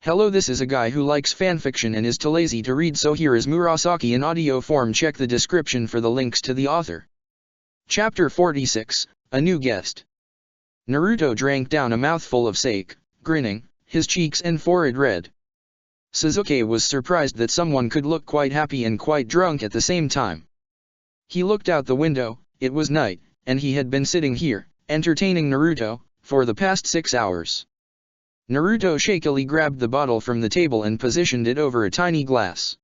Hello, this is a guy who likes fanfiction and is too lazy to read, so here is Murasaki in audio form. Check the description for the links to the author. Chapter 46, A New Guest. Naruto drank down a mouthful of sake, grinning, his cheeks and forehead red. Sasuke was surprised that someone could look quite happy and quite drunk at the same time. He looked out the window. It was night, and he had been sitting here, entertaining Naruto, for the past 6 hours. Naruto shakily grabbed the bottle from the table and positioned it over a tiny glass.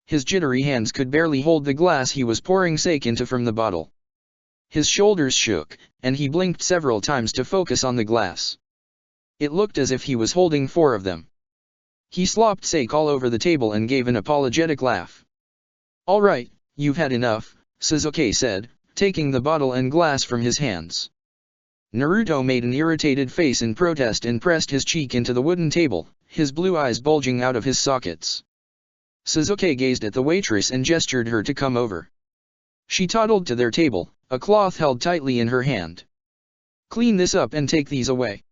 His jittery hands could barely hold the glass he was pouring sake into from the bottle. His shoulders shook, and he blinked several times to focus on the glass. It looked as if he was holding 4 of them. He slopped sake all over the table and gave an apologetic laugh. "All right, you've had enough," Sasuke said, taking the bottle and glass from his hands. Naruto made an irritated face in protest and pressed his cheek into the wooden table, his blue eyes bulging out of his sockets. Sasuke gazed at the waitress and gestured her to come over. She toddled to their table, a cloth held tightly in her hand. "Clean this up and take these away."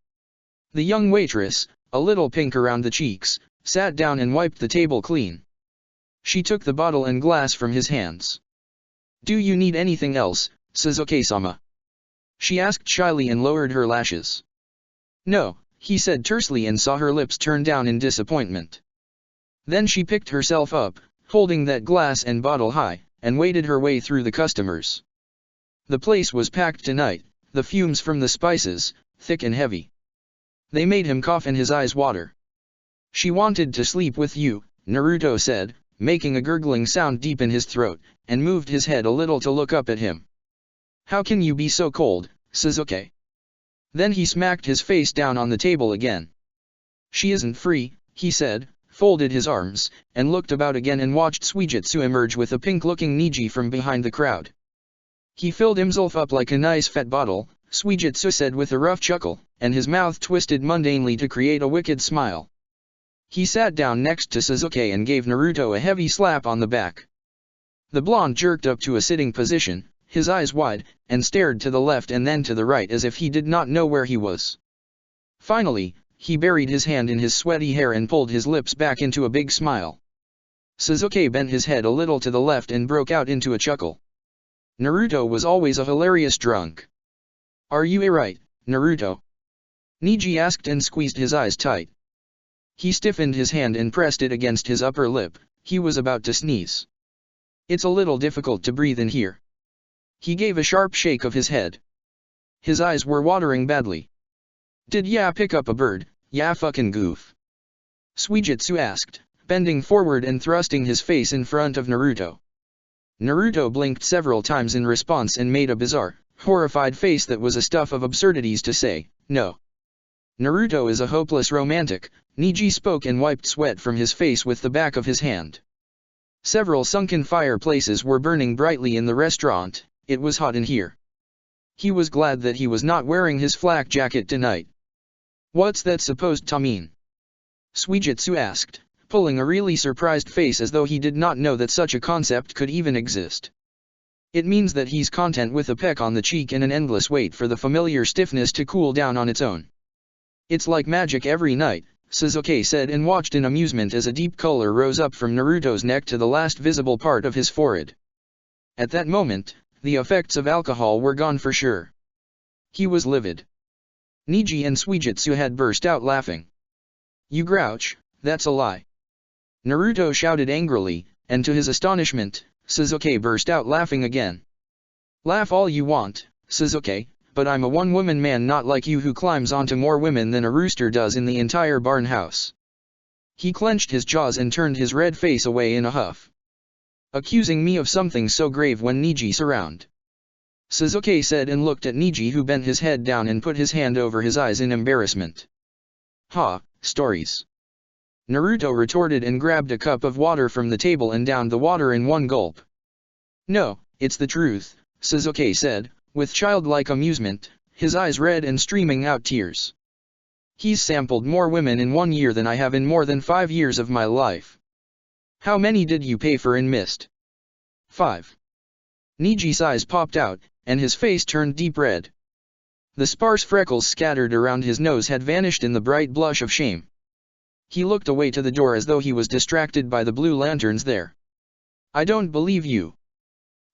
The young waitress, a little pink around the cheeks, sat down and wiped the table clean. She took the bottle and glass from his hands. "Do you need anything else, Sasuke-sama?" she asked shyly and lowered her lashes. "No," he said tersely and saw her lips turn down in disappointment. Then she picked herself up, holding that glass and bottle high, and waded her way through the customers. The place was packed tonight, the fumes from the spices, thick and heavy. They made him cough and his eyes water. "She wanted to sleep with you," Naruto said, making a gurgling sound deep in his throat, and moved his head a little to look up at him. "How can you be so cold, Sasuke?" Then he smacked his face down on the table again. "She isn't free," he said, folded his arms, and looked about again and watched Suigetsu emerge with a pink-looking Niji from behind the crowd. "He filled himself up like a nice fat bottle," Suigetsu said with a rough chuckle, and his mouth twisted mundanely to create a wicked smile. He sat down next to Sasuke and gave Naruto a heavy slap on the back. The blonde jerked up to a sitting position, his eyes wide, and stared to the left and then to the right as if he did not know where he was. Finally, he buried his hand in his sweaty hair and pulled his lips back into a big smile. Sasuke bent his head a little to the left and broke out into a chuckle. Naruto was always a hilarious drunk. "Are you alright, Naruto?" Niji asked and squeezed his eyes tight. He stiffened his hand and pressed it against his upper lip. He was about to sneeze. "It's a little difficult to breathe in here." He gave a sharp shake of his head. His eyes were watering badly. "Did ya pick up a bird, ya fucking goof?" Suigetsu asked, bending forward and thrusting his face in front of Naruto. Naruto blinked several times in response and made a bizarre, horrified face that was a stuff of absurdities to say, "No." "Naruto is a hopeless romantic," Niji spoke and wiped sweat from his face with the back of his hand. Several sunken fireplaces were burning brightly in the restaurant. It was hot in here. He was glad that he was not wearing his flak jacket tonight. "What's that supposed to mean?" Suigetsu asked, pulling a really surprised face as though he did not know that such a concept could even exist. "It means that he's content with a peck on the cheek and an endless wait for the familiar stiffness to cool down on its own. It's like magic every night," Sasuke said and watched in amusement as a deep color rose up from Naruto's neck to the last visible part of his forehead. At that moment, the effects of alcohol were gone for sure. He was livid. Niji and Suigetsu had burst out laughing. "You grouch, that's a lie!" Naruto shouted angrily, and to his astonishment, Sasuke burst out laughing again. "Laugh all you want, Sasuke, but I'm a one-woman man, not like you who climbs onto more women than a rooster does in the entire barn house." He clenched his jaws and turned his red face away in a huff. "Accusing me of something so grave when Niji's around," Sasuke said and looked at Niji, who bent his head down and put his hand over his eyes in embarrassment. "Ha, stories," Naruto retorted and grabbed a cup of water from the table and downed the water in one gulp. "No, it's the truth," Sasuke said, with childlike amusement, his eyes red and streaming out tears. "He's sampled more women in 1 year than I have in more than 5 years of my life." "How many did you pay for in mist?" "5. Niji's eyes popped out, and his face turned deep red. The sparse freckles scattered around his nose had vanished in the bright blush of shame. He looked away to the door as though he was distracted by the blue lanterns there. I don't believe you.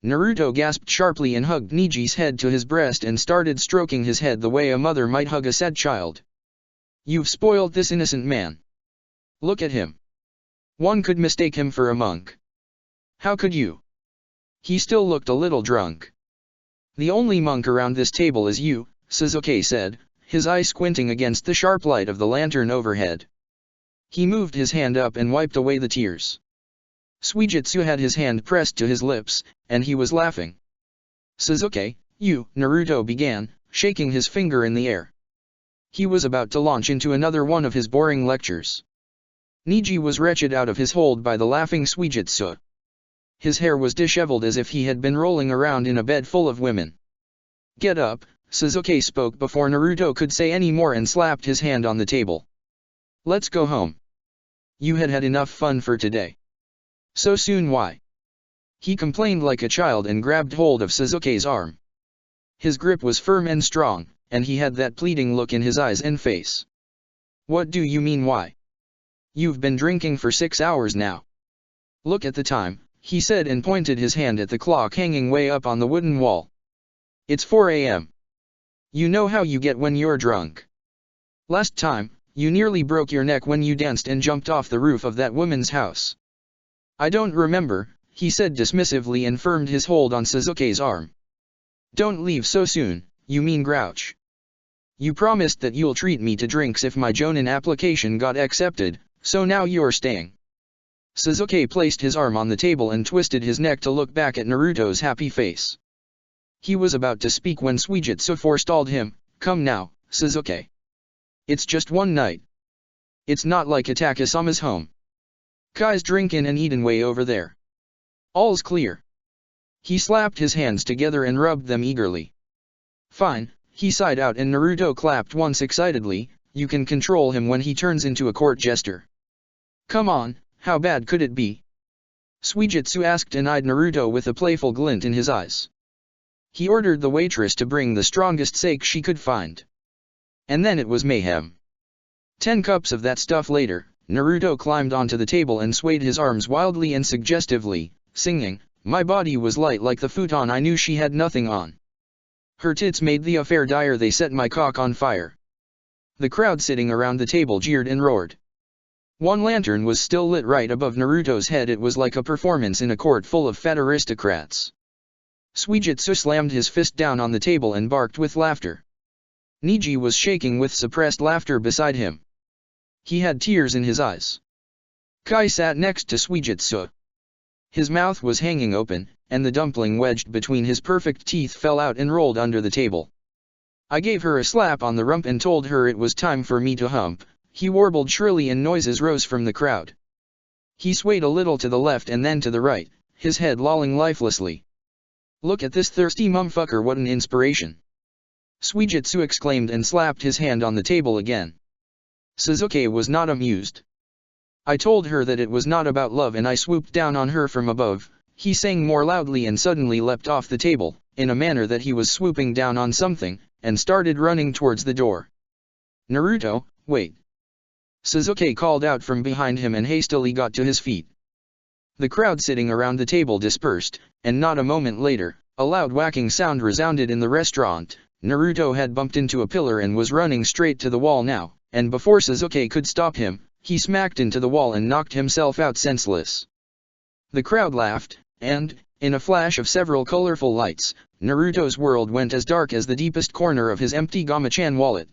Naruto gasped sharply and hugged Niji's head to his breast and started stroking his head the way a mother might hug a sad child. You've spoiled this innocent man. Look at him. One could mistake him for a monk. How could you? He still looked a little drunk. The only monk around this table is you, Sasuke said, his eye squinting against the sharp light of the lantern overhead. He moved his hand up and wiped away the tears. Suigetsu had his hand pressed to his lips, and he was laughing. Sasuke, you, Naruto began, shaking his finger in the air. He was about to launch into another one of his boring lectures. Niji was wrenched out of his hold by the laughing Suigetsu. His hair was disheveled as if he had been rolling around in a bed full of women. Get up, Sasuke spoke before Naruto could say any more and slapped his hand on the table. Let's go home. You had had enough fun for today. So soon why? He complained like a child and grabbed hold of Sasuke's arm. His grip was firm and strong, and he had that pleading look in his eyes and face. What do you mean why? You've been drinking for 6 hours now. Look at the time, he said and pointed his hand at the clock hanging way up on the wooden wall. It's 4 a.m. You know how you get when you're drunk. Last time, you nearly broke your neck when you danced and jumped off the roof of that woman's house. I don't remember, he said dismissively and firmed his hold on Sasuke's arm. Don't leave so soon, you mean grouch. You promised that you'll treat me to drinks if my Jonin application got accepted, so now you're staying. Sasuke placed his arm on the table and twisted his neck to look back at Naruto's happy face. He was about to speak when Suigetsu forestalled him. Come now, Sasuke. It's just one night. It's not like Takasama's home. Kai's drinkin' and eatin' way over there. All's clear. He slapped his hands together and rubbed them eagerly. Fine, he sighed out and Naruto clapped once excitedly. You can control him when he turns into a court jester. Come on, how bad could it be? Suigetsu asked and eyed Naruto with a playful glint in his eyes. He ordered the waitress to bring the strongest sake she could find. And then it was mayhem. 10 cups of that stuff later, Naruto climbed onto the table and swayed his arms wildly and suggestively, singing, My body was light like the futon I knew she had nothing on. Her tits made the affair dire, they set my cock on fire. The crowd sitting around the table jeered and roared. One lantern was still lit right above Naruto's head. It was like a performance in a court full of fat aristocrats. Suigetsu slammed his fist down on the table and barked with laughter. Niji was shaking with suppressed laughter beside him. He had tears in his eyes. Kai sat next to Suigetsu. His mouth was hanging open, and the dumpling wedged between his perfect teeth fell out and rolled under the table. I gave her a slap on the rump and told her it was time for me to hump, he warbled shrilly and noises rose from the crowd. He swayed a little to the left and then to the right, his head lolling lifelessly. Look at this thirsty mumfucker, what an inspiration! Suigetsu exclaimed and slapped his hand on the table again. Sasuke was not amused. I told her that it was not about love and I swooped down on her from above, he sang more loudly and suddenly leapt off the table, in a manner that he was swooping down on something, and started running towards the door. Naruto, wait! Sasuke called out from behind him and hastily got to his feet. The crowd sitting around the table dispersed, and not a moment later, a loud whacking sound resounded in the restaurant. Naruto had bumped into a pillar and was running straight to the wall now, and before Sasuke could stop him, he smacked into the wall and knocked himself out senseless. The crowd laughed, and, in a flash of several colorful lights, Naruto's world went as dark as the deepest corner of his empty Gama-chan wallet.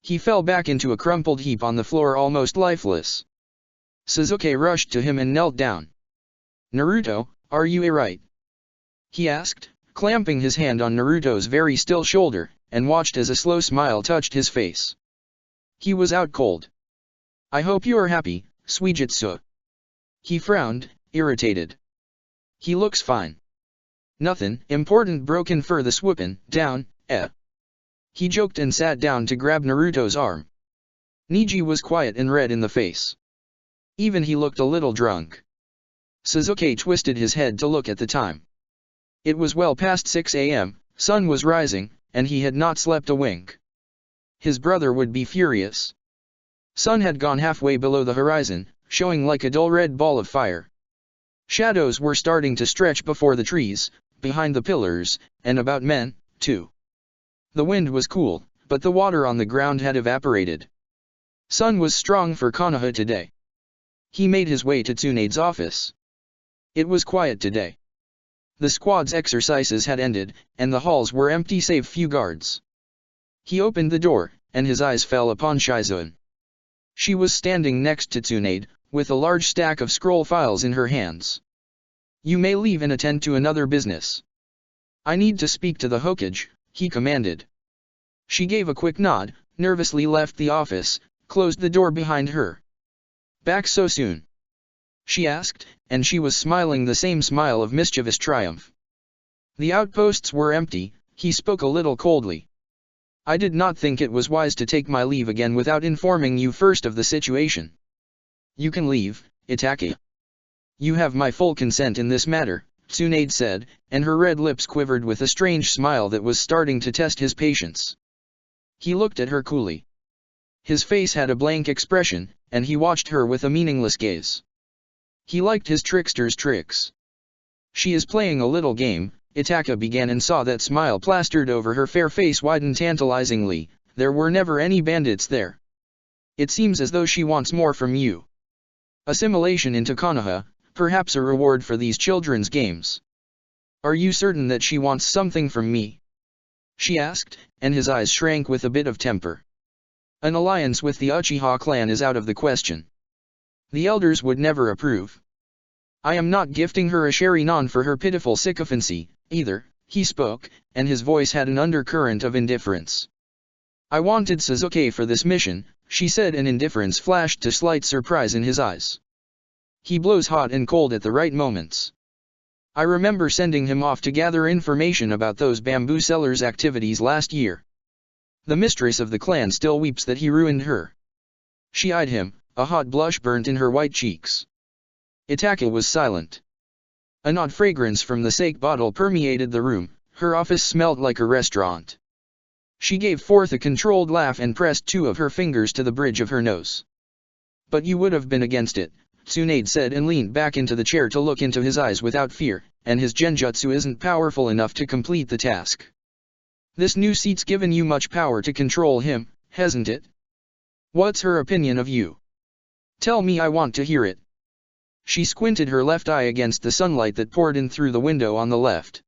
He fell back into a crumpled heap on the floor almost lifeless. Sasuke rushed to him and knelt down. Naruto, are you alright? He asked, clamping his hand on Naruto's very still shoulder, and watched as a slow smile touched his face. He was out cold. I hope you're happy, Suigetsu. He frowned, irritated. He looks fine. Nothin' important broken for the swoopin' down, eh? He joked and sat down to grab Naruto's arm. Niji was quiet and red in the face. Even he looked a little drunk. Sasuke twisted his head to look at the time. It was well past 6 a.m., sun was rising, and he had not slept a wink. His brother would be furious. Sun had gone halfway below the horizon, showing like a dull red ball of fire. Shadows were starting to stretch before the trees, behind the pillars, and about men, too. The wind was cool, but the water on the ground had evaporated. Sun was strong for Konoha today. He made his way to Tsunade's office. It was quiet today. The squad's exercises had ended, and the halls were empty save few guards. He opened the door, and his eyes fell upon Shizuan. She was standing next to Tsunade, with a large stack of scroll files in her hands. "You may leave and attend to another business. I need to speak to the Hokage," he commanded. She gave a quick nod, nervously left the office, closed the door behind her. "Back so soon?" she asked, and she was smiling the same smile of mischievous triumph. The outposts were empty, he spoke a little coldly. "I did not think it was wise to take my leave again without informing you first of the situation. You can leave, Itake. You have my full consent in this matter," Tsunade said, and her red lips quivered with a strange smile that was starting to test his patience. He looked at her coolly. His face had a blank expression, and he watched her with a meaningless gaze. He liked his trickster's tricks. "She is playing a little game," Itaka began, and saw that smile plastered over her fair face widen tantalizingly. "There were never any bandits there. It seems as though she wants more from you. Assimilation into Konoha, perhaps a reward for these children's games. Are you certain that she wants something from me?" she asked, and his eyes shrank with a bit of temper. "An alliance with the Uchiha clan is out of the question. The elders would never approve. I am not gifting her a Sharingan for her pitiful sycophancy, either," he spoke, and his voice had an undercurrent of indifference. "I wanted Sasuke for this mission," she said, and indifference flashed to slight surprise in his eyes. "He blows hot and cold at the right moments. I remember sending him off to gather information about those bamboo sellers' activities last year. The mistress of the clan still weeps that he ruined her." She eyed him, a hot blush burnt in her white cheeks. Itaka was silent. An odd fragrance from the sake bottle permeated the room. Her office smelled like a restaurant. She gave forth a controlled laugh and pressed two of her fingers to the bridge of her nose. "But you would have been against it," Tsunade said, and leaned back into the chair to look into his eyes without fear, "and his genjutsu isn't powerful enough to complete the task. This new seat's given you much power to control him, hasn't it? What's her opinion of you? Tell me, I want to hear it." She squinted her left eye against the sunlight that poured in through the window on the left.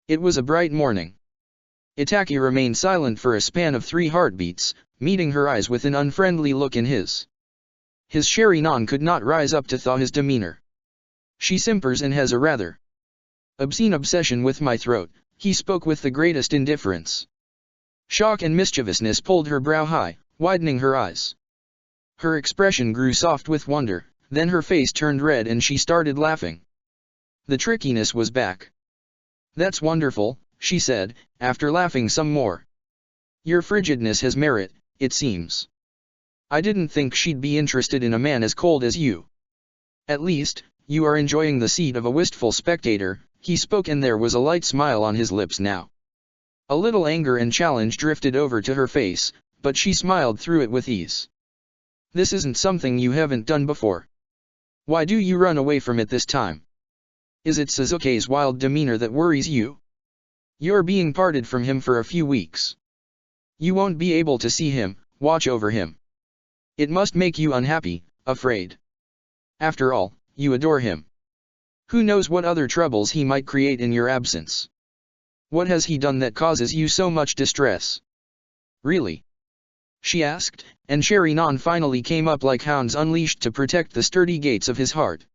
It was a bright morning. Itake remained silent for a span of 3 heartbeats, meeting her eyes with an unfriendly look in his. His Sharingan could not rise up to thaw his demeanor. "She simpers and has a rather obscene obsession with my throat," he spoke with the greatest indifference. Shock and mischievousness pulled her brow high, widening her eyes. Her expression grew soft with wonder, then her face turned red and she started laughing. The trickiness was back. "That's wonderful," she said, after laughing some more. "Your frigidness has merit, it seems. I didn't think she'd be interested in a man as cold as you. At least, you are enjoying the seat of a wistful spectator," he spoke, and there was a light smile on his lips now. A little anger and challenge drifted over to her face, but she smiled through it with ease. "This isn't something you haven't done before. Why do you run away from it this time? Is it Sasuke's wild demeanor that worries you? You're being parted from him for a few weeks. You won't be able to see him, watch over him. It must make you unhappy, afraid. After all, you adore him. Who knows what other troubles he might create in your absence? What has he done that causes you so much distress? Really?" she asked, and Sharingan finally came up like hounds unleashed to protect the sturdy gates of his heart.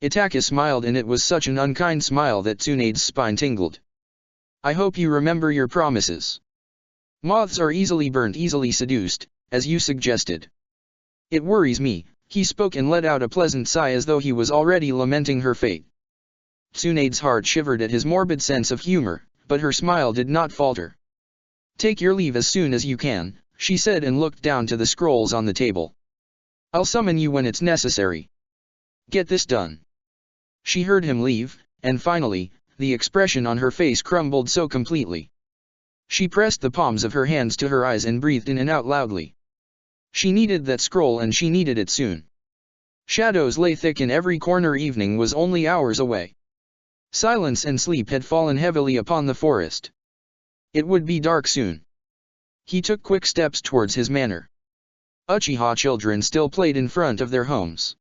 Itaka smiled, and it was such an unkind smile that Tsunade's spine tingled. "I hope you remember your promises. Moths are easily burnt, easily seduced, as you suggested." "It worries me," he spoke, and let out a pleasant sigh as though he was already lamenting her fate. Tsunade's heart shivered at his morbid sense of humor, but her smile did not falter. "Take your leave as soon as you can," she said, and looked down to the scrolls on the table. "I'll summon you when it's necessary. Get this done." She heard him leave, and finally, the expression on her face crumbled so completely. She pressed the palms of her hands to her eyes and breathed in and out loudly. She needed that scroll and she needed it soon. Shadows lay thick in every corner. Evening was only hours away. Silence and sleep had fallen heavily upon the forest. It would be dark soon. He took quick steps towards his manor. Uchiha children still played in front of their homes.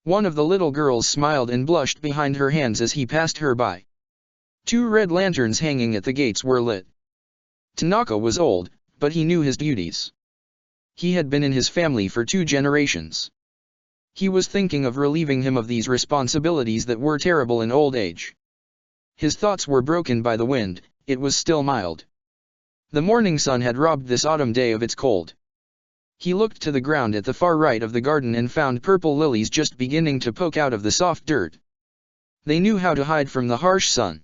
One of the little girls smiled and blushed behind her hands as he passed her by. 2 red lanterns hanging at the gates were lit. Tanaka was old, but he knew his duties. He had been in his family for 2 generations. He was thinking of relieving him of these responsibilities that were terrible in old age. His thoughts were broken by the wind. It was still mild. The morning sun had robbed this autumn day of its cold. He looked to the ground at the far right of the garden and found purple lilies just beginning to poke out of the soft dirt. They knew how to hide from the harsh sun.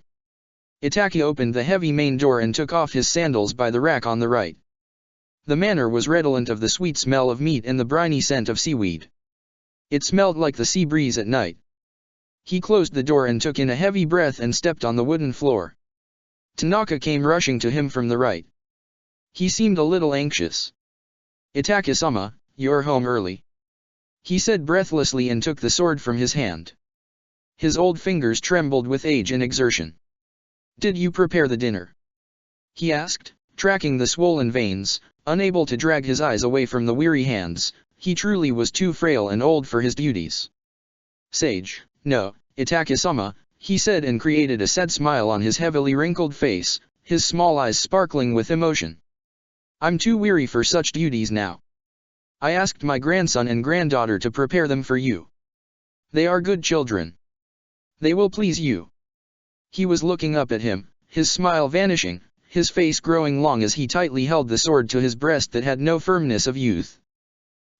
Itaki opened the heavy main door and took off his sandals by the rack on the right. The manor was redolent of the sweet smell of meat and the briny scent of seaweed. It smelled like the sea breeze at night. He closed the door and took in a heavy breath and stepped on the wooden floor. Tanaka came rushing to him from the right. He seemed a little anxious. "Itaki-sama, you're home early," he said breathlessly and took the sword from his hand. His old fingers trembled with age and exertion. "Did you prepare the dinner?" he asked, tracking the swollen veins, unable to drag his eyes away from the weary hands. He truly was too frail and old for his duties. "Sage, no, Itaki-sama," he said and created a sad smile on his heavily wrinkled face, his small eyes sparkling with emotion. "I'm too weary for such duties now. I asked my grandson and granddaughter to prepare them for you. They are good children. They will please you." He was looking up at him, his smile vanishing, his face growing long as he tightly held the sword to his breast that had no firmness of youth.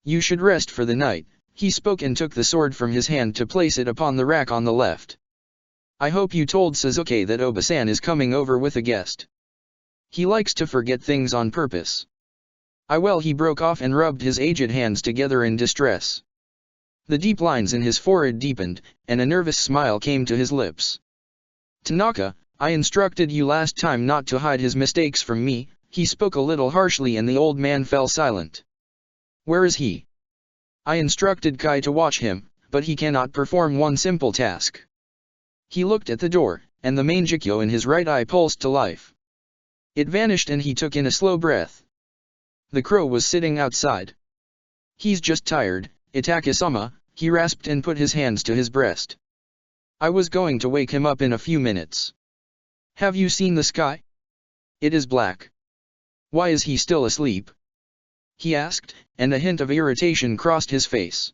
"You should rest for the night," he spoke and took the sword from his hand to place it upon the rack on the left. "I hope you told Suzuki that Oba-san is coming over with a guest. He likes to forget things on purpose." He broke off and rubbed his aged hands together in distress. The deep lines in his forehead deepened, and a nervous smile came to his lips. "Tanaka, I instructed you last time not to hide his mistakes from me," he spoke a little harshly and the old man fell silent. "Where is he?" "I instructed Kai to watch him, but he cannot perform one simple task." He looked at the door, and the manjikyo in his right eye pulsed to life. It vanished and he took in a slow breath. The crow was sitting outside. "He's just tired, Itaki-sama," he rasped and put his hands to his breast. "I was going to wake him up in a few minutes." "Have you seen the sky? It is black. Why is he still asleep?" he asked, and a hint of irritation crossed his face.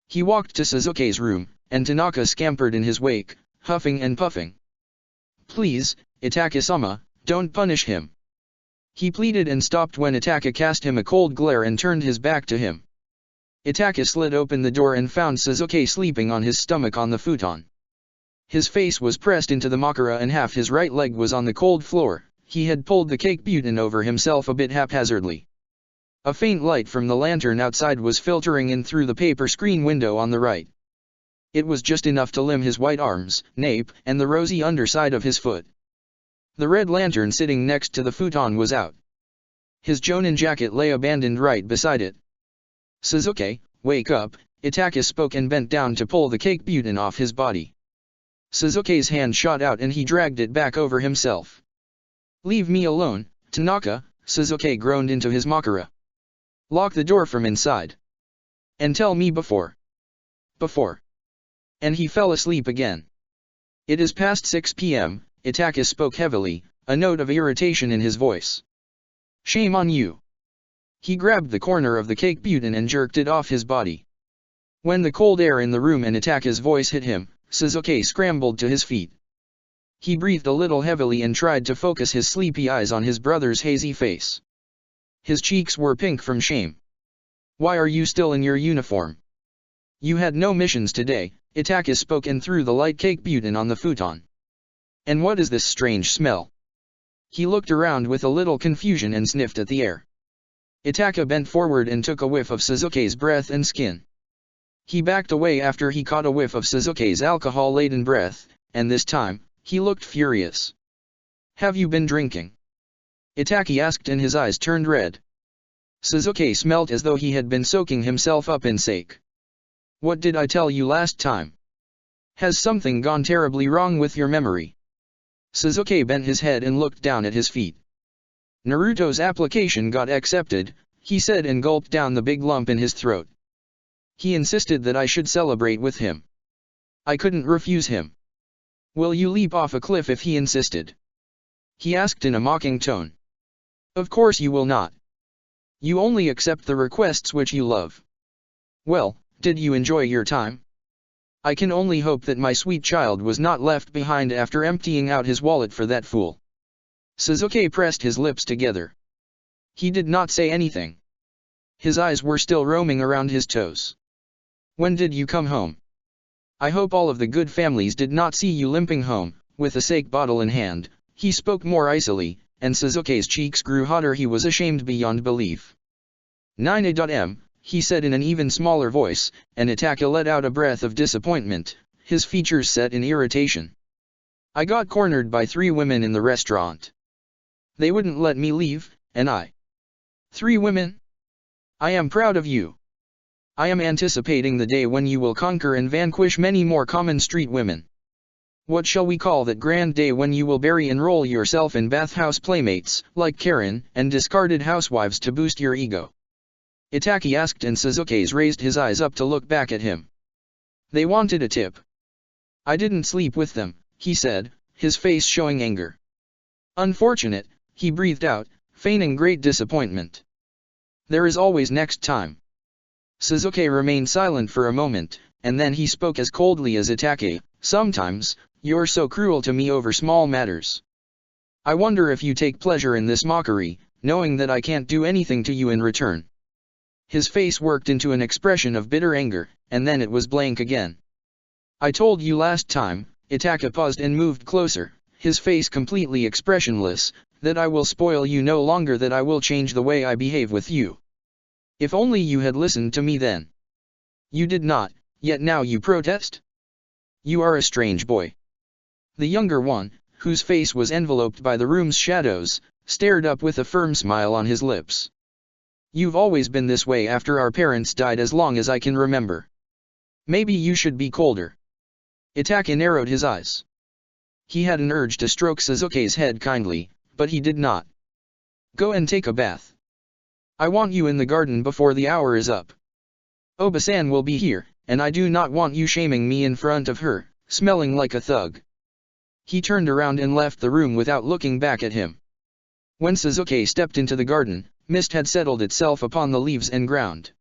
He walked to Suzuki's room, and Tanaka scampered in his wake, huffing and puffing. "Please, Itaki-sama, don't punish him," he pleaded and stopped when Itaki cast him a cold glare and turned his back to him. Itaki slid open the door and found Suzuki sleeping on his stomach on the futon. His face was pressed into the makara and half his right leg was on the cold floor. He had pulled the cake button over himself a bit haphazardly. A faint light from the lantern outside was filtering in through the paper screen window on the right. It was just enough to limn his white arms, nape, and the rosy underside of his foot. The red lantern sitting next to the futon was out. His jonin jacket lay abandoned right beside it. "Suzuki, wake up," Itaki spoke and bent down to pull the cake button off his body. Suzuki's hand shot out and he dragged it back over himself. "Leave me alone, Tanaka," Suzuki groaned into his makara. "Lock the door from inside. And tell me before." And he fell asleep again. "It is past 6 p.m., Itaki spoke heavily, a note of irritation in his voice. "Shame on you." He grabbed the corner of the cake button and jerked it off his body. When the cold air in the room and Itaki's voice hit him, Suzuki scrambled to his feet. He breathed a little heavily and tried to focus his sleepy eyes on his brother's hazy face. His cheeks were pink from shame. "Why are you still in your uniform? You had no missions today," Itaki spoke and threw the light cake button on the futon. "And what is this strange smell?" He looked around with a little confusion and sniffed at the air. Itaki bent forward and took a whiff of Suzuki's breath and skin. He backed away after he caught a whiff of Suzuki's alcohol-laden breath, and this time, he looked furious. "Have you been drinking?" Itaki asked and his eyes turned red. Suzuki smelt as though he had been soaking himself up in sake. What did I tell you last time? Has something gone terribly wrong with your memory? Suzuki bent his head and looked down at his feet. Naruto's application got accepted, he said and gulped down the big lump in his throat. He insisted that I should celebrate with him. I couldn't refuse him. Will you leap off a cliff if he insisted? He asked in a mocking tone. Of course you will not. You only accept the requests which you love. Well, did you enjoy your time? I can only hope that my sweet child was not left behind after emptying out his wallet for that fool. Suzuki pressed his lips together. He did not say anything. His eyes were still roaming around his toes. When did you come home? I hope all of the good families did not see you limping home, with a sake bottle in hand. He spoke more icily, and Suzuki's cheeks grew hotter. He was ashamed beyond belief. 9am, he said in an even smaller voice, and Itaka let out a breath of disappointment, his features set in irritation. I got cornered by 3 women in the restaurant. They wouldn't let me leave, and I. 3 women? I am proud of you. I am anticipating the day when you will conquer and vanquish many more common street women. What shall we call that grand day when you will bury and roll yourself in bathhouse playmates, like Karen, and discarded housewives to boost your ego? Itaki asked, and Suzuki's raised his eyes up to look back at him. They wanted a tip. I didn't sleep with them, he said, his face showing anger. Unfortunate, he breathed out, feigning great disappointment. There is always next time. Suzuki remained silent for a moment, and then he spoke as coldly as Itaki. Sometimes, you're so cruel to me over small matters. I wonder if you take pleasure in this mockery, knowing that I can't do anything to you in return. His face worked into an expression of bitter anger, and then it was blank again. I told you last time, Itaka paused and moved closer, his face completely expressionless, that I will spoil you no longer, that I will change the way I behave with you. If only you had listened to me then. You did not, yet now you protest? You are a strange boy. The younger one, whose face was enveloped by the room's shadows, stared up with a firm smile on his lips. You've always been this way after our parents died, as long as I can remember. Maybe you should be colder. Itaka narrowed his eyes. He had an urge to stroke Suzuki's head kindly, but he did not. Go and take a bath. I want you in the garden before the hour is up. Oba-san will be here, and I do not want you shaming me in front of her, smelling like a thug. He turned around and left the room without looking back at him. When Suzuki stepped into the garden, mist had settled itself upon the leaves and ground.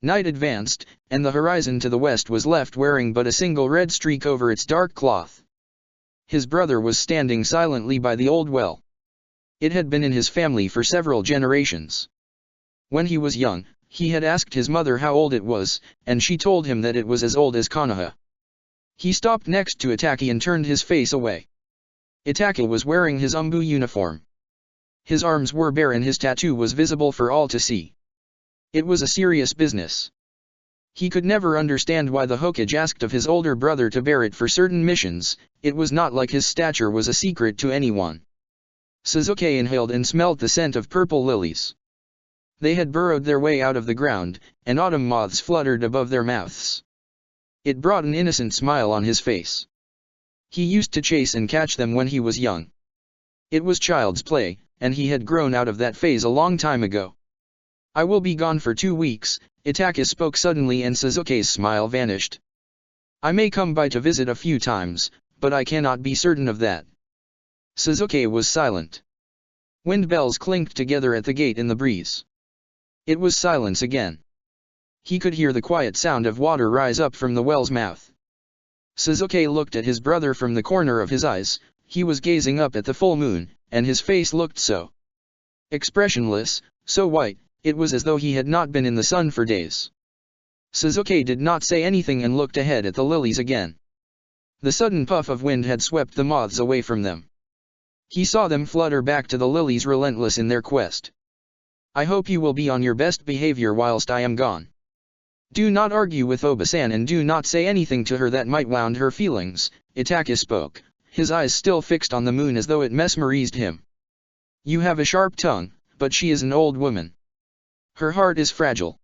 Night advanced, and the horizon to the west was left wearing but a single red streak over its dark cloth. His brother was standing silently by the old well. It had been in his family for several generations. When he was young, he had asked his mother how old it was, and she told him that it was as old as Konoha. He stopped next to Itaki and turned his face away. Itaki was wearing his umbu uniform. His arms were bare and his tattoo was visible for all to see. It was a serious business. He could never understand why the Hokage asked of his older brother to bear it for certain missions. It was not like his stature was a secret to anyone. Suzuki inhaled and smelled the scent of purple lilies. They had burrowed their way out of the ground, and autumn moths fluttered above their mouths. It brought an innocent smile on his face. He used to chase and catch them when he was young. It was child's play, and he had grown out of that phase a long time ago. I will be gone for 2 weeks, Itaka spoke suddenly, and Suzuki's smile vanished. I may come by to visit a few times, but I cannot be certain of that. Suzuki was silent. Wind bells clinked together at the gate in the breeze. It was silence again. He could hear the quiet sound of water rise up from the well's mouth. Suzuki looked at his brother from the corner of his eyes. He was gazing up at the full moon, and his face looked so expressionless, so white, it was as though he had not been in the sun for days. Suzuki did not say anything and looked ahead at the lilies again. The sudden puff of wind had swept the moths away from them. He saw them flutter back to the lilies, relentless in their quest. I hope you will be on your best behavior whilst I am gone. Do not argue with Oba-san, and do not say anything to her that might wound her feelings. Itaka spoke, his eyes still fixed on the moon as though it mesmerized him. You have a sharp tongue, but she is an old woman. Her heart is fragile.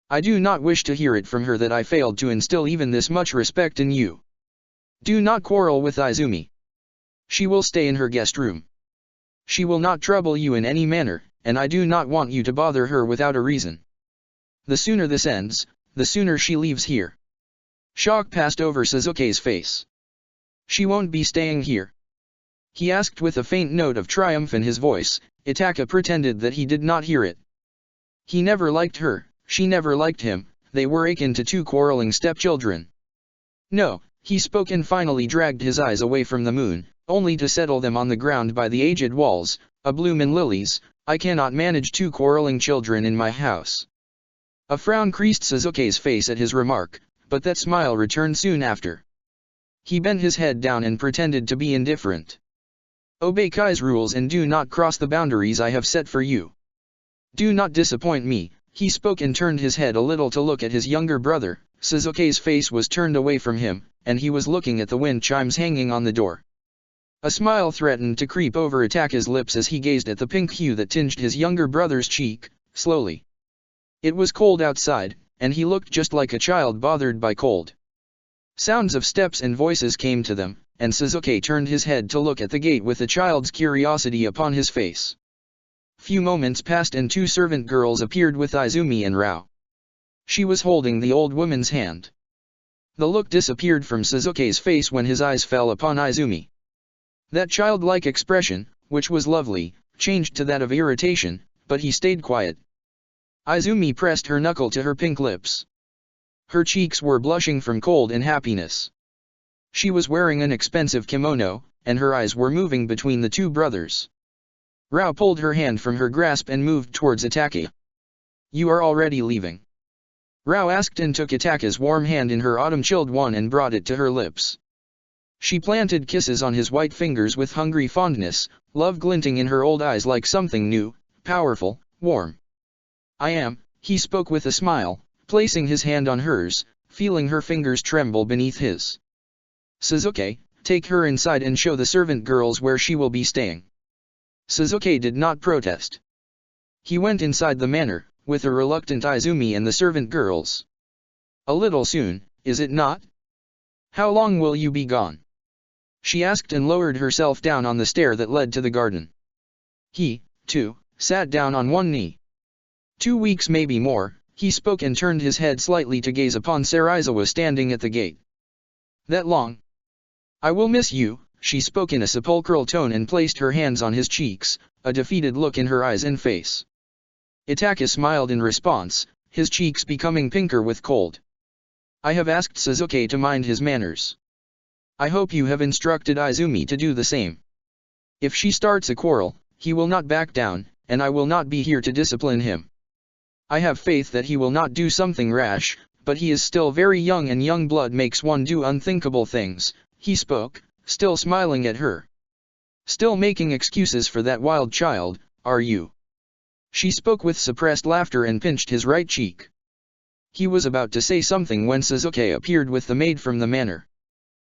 I do not wish to hear it from her that I failed to instill even this much respect in you. Do not quarrel with Izumi. She will stay in her guest room. She will not trouble you in any manner, and I do not want you to bother her without a reason. The sooner this ends, the sooner she leaves here. Shock passed over Suzuki's face. She won't be staying here? He asked with a faint note of triumph in his voice. Itaka pretended that he did not hear it. He never liked her, she never liked him, they were akin to two quarreling stepchildren. No, he spoke and finally dragged his eyes away from the moon, only to settle them on the ground by the aged walls. A bloom in lilies, I cannot manage two quarreling children in my house. A frown creased Suzuki's face at his remark, but that smile returned soon after. He bent his head down and pretended to be indifferent. Obey Kai's rules and do not cross the boundaries I have set for you. Do not disappoint me, he spoke and turned his head a little to look at his younger brother. Suzuki's face was turned away from him, and he was looking at the wind chimes hanging on the door. A smile threatened to creep over Itaka's lips as he gazed at the pink hue that tinged his younger brother's cheek, slowly. It was cold outside, and he looked just like a child bothered by cold. Sounds of steps and voices came to them, and Suzuki turned his head to look at the gate with a child's curiosity upon his face. Few moments passed and two servant girls appeared with Izumi and Rao. She was holding the old woman's hand. The look disappeared from Suzuki's face when his eyes fell upon Izumi. That childlike expression, which was lovely, changed to that of irritation, but he stayed quiet. Izumi pressed her knuckle to her pink lips. Her cheeks were blushing from cold and happiness. She was wearing an expensive kimono, and her eyes were moving between the two brothers. Rao pulled her hand from her grasp and moved towards Itaka. You are already leaving? Rao asked and took Itaka's warm hand in her autumn-chilled one and brought it to her lips. She planted kisses on his white fingers with hungry fondness, love glinting in her old eyes like something new, powerful, warm. I am, he spoke with a smile, placing his hand on hers, feeling her fingers tremble beneath his. Suzuki, take her inside and show the servant girls where she will be staying. Suzuki did not protest. He went inside the manor, with a reluctant Izumi and the servant girls. A little soon, is it not? How long will you be gone? She asked and lowered herself down on the stair that led to the garden. He, too, sat down on one knee. 2 weeks maybe more, he spoke and turned his head slightly to gaze upon Serizawa standing at the gate. That long? I will miss you, she spoke in a sepulchral tone and placed her hands on his cheeks, a defeated look in her eyes and face. Itaka smiled in response, his cheeks becoming pinker with cold. I have asked Suzuki to mind his manners. I hope you have instructed Izumi to do the same. If she starts a quarrel, he will not back down, and I will not be here to discipline him. I have faith that he will not do something rash, but he is still very young and young blood makes one do unthinkable things, he spoke, still smiling at her. Still making excuses for that wild child, are you? She spoke with suppressed laughter and pinched his right cheek. He was about to say something when Suzuki appeared with the maid from the manor.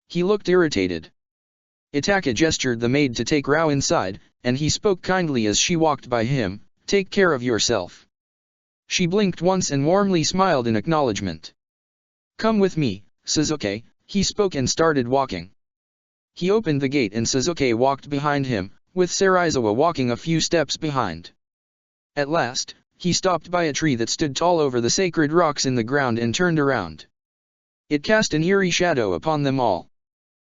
He looked irritated. Itaka gestured the maid to take Rao inside, and he spoke kindly as she walked by him, take care of yourself. She blinked once and warmly smiled in acknowledgement. Come with me, Suzuki, he spoke and started walking. He opened the gate and Suzuki walked behind him, with Serizawa walking a few steps behind. At last, he stopped by a tree that stood tall over the sacred rocks in the ground and turned around. It cast an eerie shadow upon them all.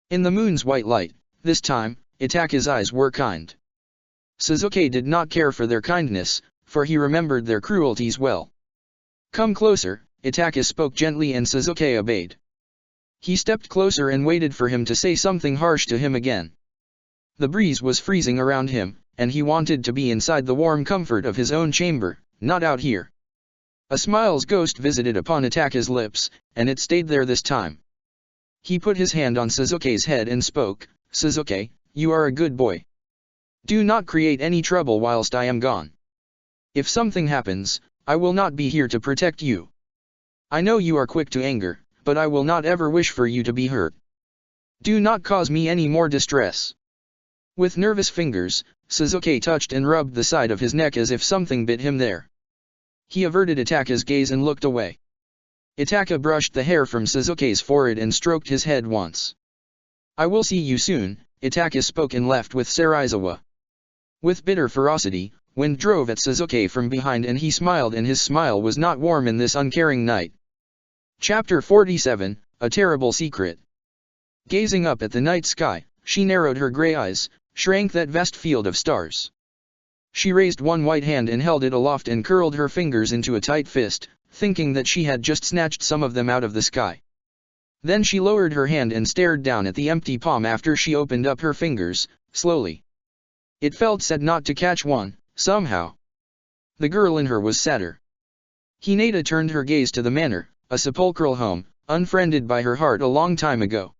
In the moon's white light, this time, Itaka's eyes were kind. Suzuki did not care for their kindness, for he remembered their cruelties well. Come closer, Itaka spoke gently and Suzuki obeyed. He stepped closer and waited for him to say something harsh to him again. The breeze was freezing around him, and he wanted to be inside the warm comfort of his own chamber, not out here. A smile's ghost visited upon Itaka's lips, and it stayed there this time. He put his hand on Suzuki's head and spoke, Suzuki, you are a good boy. Do not create any trouble whilst I am gone. If something happens, I will not be here to protect you. I know you are quick to anger, but I will not ever wish for you to be hurt. Do not cause me any more distress. With nervous fingers, Suzuki touched and rubbed the side of his neck as if something bit him there. He averted Itaka's gaze and looked away. Itaka brushed the hair from Suzuki's forehead and stroked his head once. "I will see you soon," Itaka spoke and left with Serizawa. With bitter ferocity, wind drove at Suzuki from behind and he smiled, and his smile was not warm in this uncaring night. Chapter 47, A Terrible Secret. Gazing up at the night sky, she narrowed her grey eyes, shrank that vast field of stars. She raised one white hand and held it aloft and curled her fingers into a tight fist, thinking that she had just snatched some of them out of the sky. Then she lowered her hand and stared down at the empty palm after she opened up her fingers, slowly. It felt sad not to catch one, somehow. The girl in her was sadder. Hinata turned her gaze to the manor, a sepulchral home, unfriended by her heart a long time ago.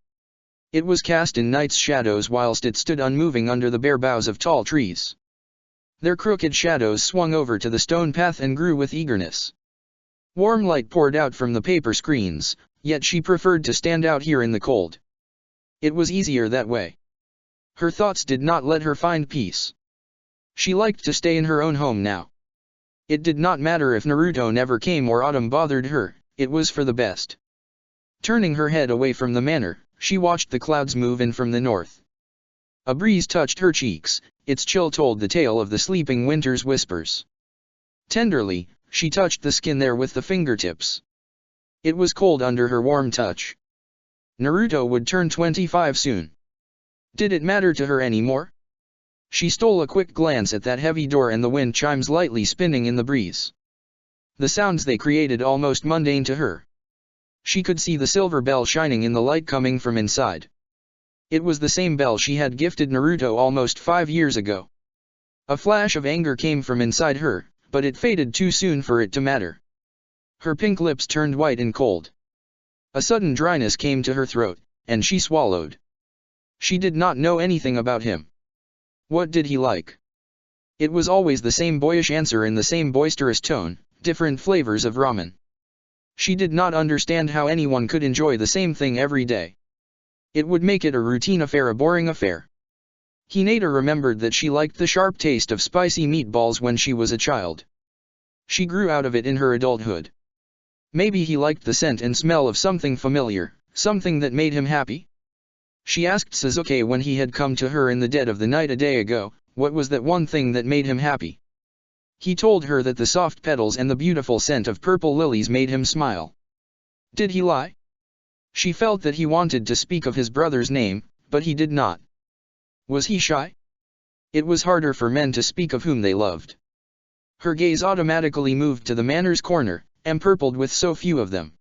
It was cast in night's shadows whilst it stood unmoving under the bare boughs of tall trees. Their crooked shadows swung over to the stone path and grew with eagerness. Warm light poured out from the paper screens, yet she preferred to stand out here in the cold. It was easier that way. Her thoughts did not let her find peace. She liked to stay in her own home now. It did not matter if Naruto never came or autumn bothered her, it was for the best. Turning her head away from the manor, she watched the clouds move in from the north. A breeze touched her cheeks, its chill told the tale of the sleeping winter's whispers. Tenderly, she touched the skin there with the fingertips. It was cold under her warm touch. Naruto would turn 25 soon. Did it matter to her anymore? She stole a quick glance at that heavy door and the wind chimes lightly spinning in the breeze. The sounds they created almost mundane to her. She could see the silver bell shining in the light coming from inside. It was the same bell she had gifted Naruto almost 5 years ago. A flash of anger came from inside her, but it faded too soon for it to matter. Her pink lips turned white and cold. A sudden dryness came to her throat, and she swallowed. She did not know anything about him. What did he like? It was always the same boyish answer in the same boisterous tone, different flavors of ramen. She did not understand how anyone could enjoy the same thing every day. It would make it a routine affair, a boring affair. Hinata remembered that she liked the sharp taste of spicy meatballs when she was a child. She grew out of it in her adulthood. Maybe he liked the scent and smell of something familiar, something that made him happy? She asked Suzuki when he had come to her in the dead of the night a day ago, what was that one thing that made him happy? He told her that the soft petals and the beautiful scent of purple lilies made him smile. Did he lie? She felt that he wanted to speak of his brother's name, but he did not. Was he shy? It was harder for men to speak of whom they loved. Her gaze automatically moved to the manor's corner, empurpled with so few of them.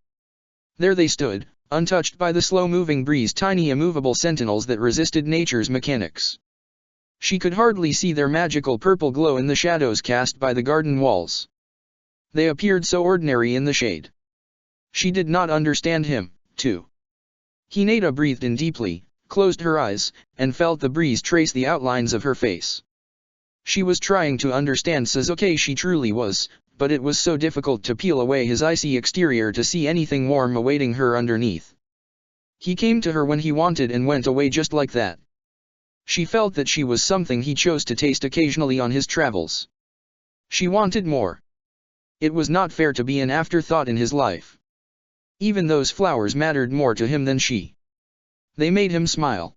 There they stood, untouched by the slow-moving breeze, tiny immovable sentinels that resisted nature's mechanics. She could hardly see their magical purple glow in the shadows cast by the garden walls. They appeared so ordinary in the shade. She did not understand him, too. Hinata breathed in deeply, closed her eyes, and felt the breeze trace the outlines of her face. She was trying to understand Suzuki she truly was, but it was so difficult to peel away his icy exterior to see anything warm awaiting her underneath. He came to her when he wanted and went away just like that. She felt that she was something he chose to taste occasionally on his travels. She wanted more. It was not fair to be an afterthought in his life. Even those flowers mattered more to him than she. They made him smile.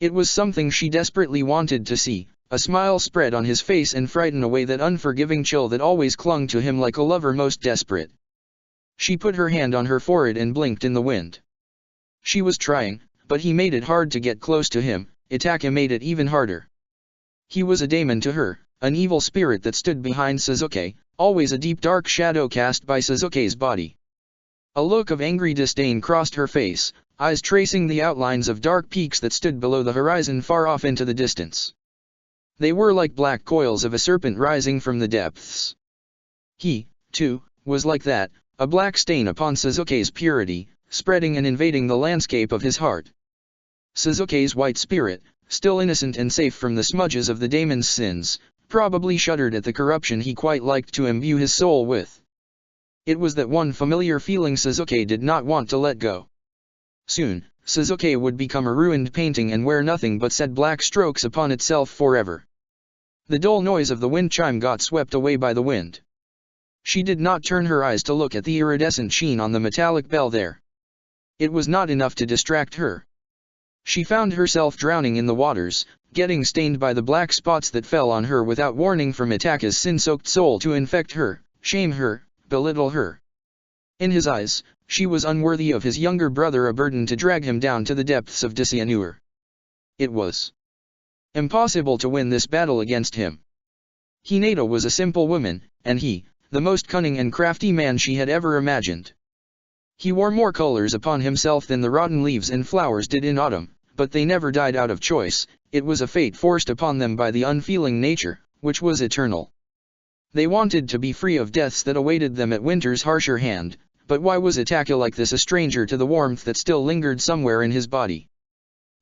It was something she desperately wanted to see, a smile spread on his face and frighten away that unforgiving chill that always clung to him like a lover most desperate. She put her hand on her forehead and blinked in the wind. She was trying, but he made it hard to get close to him. Itaka made it even harder. He was a daemon to her, an evil spirit that stood behind Suzuki, always a deep dark shadow cast by Suzuki's body. A look of angry disdain crossed her face, eyes tracing the outlines of dark peaks that stood below the horizon far off into the distance. They were like black coils of a serpent rising from the depths. He, too, was like that, a black stain upon Suzuki's purity, spreading and invading the landscape of his heart. Suzuki's white spirit, still innocent and safe from the smudges of the daemon's sins, probably shuddered at the corruption he quite liked to imbue his soul with. It was that one familiar feeling Suzuki did not want to let go. Soon, Suzuki would become a ruined painting and wear nothing but sad black strokes upon itself forever. The dull noise of the wind chime got swept away by the wind. She did not turn her eyes to look at the iridescent sheen on the metallic bell there. It was not enough to distract her. She found herself drowning in the waters, getting stained by the black spots that fell on her without warning from Itaka's sin-soaked soul to infect her, shame her, belittle her. In his eyes, she was unworthy of his younger brother, a burden to drag him down to the depths of dishonor. It was impossible to win this battle against him. Hinata was a simple woman, and he, the most cunning and crafty man she had ever imagined. He wore more colors upon himself than the rotten leaves and flowers did in autumn, but they never died out of choice. It was a fate forced upon them by the unfeeling nature, which was eternal. They wanted to be free of deaths that awaited them at winter's harsher hand, but why was Itaka like this, a stranger to the warmth that still lingered somewhere in his body?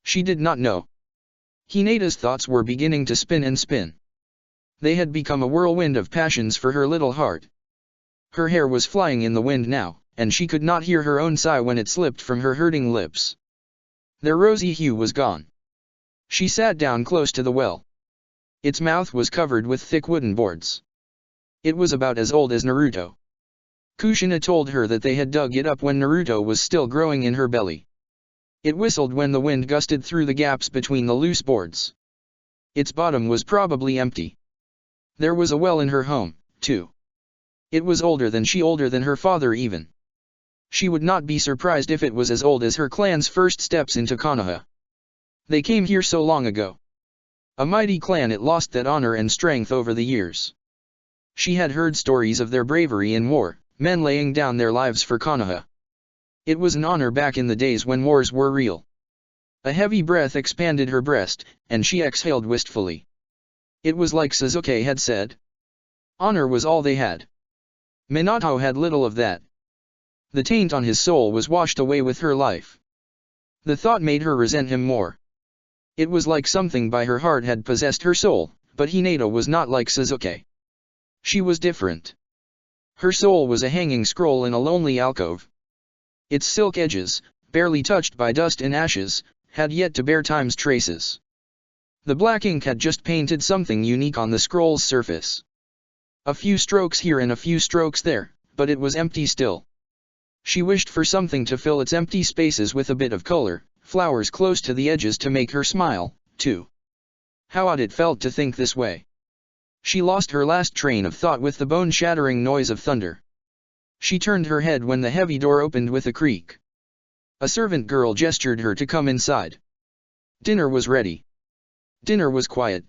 She did not know. Hinata's thoughts were beginning to spin and spin. They had become a whirlwind of passions for her little heart. Her hair was flying in the wind now, and she could not hear her own sigh when it slipped from her hurting lips. Their rosy hue was gone. She sat down close to the well. Its mouth was covered with thick wooden boards. It was about as old as Naruto. Kushina told her that they had dug it up when Naruto was still growing in her belly. It whistled when the wind gusted through the gaps between the loose boards. Its bottom was probably empty. There was a well in her home, too. It was older than her father even. She would not be surprised if it was as old as her clan's first steps into Konoha. They came here so long ago. A mighty clan, it lost that honor and strength over the years. She had heard stories of their bravery in war, men laying down their lives for Konoha. It was an honor back in the days when wars were real. A heavy breath expanded her breast, and she exhaled wistfully. It was like Sasuke had said. Honor was all they had. Minato had little of that. The taint on his soul was washed away with her life. The thought made her resent him more. It was like something by her heart had possessed her soul, but Hinata was not like Sasuke. She was different. Her soul was a hanging scroll in a lonely alcove. Its silk edges, barely touched by dust and ashes, had yet to bear time's traces. The black ink had just painted something unique on the scroll's surface. A few strokes here and a few strokes there, but it was empty still. She wished for something to fill its empty spaces with a bit of color, flowers close to the edges to make her smile, too. How odd it felt to think this way. She lost her last train of thought with the bone-shattering noise of thunder. She turned her head when the heavy door opened with a creak. A servant girl gestured her to come inside. Dinner was ready. Dinner was quiet.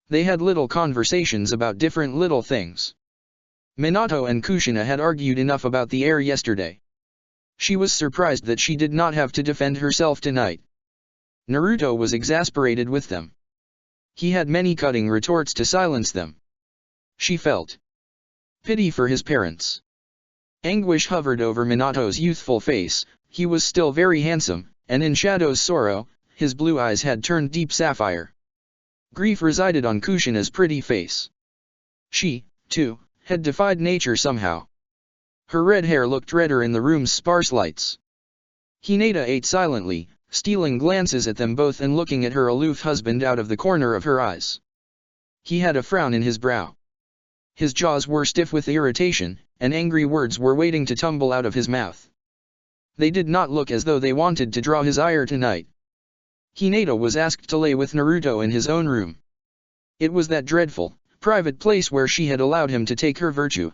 They had little conversations about different little things. Minato and Kushina had argued enough about the air yesterday. She was surprised that she did not have to defend herself tonight. Naruto was exasperated with them. He had many cutting retorts to silence them. She felt pity for his parents. Anguish hovered over Minato's youthful face. He was still very handsome, and in Shadow's sorrow, his blue eyes had turned deep sapphire. Grief resided on Kushina's pretty face. She, too, had defied nature somehow. Her red hair looked redder in the room's sparse lights. Hinata ate silently, stealing glances at them both and looking at her aloof husband out of the corner of her eyes. He had a frown in his brow. His jaws were stiff with irritation, and angry words were waiting to tumble out of his mouth. They did not look as though they wanted to draw his ire tonight. Hinata was asked to lay with Naruto in his own room. It was that dreadful, private place where she had allowed him to take her virtue.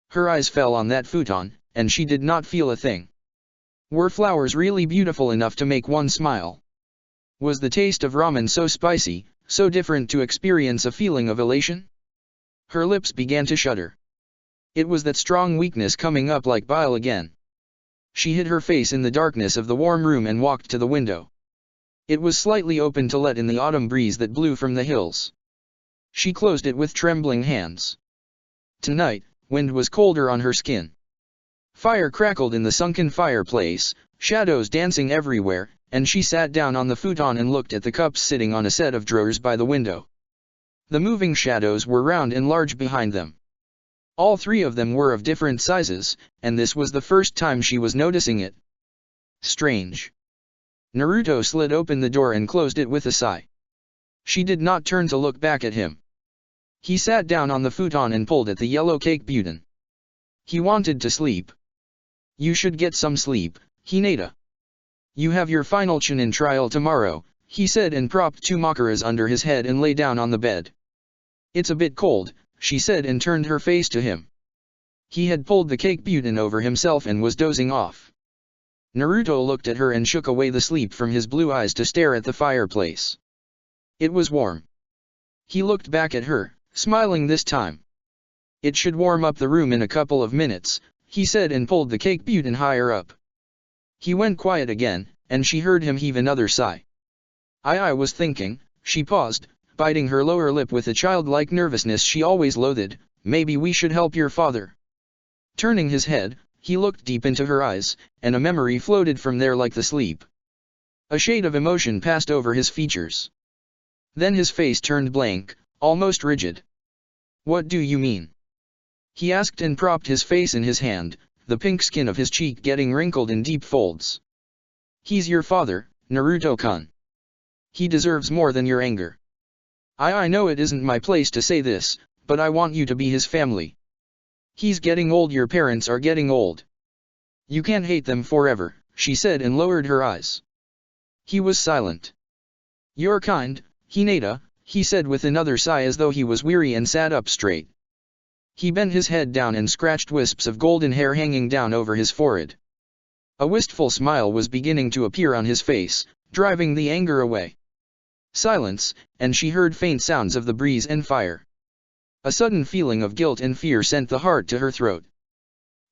Her eyes fell on that futon, and she did not feel a thing. Were flowers really beautiful enough to make one smile? Was the taste of ramen so spicy, so different to experience a feeling of elation? Her lips began to shudder. It was that strong weakness coming up like bile again. She hid her face in the darkness of the warm room and walked to the window. It was slightly open to let in the autumn breeze that blew from the hills. She closed it with trembling hands. Tonight, wind was colder on her skin. Fire crackled in the sunken fireplace, shadows dancing everywhere, and she sat down on the futon and looked at the cups sitting on a set of drawers by the window. The moving shadows were round and large behind them. All three of them were of different sizes, and this was the first time she was noticing it. Strange. Naruto slid open the door and closed it with a sigh. She did not turn to look back at him. He sat down on the futon and pulled at the yellow cake button. He wanted to sleep. You should get some sleep, Hinata. You have your final Chunin trial tomorrow, he said and propped two makaras under his head and lay down on the bed. It's a bit cold, she said and turned her face to him. He had pulled the cake button over himself and was dozing off. Naruto looked at her and shook away the sleep from his blue eyes to stare at the fireplace. It was warm. He looked back at her, smiling this time. It should warm up the room in a couple of minutes, he said and pulled the cake button higher up. He went quiet again, and she heard him heave another sigh. I was thinking, she paused, biting her lower lip with a childlike nervousness she always loathed, maybe we should help your father. Turning his head, he looked deep into her eyes, and a memory floated from there like the sleep. A shade of emotion passed over his features. Then his face turned blank, almost rigid. What do you mean? He asked and propped his face in his hand, the pink skin of his cheek getting wrinkled in deep folds. He's your father, Naruto-kun. He deserves more than your anger. I know it isn't my place to say this, but I want you to be his family. He's getting old, your parents are getting old. You can't hate them forever, she said and lowered her eyes. He was silent. You're kind, Hinata, he said with another sigh as though he was weary and sat up straight. He bent his head down and scratched wisps of golden hair hanging down over his forehead. A wistful smile was beginning to appear on his face, driving the anger away. Silence, and she heard faint sounds of the breeze and fire. A sudden feeling of guilt and fear sent the heart to her throat.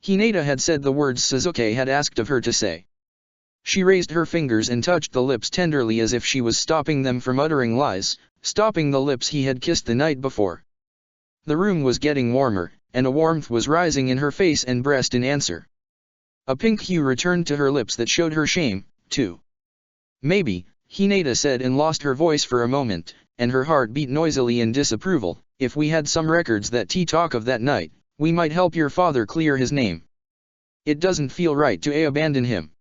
Hinata had said the words Sasuke had asked of her to say. She raised her fingers and touched the lips tenderly as if she was stopping them from uttering lies, stopping the lips he had kissed the night before. The room was getting warmer, and a warmth was rising in her face and breast in answer. A pink hue returned to her lips that showed her shame, too. Maybe, Hinata said and lost her voice for a moment, and her heart beat noisily in disapproval, if we had some records that talk of that night, we might help your father clear his name. It doesn't feel right to abandon him.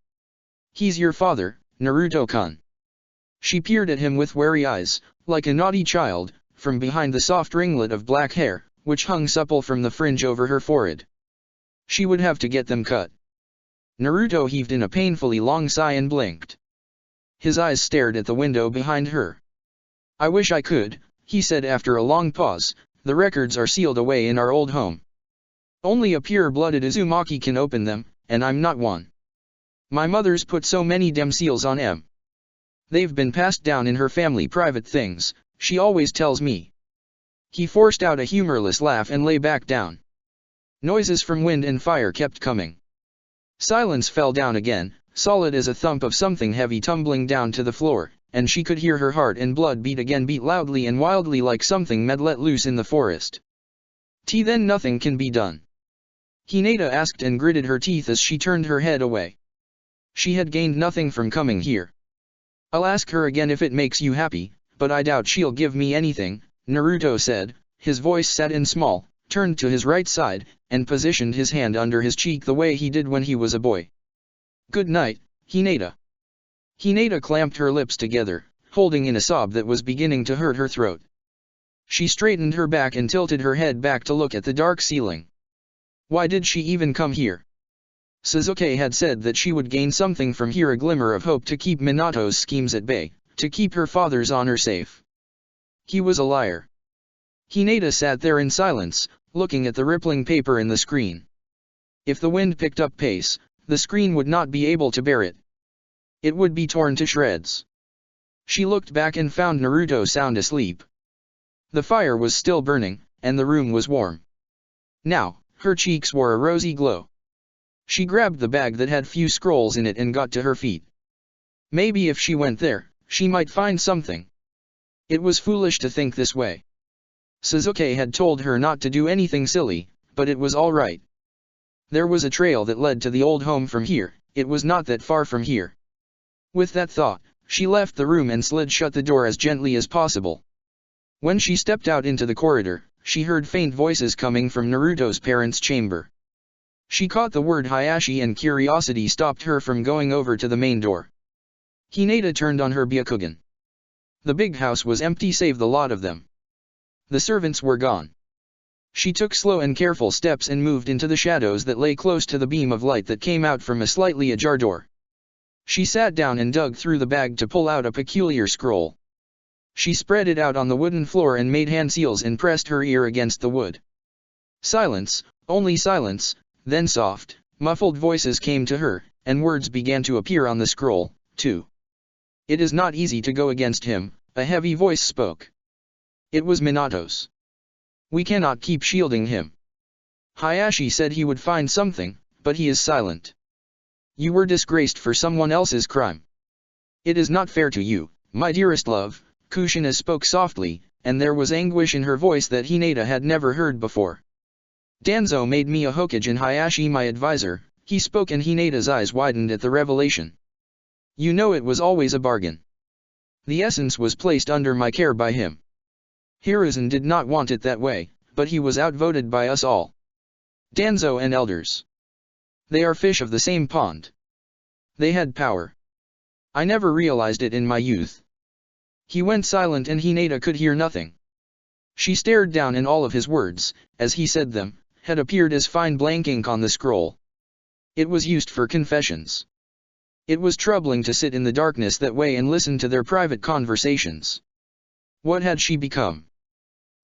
He's your father, Naruto-kun. She peered at him with wary eyes, like a naughty child, from behind the soft ringlet of black hair, which hung supple from the fringe over her forehead. She would have to get them cut. Naruto heaved in a painfully long sigh and blinked. His eyes stared at the window behind her. I wish I could, he said after a long pause, the records are sealed away in our old home. Only a pure-blooded Uzumaki can open them, and I'm not one. My mother's put so many dem seals on em. They've been passed down in her family private things, she always tells me. He forced out a humorless laugh and lay back down. Noises from wind and fire kept coming. Silence fell down again, solid as a thump of something heavy tumbling down to the floor, and she could hear her heart and blood beat loudly and wildly like something mad let loose in the forest. Then nothing can be done? Hinata asked and gritted her teeth as she turned her head away. She had gained nothing from coming here. I'll ask her again if it makes you happy, but I doubt she'll give me anything, Naruto said, his voice set in small, turned to his right side, and positioned his hand under his cheek the way he did when he was a boy. Good night, Hinata. Hinata clamped her lips together, holding in a sob that was beginning to hurt her throat. She straightened her back and tilted her head back to look at the dark ceiling. Why did she even come here? Sasuke had said that she would gain something from here, a glimmer of hope to keep Minato's schemes at bay, to keep her father's honor safe. He was a liar. Hinata sat there in silence, looking at the rippling paper in the screen. If the wind picked up pace, the screen would not be able to bear it. It would be torn to shreds. She looked back and found Naruto sound asleep. The fire was still burning, and the room was warm. Now, her cheeks wore a rosy glow. She grabbed the bag that had few scrolls in it and got to her feet. Maybe if she went there, she might find something. It was foolish to think this way. Sasuke had told her not to do anything silly, but it was all right. There was a trail that led to the old home from here, it was not that far from here. With that thought, she left the room and slid shut the door as gently as possible. When she stepped out into the corridor, she heard faint voices coming from Naruto's parents' chamber. She caught the word Hayashi and curiosity stopped her from going over to the main door. Hinata turned on her Byakugan. The big house was empty save the lot of them. The servants were gone. She took slow and careful steps and moved into the shadows that lay close to the beam of light that came out from a slightly ajar door. She sat down and dug through the bag to pull out a peculiar scroll. She spread it out on the wooden floor and made hand seals and pressed her ear against the wood. Silence, only silence, then soft, muffled voices came to her, and words began to appear on the scroll, too. It is not easy to go against him, a heavy voice spoke. It was Minato's. We cannot keep shielding him. Hayashi said he would find something, but he is silent. You were disgraced for someone else's crime. It is not fair to you, my dearest love, Kushina spoke softly, and there was anguish in her voice that Hinata had never heard before. Danzo made me a Hokage and Hayashi my advisor, he spoke and Hinata's eyes widened at the revelation. You know it was always a bargain. The essence was placed under my care by him. Hiruzen did not want it that way, but he was outvoted by us all. Danzo and elders. They are fish of the same pond. They had power. I never realized it in my youth. He went silent and Hinata could hear nothing. She stared down and all of his words, as he said them, had appeared as fine blank ink on the scroll. It was used for confessions. It was troubling to sit in the darkness that way and listen to their private conversations. What had she become?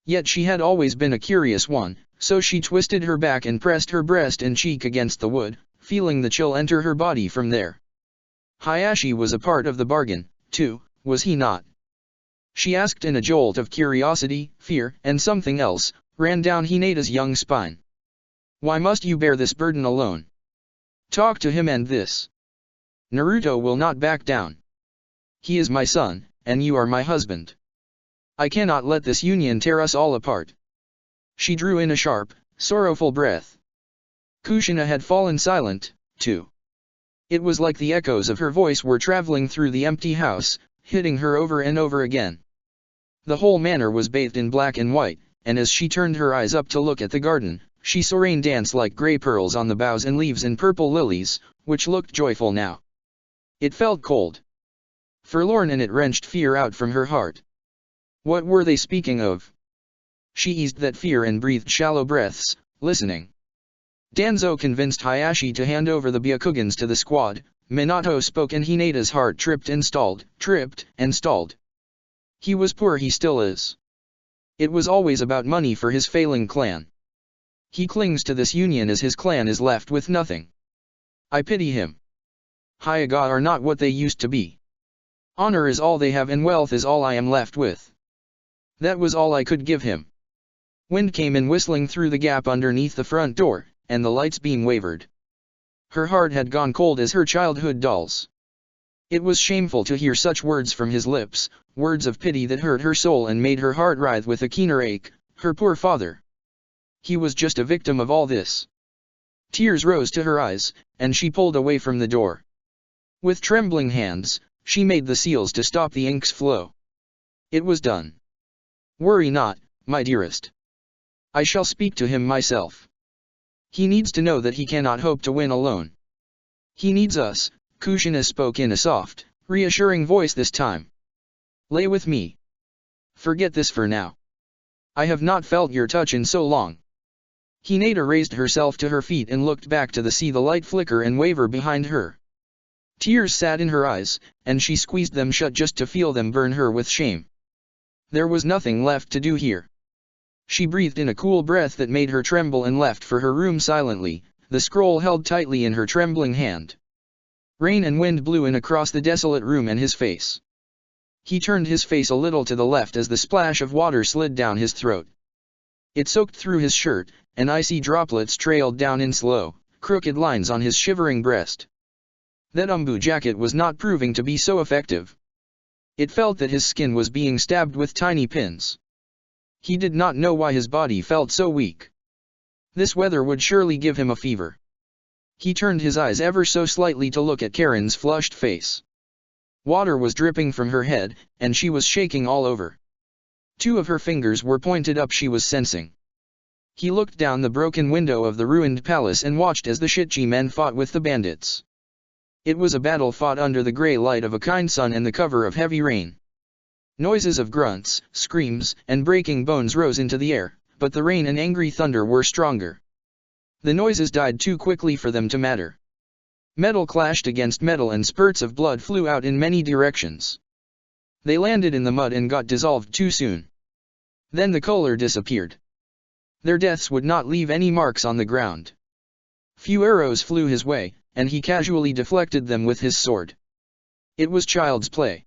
Yet she had always been a curious one, so she twisted her back and pressed her breast and cheek against the wood, feeling the chill enter her body from there. Hayashi was a part of the bargain, too, was he not? She asked in a jolt of curiosity, fear, and something else, ran down Hinata's young spine. Why must you bear this burden alone? Talk to him and this. Naruto will not back down. He is my son, and you are my husband. I cannot let this union tear us all apart. She drew in a sharp, sorrowful breath. Kushina had fallen silent, too. It was like the echoes of her voice were traveling through the empty house, hitting her over and over again. The whole manor was bathed in black and white, and as she turned her eyes up to look at the garden, she saw rain dance like grey pearls on the boughs and leaves and purple lilies, which looked joyful now. It felt cold. Forlorn, and it wrenched fear out from her heart. What were they speaking of? She eased that fear and breathed shallow breaths, listening. Danzo convinced Hayashi to hand over the Byakugans to the squad. Minato spoke and Hinata's heart tripped and stalled. He was poor, he still is. It was always about money for his failing clan. He clings to this union as his clan is left with nothing. I pity him. Hyaga are not what they used to be. Honor is all they have and wealth is all I am left with. That was all I could give him. Wind came in whistling through the gap underneath the front door, and the light's beam wavered. Her heart had gone cold as her childhood doll's. It was shameful to hear such words from his lips, words of pity that hurt her soul and made her heart writhe with a keener ache. Her poor father. He was just a victim of all this. Tears rose to her eyes, and she pulled away from the door. With trembling hands, she made the seals to stop the ink's flow. It was done. Worry not, my dearest. I shall speak to him myself. He needs to know that he cannot hope to win alone. He needs us. Kushina spoke in a soft, reassuring voice this time. Lay with me. Forget this for now. I have not felt your touch in so long. Hinata raised herself to her feet and looked back to see the light flicker and waver behind her. Tears sat in her eyes, and she squeezed them shut just to feel them burn her with shame. There was nothing left to do here. She breathed in a cool breath that made her tremble and left for her room silently, the scroll held tightly in her trembling hand. Rain and wind blew in across the desolate room and his face. He turned his face a little to the left as the splash of water slid down his throat. It soaked through his shirt, and icy droplets trailed down in slow, crooked lines on his shivering breast. That umbu jacket was not proving to be so effective. It felt that his skin was being stabbed with tiny pins. He did not know why his body felt so weak. This weather would surely give him a fever. He turned his eyes ever so slightly to look at Karen's flushed face. Water was dripping from her head, and she was shaking all over. 2 of her fingers were pointed up, she was sensing. He looked down the broken window of the ruined palace and watched as the Shichi men fought with the bandits. It was a battle fought under the grey light of a kind sun and the cover of heavy rain. Noises of grunts, screams, and breaking bones rose into the air, but the rain and angry thunder were stronger. The noises died too quickly for them to matter. Metal clashed against metal and spurts of blood flew out in many directions. They landed in the mud and got dissolved too soon. Then the color disappeared. Their deaths would not leave any marks on the ground. Few arrows flew his way, and he casually deflected them with his sword. It was child's play.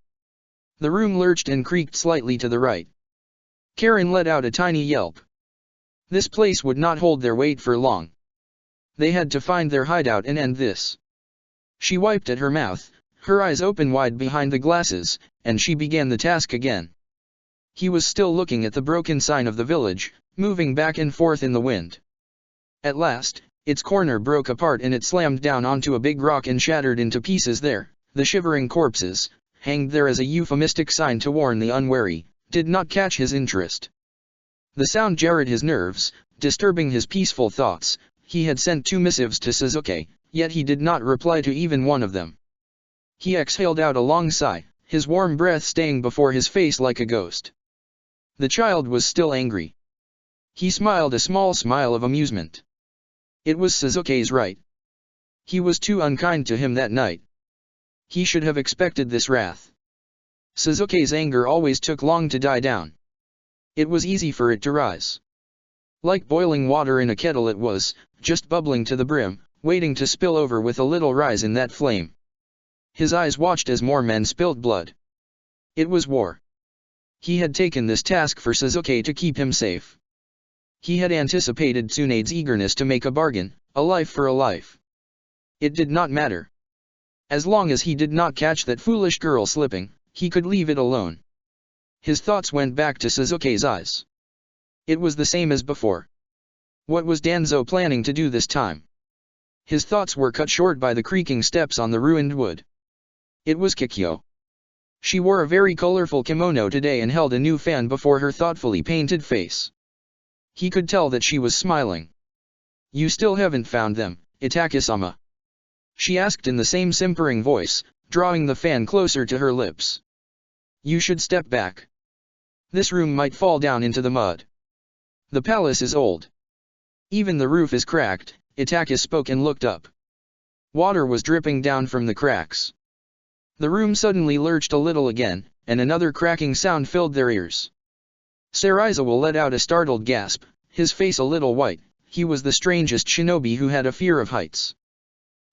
The room lurched and creaked slightly to the right. Karen let out a tiny yelp. This place would not hold their weight for long. They had to find their hideout and end this. She wiped at her mouth, her eyes open wide behind the glasses, and she began the task again. He was still looking at the broken sign of the village, moving back and forth in the wind. At last, its corner broke apart and it slammed down onto a big rock and shattered into pieces there. The shivering corpses, hanged there as a euphemistic sign to warn the unwary, did not catch his interest. The sound jarred his nerves, disturbing his peaceful thoughts. He had sent 2 missives to Suzuki, yet he did not reply to even one of them. He exhaled out a long sigh, his warm breath staying before his face like a ghost. The child was still angry. He smiled a small smile of amusement. It was Suzuki's right. He was too unkind to him that night. He should have expected this wrath. Suzuki's anger always took long to die down. It was easy for it to rise. Like boiling water in a kettle, it was, just bubbling to the brim, waiting to spill over with a little rise in that flame. His eyes watched as more men spilled blood. It was war. He had taken this task for Suzuki to keep him safe. He had anticipated Tsunade's eagerness to make a bargain, a life for a life. It did not matter. As long as he did not catch that foolish girl slipping, he could leave it alone. His thoughts went back to Suzuki's eyes. It was the same as before. What was Danzo planning to do this time? His thoughts were cut short by the creaking steps on the ruined wood. It was Kikyo. She wore a very colorful kimono today and held a new fan before her thoughtfully painted face. He could tell that she was smiling. "You still haven't found them, Itaki-sama?" she asked in the same simpering voice, drawing the fan closer to her lips. "You should step back. This room might fall down into the mud. The palace is old. Even the roof is cracked." Itaki spoke and looked up. Water was dripping down from the cracks. The room suddenly lurched a little again, and another cracking sound filled their ears. Sarizawa let out a startled gasp, his face a little white. He was the strangest shinobi who had a fear of heights.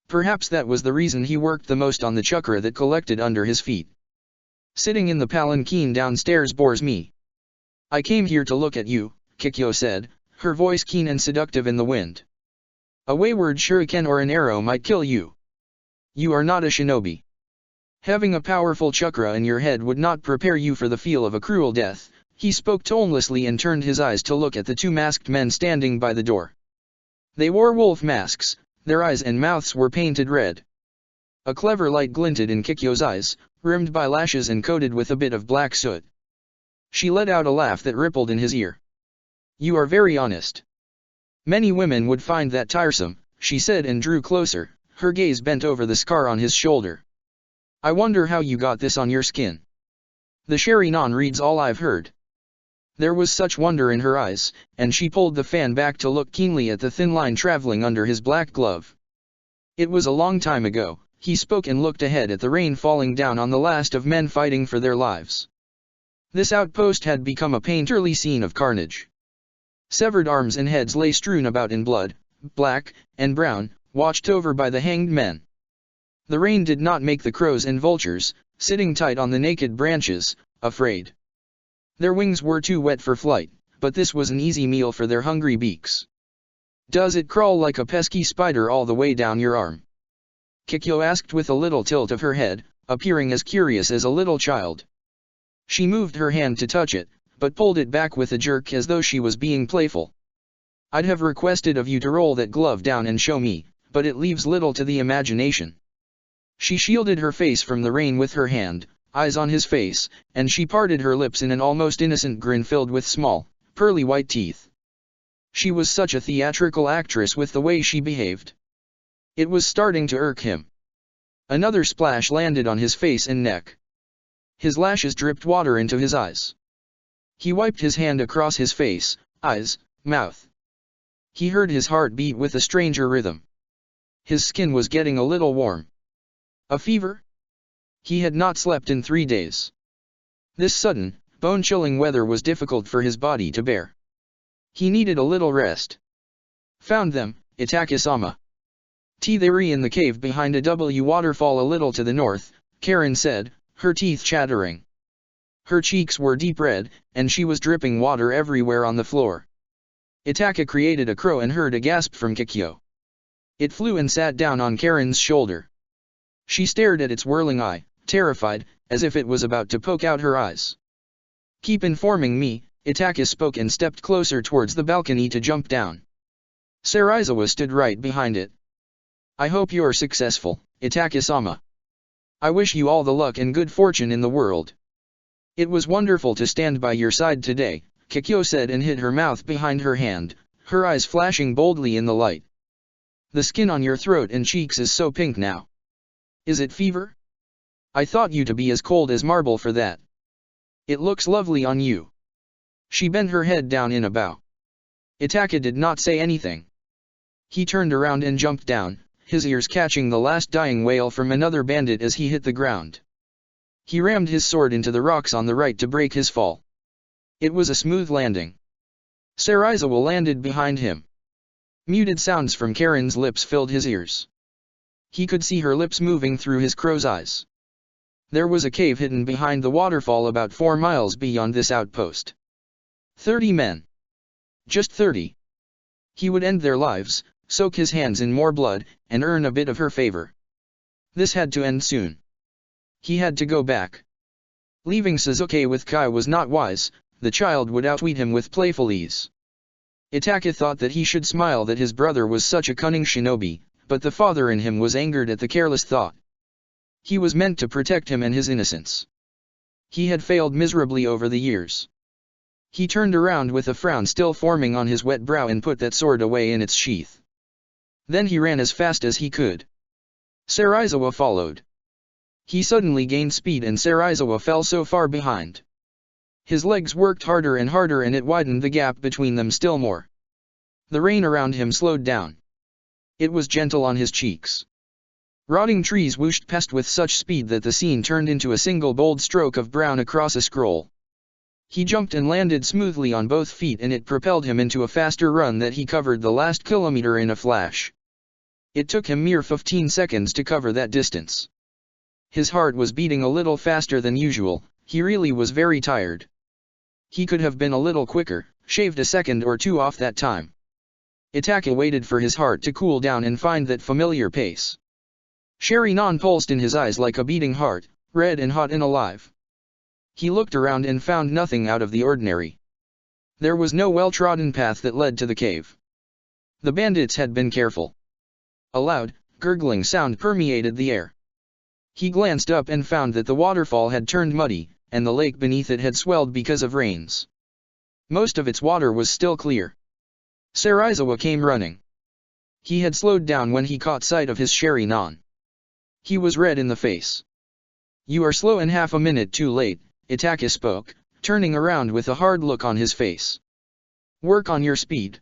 Perhaps that was the reason he worked the most on the chakra that collected under his feet. "Sitting in the palanquin downstairs bores me. I came here to look at you," Kikyo said, her voice keen and seductive in the wind. "A wayward shuriken or an arrow might kill you. You are not a shinobi. Having a powerful chakra in your head would not prepare you for the feel of a cruel death." He spoke tonelessly and turned his eyes to look at the 2 masked men standing by the door. They wore wolf masks, their eyes and mouths were painted red. A clever light glinted in Kikyo's eyes, rimmed by lashes and coated with a bit of black soot. She let out a laugh that rippled in his ear. "You are very honest. Many women would find that tiresome," she said and drew closer, her gaze bent over the scar on his shoulder. "I wonder how you got this on your skin. The Sherry-non reads all I've heard." There was such wonder in her eyes, and she pulled the fan back to look keenly at the thin line traveling under his black glove. "It was a long time ago," he spoke and looked ahead at the rain falling down on the last of men fighting for their lives. This outpost had become a painterly scene of carnage. Severed arms and heads lay strewn about in blood, black and brown, watched over by the hanged men. The rain did not make the crows and vultures, sitting tight on the naked branches, afraid. Their wings were too wet for flight, but this was an easy meal for their hungry beaks. "Does it crawl like a pesky spider all the way down your arm?" Kikyo asked with a little tilt of her head, appearing as curious as a little child. She moved her hand to touch it, but pulled it back with a jerk as though she was being playful. "I'd have requested of you to roll that glove down and show me, but it leaves little to the imagination." She shielded her face from the rain with her hand, eyes on his face, and she parted her lips in an almost innocent grin filled with small, pearly white teeth. She was such a theatrical actress with the way she behaved. It was starting to irk him. Another splash landed on his face and neck. His lashes dripped water into his eyes. He wiped his hand across his face, eyes, mouth. He heard his heart beat with a stranger rhythm. His skin was getting a little warm. A fever? He had not slept in 3 days. This sudden, bone-chilling weather was difficult for his body to bear. He needed a little rest. Found them, Itake-sama. They were in the cave behind a waterfall a little to the north, Karen said, her teeth chattering. Her cheeks were deep red, and she was dripping water everywhere on the floor. Itake created a crow and heard a gasp from Kikyo. It flew and sat down on Karen's shoulder. She stared at its whirling eye, terrified, as if it was about to poke out her eyes. Keep informing me, Itake spoke and stepped closer towards the balcony to jump down. Sarizawa stood right behind it. I hope you're successful, Itake-sama. I wish you all the luck and good fortune in the world. It was wonderful to stand by your side today, Kikyo said and hid her mouth behind her hand, her eyes flashing boldly in the light. The skin on your throat and cheeks is so pink now. Is it fever? I thought you to be as cold as marble for that. It looks lovely on you. She bent her head down in a bow. Itake did not say anything. He turned around and jumped down, his ears catching the last dying wail from another bandit as he hit the ground. He rammed his sword into the rocks on the right to break his fall. It was a smooth landing. Sarizawa landed behind him. Muted sounds from Karen's lips filled his ears. He could see her lips moving through his crow's eyes. There was a cave hidden behind the waterfall about 4 miles beyond this outpost. 30 men. Just 30. He would end their lives, soak his hands in more blood, and earn a bit of her favor. This had to end soon. He had to go back. Leaving Suzuki with Kai was not wise, the child would outwit him with playful ease. Itake thought that he should smile that his brother was such a cunning shinobi, but the father in him was angered at the careless thought. He was meant to protect him and his innocence. He had failed miserably over the years. He turned around with a frown still forming on his wet brow and put that sword away in its sheath. Then he ran as fast as he could. Sarizawa followed. He suddenly gained speed and Sarizawa fell so far behind. His legs worked harder and harder and it widened the gap between them still more. The rain around him slowed down. It was gentle on his cheeks. Rotting trees whooshed past with such speed that the scene turned into a single bold stroke of brown across a scroll. He jumped and landed smoothly on both feet and it propelled him into a faster run that he covered the last kilometer in a flash. It took him mere 15 seconds to cover that distance. His heart was beating a little faster than usual, he really was very tired. He could have been a little quicker, shaved a second or two off that time. Itake waited for his heart to cool down and find that familiar pace. Sherry-non pulsed in his eyes like a beating heart, red and hot and alive. He looked around and found nothing out of the ordinary. There was no well-trodden path that led to the cave. The bandits had been careful. A loud, gurgling sound permeated the air. He glanced up and found that the waterfall had turned muddy, and the lake beneath it had swelled because of rains. Most of its water was still clear. Sarizawa came running. He had slowed down when he caught sight of his Sherry-non. He was red in the face. You are slow and half a minute too late, Itake spoke, turning around with a hard look on his face. Work on your speed.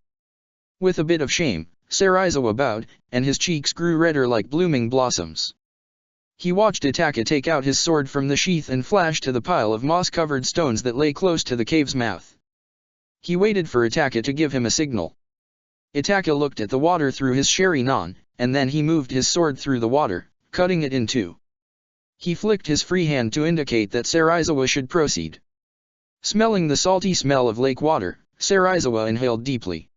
With a bit of shame, Sarizawa bowed, and his cheeks grew redder like blooming blossoms. He watched Itake take out his sword from the sheath and flash to the pile of moss-covered stones that lay close to the cave's mouth. He waited for Itake to give him a signal. Itake looked at the water through his Sherry-non, and then he moved his sword through the water, cutting it in two. He flicked his free hand to indicate that Sarizawa should proceed. Smelling the salty smell of lake water, Sarizawa inhaled deeply.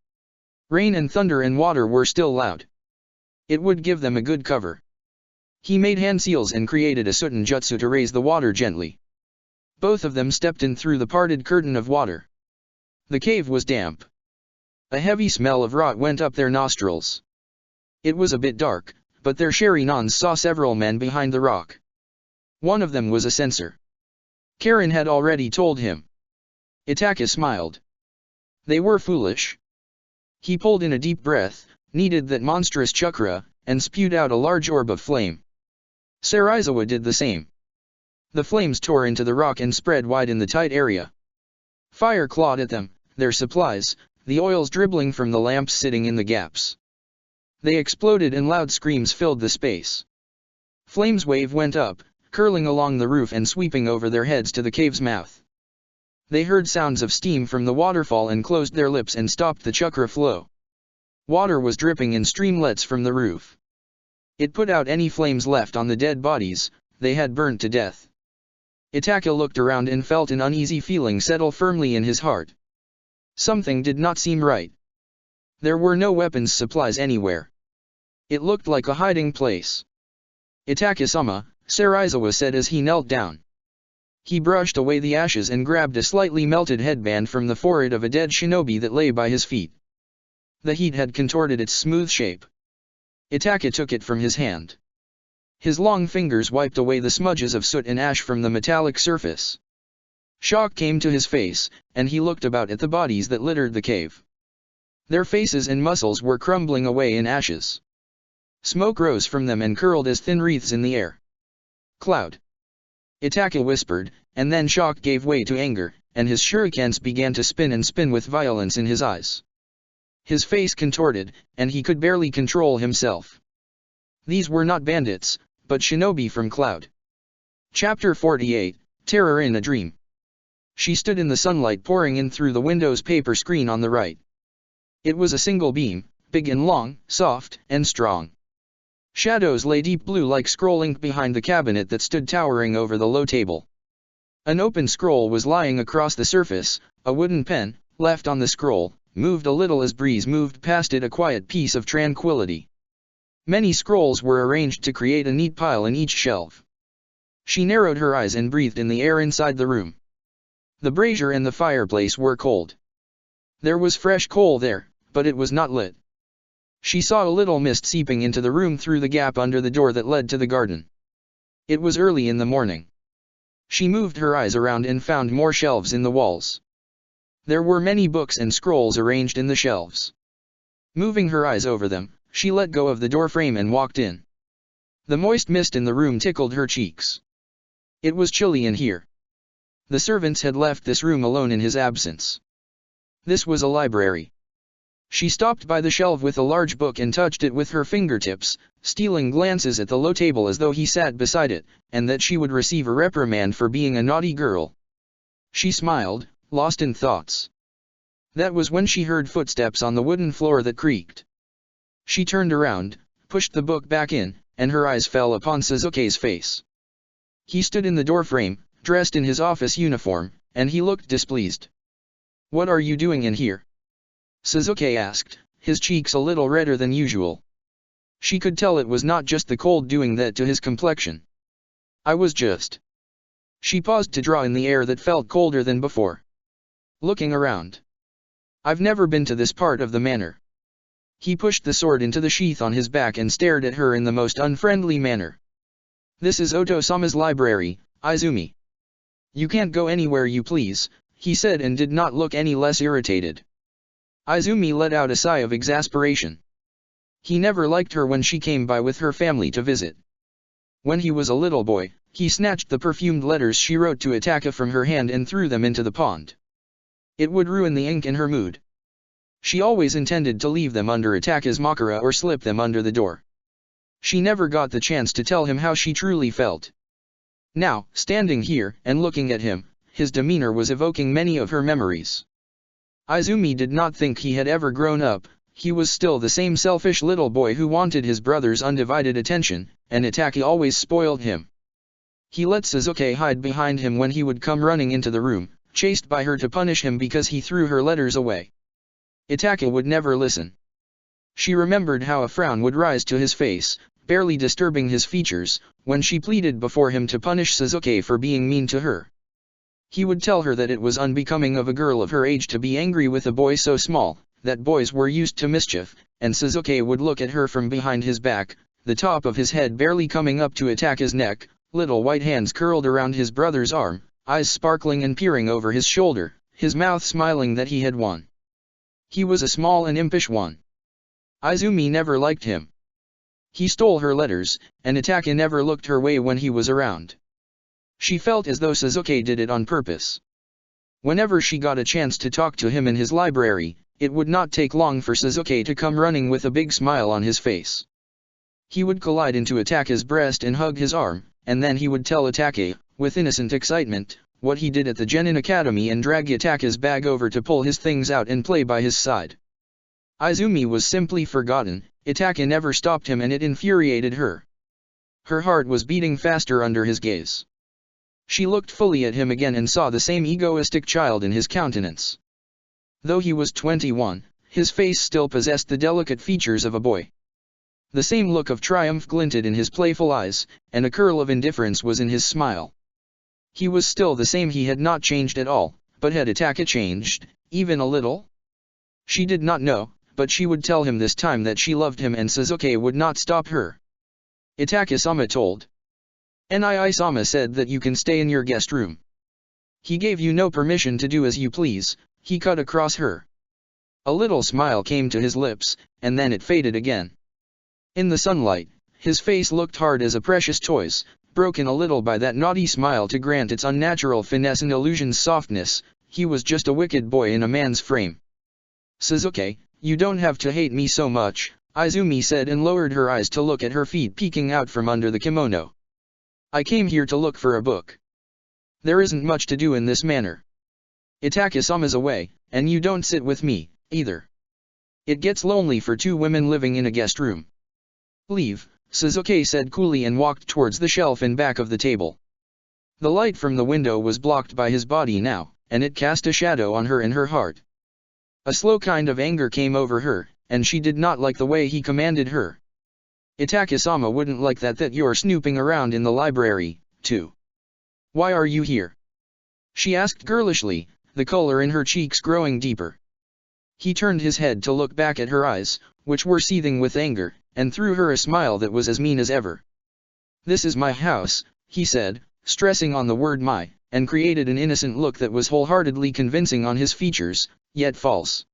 Rain and thunder and water were still loud. It would give them a good cover. He made hand seals and created a Suten jutsu to raise the water gently. Both of them stepped in through the parted curtain of water. The cave was damp. A heavy smell of rot went up their nostrils. It was a bit dark, but their Sherry-nons saw several men behind the rock. One of them was a censor. Karen had already told him. Itake smiled. They were foolish. He pulled in a deep breath, kneaded that monstrous chakra, and spewed out a large orb of flame. Sarizawa did the same. The flames tore into the rock and spread wide in the tight area. Fire clawed at them, their supplies, the oils dribbling from the lamps sitting in the gaps. They exploded and loud screams filled the space. Flames wave went up, curling along the roof and sweeping over their heads to the cave's mouth. They heard sounds of steam from the waterfall and closed their lips and stopped the chakra flow. Water was dripping in streamlets from the roof. It put out any flames left on the dead bodies, they had burned to death. Itaka looked around and felt an uneasy feeling settle firmly in his heart. Something did not seem right. There were no weapons supplies anywhere. It looked like a hiding place. Itaka-sama, Serizawa said as he knelt down. He brushed away the ashes and grabbed a slightly melted headband from the forehead of a dead shinobi that lay by his feet. The heat had contorted its smooth shape. Itaka took it from his hand. His long fingers wiped away the smudges of soot and ash from the metallic surface. Shock came to his face, and he looked about at the bodies that littered the cave. Their faces and muscles were crumbling away in ashes. Smoke rose from them and curled as thin wreaths in the air. Cloud. Itaka whispered, and then shock gave way to anger, and his shurikens began to spin and spin with violence in his eyes. His face contorted, and he could barely control himself. These were not bandits, but shinobi from Cloud. Chapter 48, Terror in a Dream. She stood in the sunlight pouring in through the window's paper screen on the right. It was a single beam, big and long, soft and strong. Shadows lay deep blue like scroll ink behind the cabinet that stood towering over the low table. An open scroll was lying across the surface, a wooden pen, left on the scroll, moved a little as breeze moved past it, a quiet piece of tranquility. Many scrolls were arranged to create a neat pile in each shelf. She narrowed her eyes and breathed in the air inside the room. The brazier and the fireplace were cold. There was fresh coal there, but it was not lit. She saw a little mist seeping into the room through the gap under the door that led to the garden. It was early in the morning. She moved her eyes around and found more shelves in the walls. There were many books and scrolls arranged in the shelves. Moving her eyes over them, she let go of the door frame and walked in. The moist mist in the room tickled her cheeks. It was chilly in here. The servants had left this room alone in his absence. This was a library. She stopped by the shelf with a large book and touched it with her fingertips, stealing glances at the low table as though he sat beside it, and that she would receive a reprimand for being a naughty girl. She smiled, lost in thoughts. That was when she heard footsteps on the wooden floor that creaked. She turned around, pushed the book back in, and her eyes fell upon Suzuki's face. He stood in the doorframe, dressed in his office uniform, and he looked displeased. "What are you doing in here?" Suzuki asked, his cheeks a little redder than usual. She could tell it was not just the cold doing that to his complexion. "I was just..." She paused to draw in the air that felt colder than before. "Looking around. I've never been to this part of the manor." He pushed the sword into the sheath on his back and stared at her in the most unfriendly manner. "This is Oto-sama's library, Izumi. You can't go anywhere you please," he said, and did not look any less irritated. Izumi let out a sigh of exasperation. He never liked her when she came by with her family to visit. When he was a little boy, he snatched the perfumed letters she wrote to Itaka from her hand and threw them into the pond. It would ruin the ink in her mood. She always intended to leave them under Itaka's makara or slip them under the door. She never got the chance to tell him how she truly felt. Now, standing here and looking at him, his demeanor was evoking many of her memories. Izumi did not think he had ever grown up. He was still the same selfish little boy who wanted his brother's undivided attention, and Itaka always spoiled him. He let Suzuki hide behind him when he would come running into the room, chased by her to punish him because he threw her letters away. Itaka would never listen. She remembered how a frown would rise to his face, barely disturbing his features, when she pleaded before him to punish Suzuki for being mean to her. He would tell her that it was unbecoming of a girl of her age to be angry with a boy so small, that boys were used to mischief, and Suzuki would look at her from behind his back, the top of his head barely coming up to Itaka's neck, little white hands curled around his brother's arm, eyes sparkling and peering over his shoulder, his mouth smiling that he had won. He was a small and impish one. Izumi never liked him. He stole her letters, and Itaka never looked her way when he was around. She felt as though Suzuki did it on purpose. Whenever she got a chance to talk to him in his library, it would not take long for Suzuki to come running with a big smile on his face. He would collide into Ataka's breast and hug his arm, and then he would tell Ataka, with innocent excitement, what he did at the Genin Academy and drag Ataka's bag over to pull his things out and play by his side. Izumi was simply forgotten. Ataka never stopped him and it infuriated her. Her heart was beating faster under his gaze. She looked fully at him again and saw the same egoistic child in his countenance. Though he was 21, his face still possessed the delicate features of a boy. The same look of triumph glinted in his playful eyes, and a curl of indifference was in his smile. He was still the same, he had not changed at all, but had Ataka changed, even a little? She did not know, but she would tell him this time that she loved him and Suzuki would not stop her. Ataka-sama told. Nii-sama said that you can stay in your guest room. He gave you no permission to do as you please, he cut across her. A little smile came to his lips, and then it faded again. In the sunlight, his face looked hard as a precious toy's, broken a little by that naughty smile to grant its unnatural finesse and illusion's softness. He was just a wicked boy in a man's frame. Suzuki, you don't have to hate me so much, Izumi said and lowered her eyes to look at her feet peeking out from under the kimono. I came here to look for a book. There isn't much to do in this manner. Ataka-sama's away, and you don't sit with me, either. It gets lonely for two women living in a guest room. Leave, Suzuki said coolly and walked towards the shelf in back of the table. The light from the window was blocked by his body now, and it cast a shadow on her and her heart. A slow kind of anger came over her, and she did not like the way he commanded her. Ataka-sama wouldn't like that you're snooping around in the library, too. Why are you here? She asked girlishly, the color in her cheeks growing deeper. He turned his head to look back at her eyes, which were seething with anger, and threw her a smile that was as mean as ever. This is my house, he said, stressing on the word my, and created an innocent look that was wholeheartedly convincing on his features, yet false.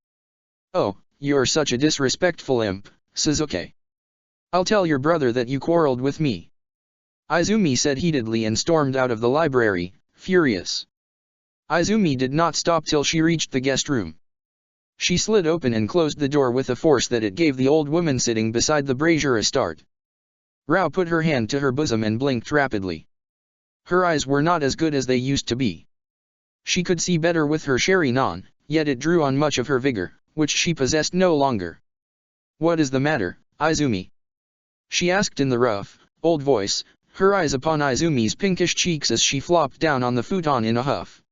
Oh, you're such a disrespectful imp, Suzuki. I'll tell your brother that you quarreled with me. Izumi said heatedly and stormed out of the library, furious. Izumi did not stop till she reached the guest room. She slid open and closed the door with a force that it gave the old woman sitting beside the brazier a start. Rao put her hand to her bosom and blinked rapidly. Her eyes were not as good as they used to be. She could see better with her sherry non, yet it drew on much of her vigor, which she possessed no longer. What is the matter, Izumi? She asked in the rough, old voice, her eyes upon Izumi's pinkish cheeks as she flopped down on the futon in a huff.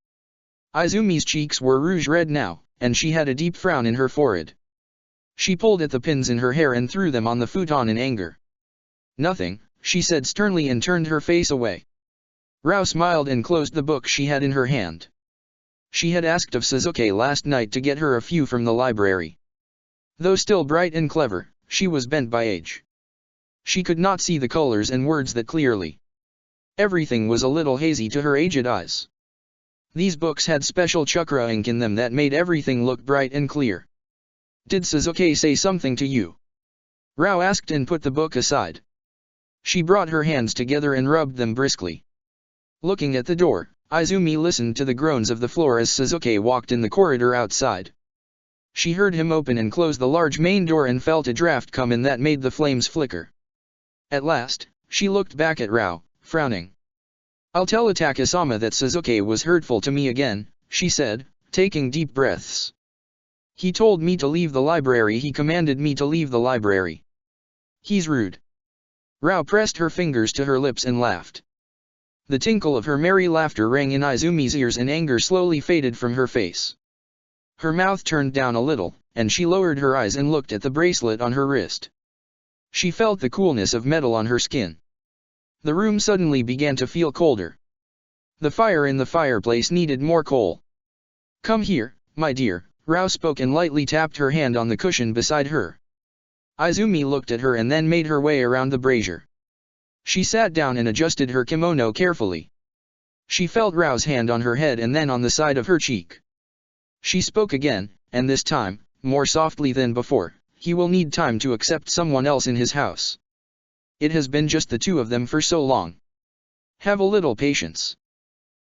Izumi's cheeks were rouge red now, and she had a deep frown in her forehead. She pulled at the pins in her hair and threw them on the futon in anger. Nothing, she said sternly and turned her face away. Rao smiled and closed the book she had in her hand. She had asked of Suzuki last night to get her a few from the library. Though still bright and clever, she was bent by age. She could not see the colors and words that clearly. Everything was a little hazy to her aged eyes. These books had special chakra ink in them that made everything look bright and clear. Did Suzuki say something to you? Rao asked and put the book aside. She brought her hands together and rubbed them briskly. Looking at the door, Izumi listened to the groans of the floor as Suzuki walked in the corridor outside. She heard him open and close the large main door and felt a draft come in that made the flames flicker. At last, she looked back at Rao, frowning. I'll tell Ataka-sama that Suzuki was hurtful to me again, she said, taking deep breaths. He told me to leave the library, he commanded me to leave the library. He's rude. Rao pressed her fingers to her lips and laughed. The tinkle of her merry laughter rang in Izumi's ears and anger slowly faded from her face. Her mouth turned down a little, and she lowered her eyes and looked at the bracelet on her wrist. She felt the coolness of metal on her skin. The room suddenly began to feel colder. The fire in the fireplace needed more coal. Come here, my dear, Rao spoke and lightly tapped her hand on the cushion beside her. Izumi looked at her and then made her way around the brazier. She sat down and adjusted her kimono carefully. She felt Rao's hand on her head and then on the side of her cheek. She spoke again, and this time, more softly than before. He will need time to accept someone else in his house. It has been just the two of them for so long. Have a little patience.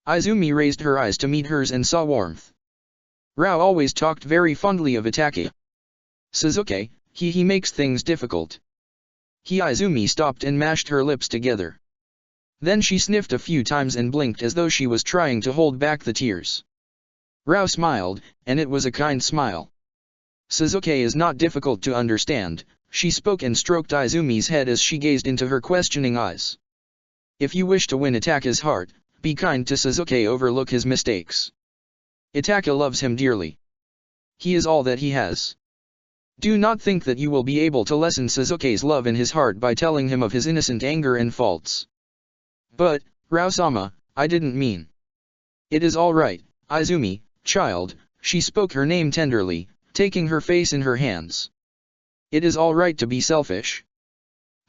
Izumi raised her eyes to meet hers and saw warmth. Rao always talked very fondly of Itake. Suzuki, he makes things difficult. Izumi stopped and mashed her lips together. Then she sniffed a few times and blinked as though she was trying to hold back the tears. Rao smiled, and it was a kind smile. Suzuki is not difficult to understand, she spoke and stroked Izumi's head as she gazed into her questioning eyes. If you wish to win Itake's heart, be kind to Suzuki, overlook his mistakes. Itake loves him dearly. He is all that he has. Do not think that you will be able to lessen Suzuki's love in his heart by telling him of his innocent anger and faults. But, Rao-sama, I didn't mean. It is all right, Izumi, child, she spoke her name tenderly, taking her face in her hands. It is all right to be selfish.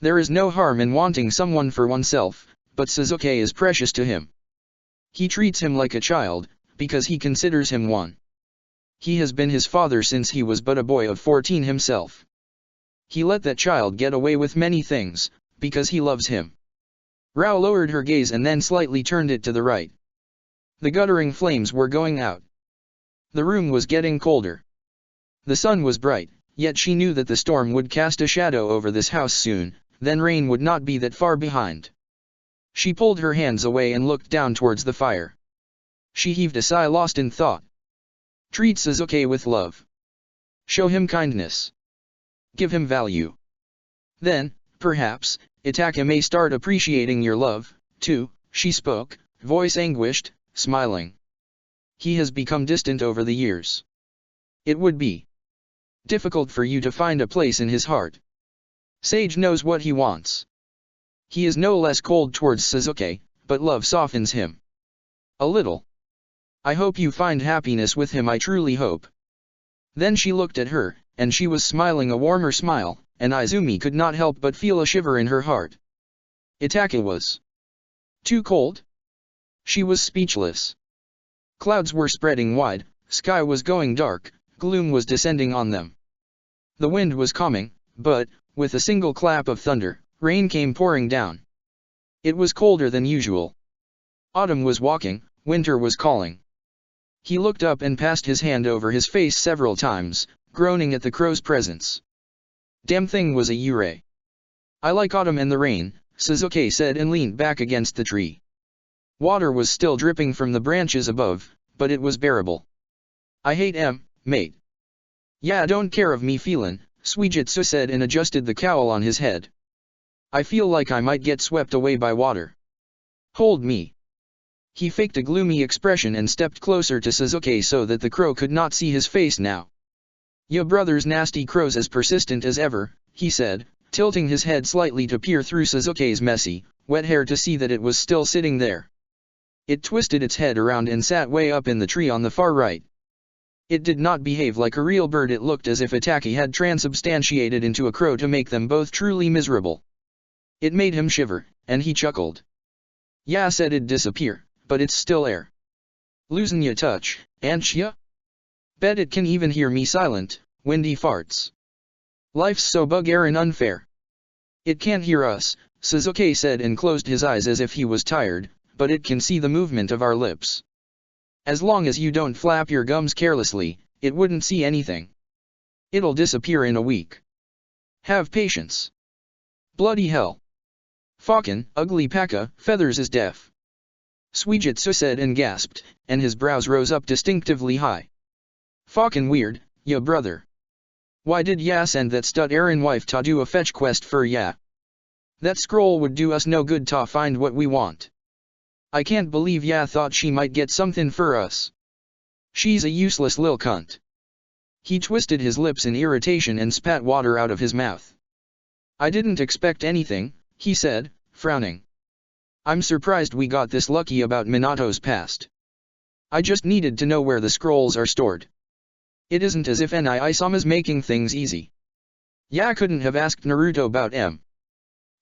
There is no harm in wanting someone for oneself, but Suzuki is precious to him. He treats him like a child, because he considers him one. He has been his father since he was but a boy of 14 himself. He let that child get away with many things, because he loves him. Rao lowered her gaze and then slightly turned it to the right. The guttering flames were going out. The room was getting colder. The sun was bright, yet she knew that the storm would cast a shadow over this house soon, then rain would not be that far behind. She pulled her hands away and looked down towards the fire. She heaved a sigh, lost in thought. Treat Suzuki with love. Show him kindness. Give him value. Then, perhaps, Itake may start appreciating your love, too, she spoke, voice anguished, smiling. He has become distant over the years. It would be difficult for you to find a place in his heart. Sage knows what he wants. He is no less cold towards Suzuki, but love softens him. A little. I hope you find happiness with him, I truly hope. Then she looked at her, and she was smiling a warmer smile, and Izumi could not help but feel a shiver in her heart. Itake was too cold? She was speechless. Clouds were spreading wide, sky was going dark, gloom was descending on them. The wind was coming, but, with a single clap of thunder, rain came pouring down. It was colder than usual. Autumn was walking, winter was calling. He looked up and passed his hand over his face several times, groaning at the crow's presence. Damn thing was a Yurei. I like autumn and the rain, Suzuki said and leaned back against the tree. Water was still dripping from the branches above, but it was bearable. I hate mate. Yeah, don't care of me feelin', Suijitsu said and adjusted the cowl on his head. I feel like I might get swept away by water. Hold me. He faked a gloomy expression and stepped closer to Suzuki so that the crow could not see his face now. Your brother's nasty crow's as persistent as ever, he said, tilting his head slightly to peer through Suzuki's messy, wet hair to see that it was still sitting there. It twisted its head around and sat way up in the tree on the far right. It did not behave like a real bird. It looked as if Itake had transubstantiated into a crow to make them both truly miserable. It made him shiver, and he chuckled. Yeah, said it'd disappear, but it's still there. Losing your touch, ain't ya? Bet it can even hear me silent, windy farts. Life's so bugger and unfair. It can't hear us, Suzuki said and closed his eyes as if he was tired, but it can see the movement of our lips. As long as you don't flap your gums carelessly, it wouldn't see anything. It'll disappear in a week. Have patience. Bloody hell. Fucking ugly Paka, feathers is deaf. Suijitsu said and gasped, and his brows rose up distinctively high. Fucking weird, ya brother. Why did ya send that stud Aaron wife ta do a fetch quest for ya? That scroll would do us no good ta find what we want. I can't believe ya thought she might get something for us. She's a useless lil cunt. He twisted his lips in irritation and spat water out of his mouth. I didn't expect anything, he said, frowning. I'm surprised we got this lucky about Minato's past. I just needed to know where the scrolls are stored. It isn't as if Ni-Isama's making things easy. Ya couldn't have asked Naruto about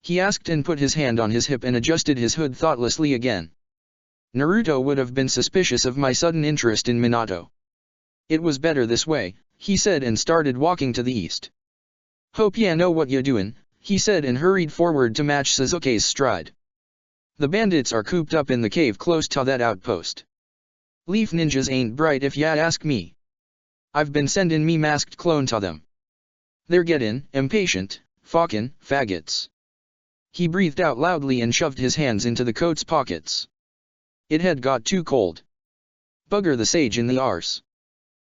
He asked and put his hand on his hip and adjusted his hood thoughtlessly again. Naruto would have been suspicious of my sudden interest in Minato. It was better this way, he said and started walking to the east. Hope ya know what ya doin', he said and hurried forward to match Suzuki's stride. The bandits are cooped up in the cave close to that outpost. Leaf ninjas ain't bright if ya ask me. I've been sendin' me masked clone to them. They're gettin' impatient, fuckin' faggots. He breathed out loudly and shoved his hands into the coat's pockets. It had got too cold. Bugger the sage in the arse.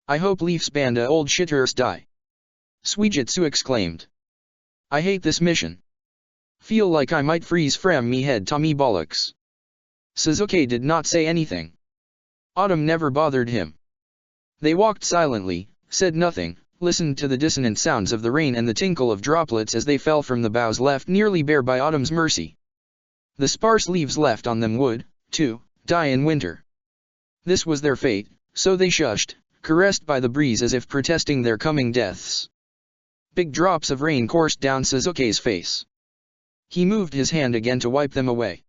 I hope Leaf's banda old shitters die. Suijitsu exclaimed. I hate this mission. Feel like I might freeze from me head to me bollocks. Suzuki did not say anything. Autumn never bothered him. They walked silently, said nothing, listened to the dissonant sounds of the rain and the tinkle of droplets as they fell from the boughs left nearly bare by autumn's mercy. The sparse leaves left on them would, too, die in winter. This was their fate, so they shushed, caressed by the breeze as if protesting their coming deaths. Big drops of rain coursed down Suzuki's face. He moved his hand again to wipe them away.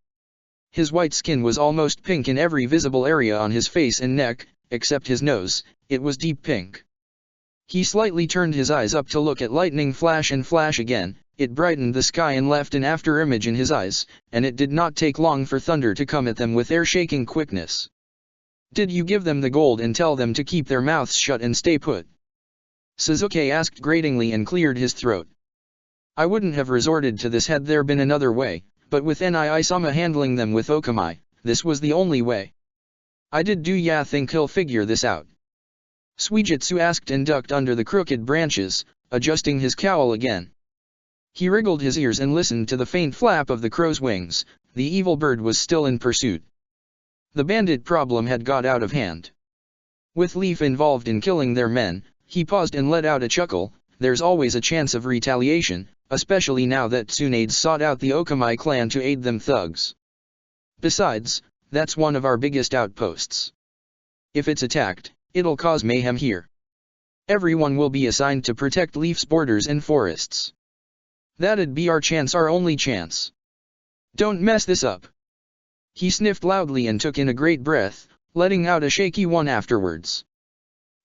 His white skin was almost pink in every visible area on his face and neck, except his nose, it was deep pink. He slightly turned his eyes up to look at lightning flash and flash again, it brightened the sky and left an after-image in his eyes, and it did not take long for thunder to come at them with air-shaking quickness. Did you give them the gold and tell them to keep their mouths shut and stay put? Suzuki asked gratingly and cleared his throat. I wouldn't have resorted to this had there been another way, but with Nii-sama handling them with Okamai, this was the only way. I did do ya think he'll figure this out? Suijitsu asked and ducked under the crooked branches, adjusting his cowl again. He wriggled his ears and listened to the faint flap of the crow's wings, the evil bird was still in pursuit. The bandit problem had got out of hand. With Leaf involved in killing their men, he paused and let out a chuckle, there's always a chance of retaliation, especially now that Tsunade sought out the Okamai clan to aid them thugs. Besides, that's one of our biggest outposts. If it's attacked, it'll cause mayhem here. Everyone will be assigned to protect Leaf's borders and forests. That'd be our chance, our only chance. Don't mess this up. He sniffed loudly and took in a great breath, letting out a shaky one afterwards.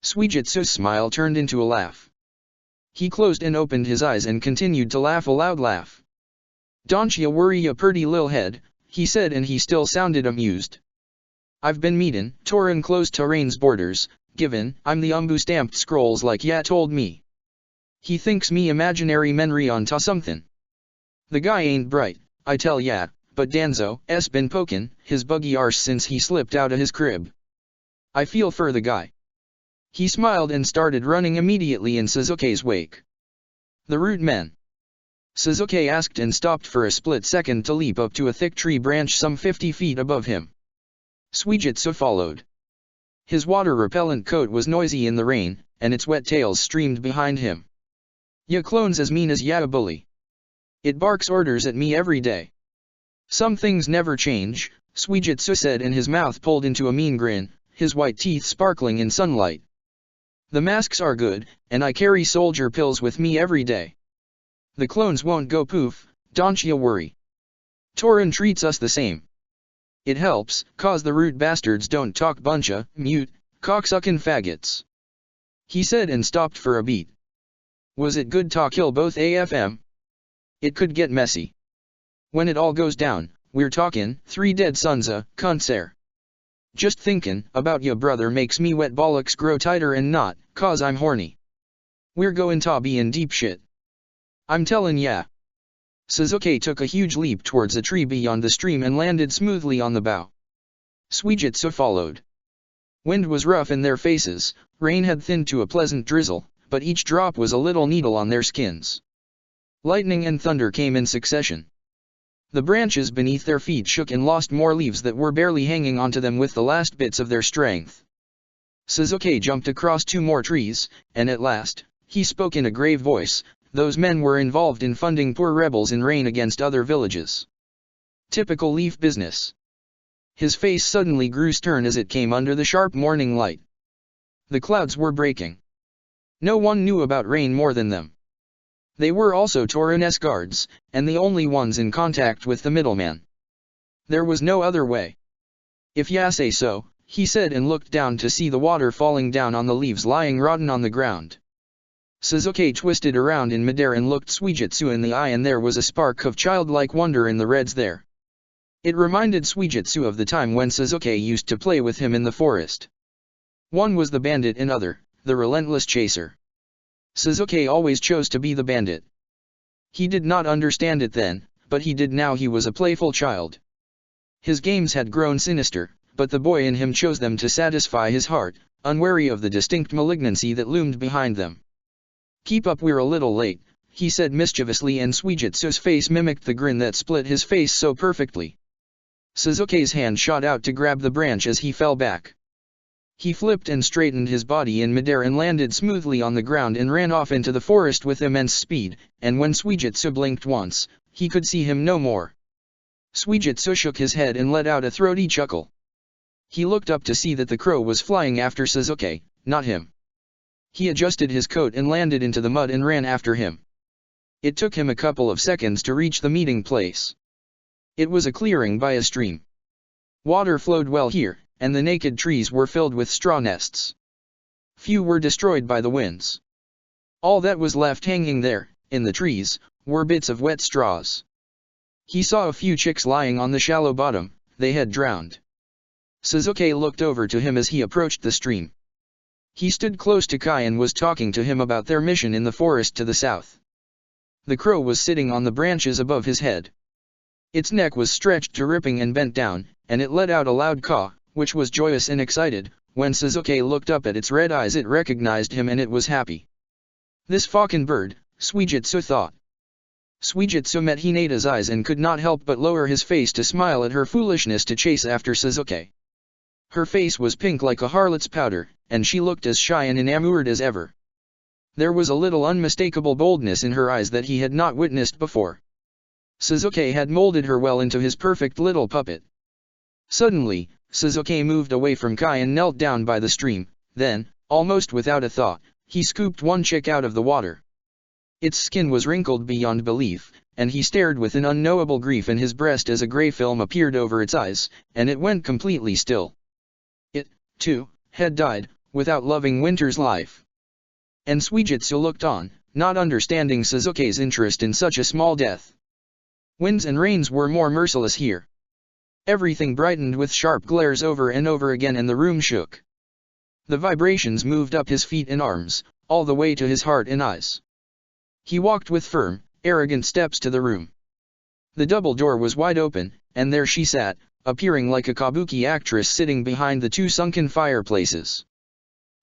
Suijitsu's smile turned into a laugh. He closed and opened his eyes and continued to laugh a loud laugh. Don't ya worry ya purty lil head, he said, and he still sounded amused. I've been meetin' Torin close to Rain's borders, given I'm the umbu stamped scrolls like ya told me. He thinks me imaginary menry on ta somethin'. The guy ain't bright, I tell ya, but Danzo's been pokin' his buggy arse since he slipped out of his crib. I feel for the guy. He smiled and started running immediately in Suzuki's wake. The rude men. Suzuki asked and stopped for a split second to leap up to a thick tree branch some 50 feet above him. Suijitsu followed. His water-repellent coat was noisy in the rain, and its wet tails streamed behind him. Ya clone's as mean as ya a bully. It barks orders at me every day. Some things never change, Suijitsu said, and his mouth pulled into a mean grin, his white teeth sparkling in sunlight. The masks are good, and I carry soldier pills with me every day. The clones won't go poof, don't ya worry. Torin treats us the same. It helps, cause the rude bastards don't talk buncha, mute, cocksuckin' faggots. He said and stopped for a beat. Was it good to kill both AFM? It could get messy. When it all goes down, we're talkin' 3 dead sons a concert. Just thinkin' about ya brother makes me wet bollocks grow tighter and not, cause I'm horny. We're goin' to be in deep shit. I'm tellin' ya. Suzuki took a huge leap towards a tree beyond the stream and landed smoothly on the bough. Suijitsu followed. Wind was rough in their faces, rain had thinned to a pleasant drizzle, but each drop was a little needle on their skins. Lightning and thunder came in succession. The branches beneath their feet shook and lost more leaves that were barely hanging onto them with the last bits of their strength. Suzuki jumped across 2 more trees, and at last, he spoke in a grave voice, those men were involved in funding poor rebels in Rain against other villages. Typical Leaf business. His face suddenly grew stern as it came under the sharp morning light. The clouds were breaking. No one knew about Rain more than them. They were also Torin's guards, and the only ones in contact with the middleman. There was no other way. If ya say so, he said and looked down to see the water falling down on the leaves lying rotten on the ground. Suzuki twisted around in midair and looked Suijitsu in the eye, and there was a spark of childlike wonder in the reds there. It reminded Suijitsu of the time when Suzuki used to play with him in the forest. One was the bandit and other, the relentless chaser. Suzuki always chose to be the bandit. He did not understand it then, but he did now. He was a playful child. His games had grown sinister, but the boy in him chose them to satisfy his heart, unwary of the distinct malignancy that loomed behind them. "Keep up, we're a little late," he said mischievously, and Suijitsu's face mimicked the grin that split his face so perfectly. Suzuki's hand shot out to grab the branch as he fell back. He flipped and straightened his body in midair and landed smoothly on the ground and ran off into the forest with immense speed, and when Suijitsu blinked once, he could see him no more. Suijitsu shook his head and let out a throaty chuckle. He looked up to see that the crow was flying after Suzuki, not him. He adjusted his coat and landed into the mud and ran after him. It took him a couple of seconds to reach the meeting place. It was a clearing by a stream. Water flowed well here, and the naked trees were filled with straw nests. Few were destroyed by the winds. All that was left hanging there, in the trees, were bits of wet straws. He saw a few chicks lying on the shallow bottom. They had drowned. Suzuki looked over to him as he approached the stream. He stood close to Kai and was talking to him about their mission in the forest to the south. The crow was sitting on the branches above his head. Its neck was stretched to ripping and bent down, and it let out a loud caw, which was joyous and excited. When Suzuki looked up at its red eyes, it recognized him and it was happy. This falcon bird, Suijitsu thought. Suijitsu met Hinata's eyes and could not help but lower his face to smile at her foolishness to chase after Suzuki. Her face was pink like a harlot's powder, and she looked as shy and enamored as ever. There was a little unmistakable boldness in her eyes that he had not witnessed before. Suzuki had molded her well into his perfect little puppet. Suddenly, Suzuki moved away from Kai and knelt down by the stream. Then, almost without a thought, he scooped one chick out of the water. Its skin was wrinkled beyond belief, and he stared with an unknowable grief in his breast as a gray film appeared over its eyes, and it went completely still. It, too, had died, without loving Winter's life. And Suijitsu looked on, not understanding Suzuki's interest in such a small death. Winds and rains were more merciless here. Everything brightened with sharp glares over and over again, and the room shook. The vibrations moved up his feet and arms, all the way to his heart and eyes. He walked with firm, arrogant steps to the room. The double door was wide open, and there she sat, appearing like a kabuki actress sitting behind the two sunken fireplaces.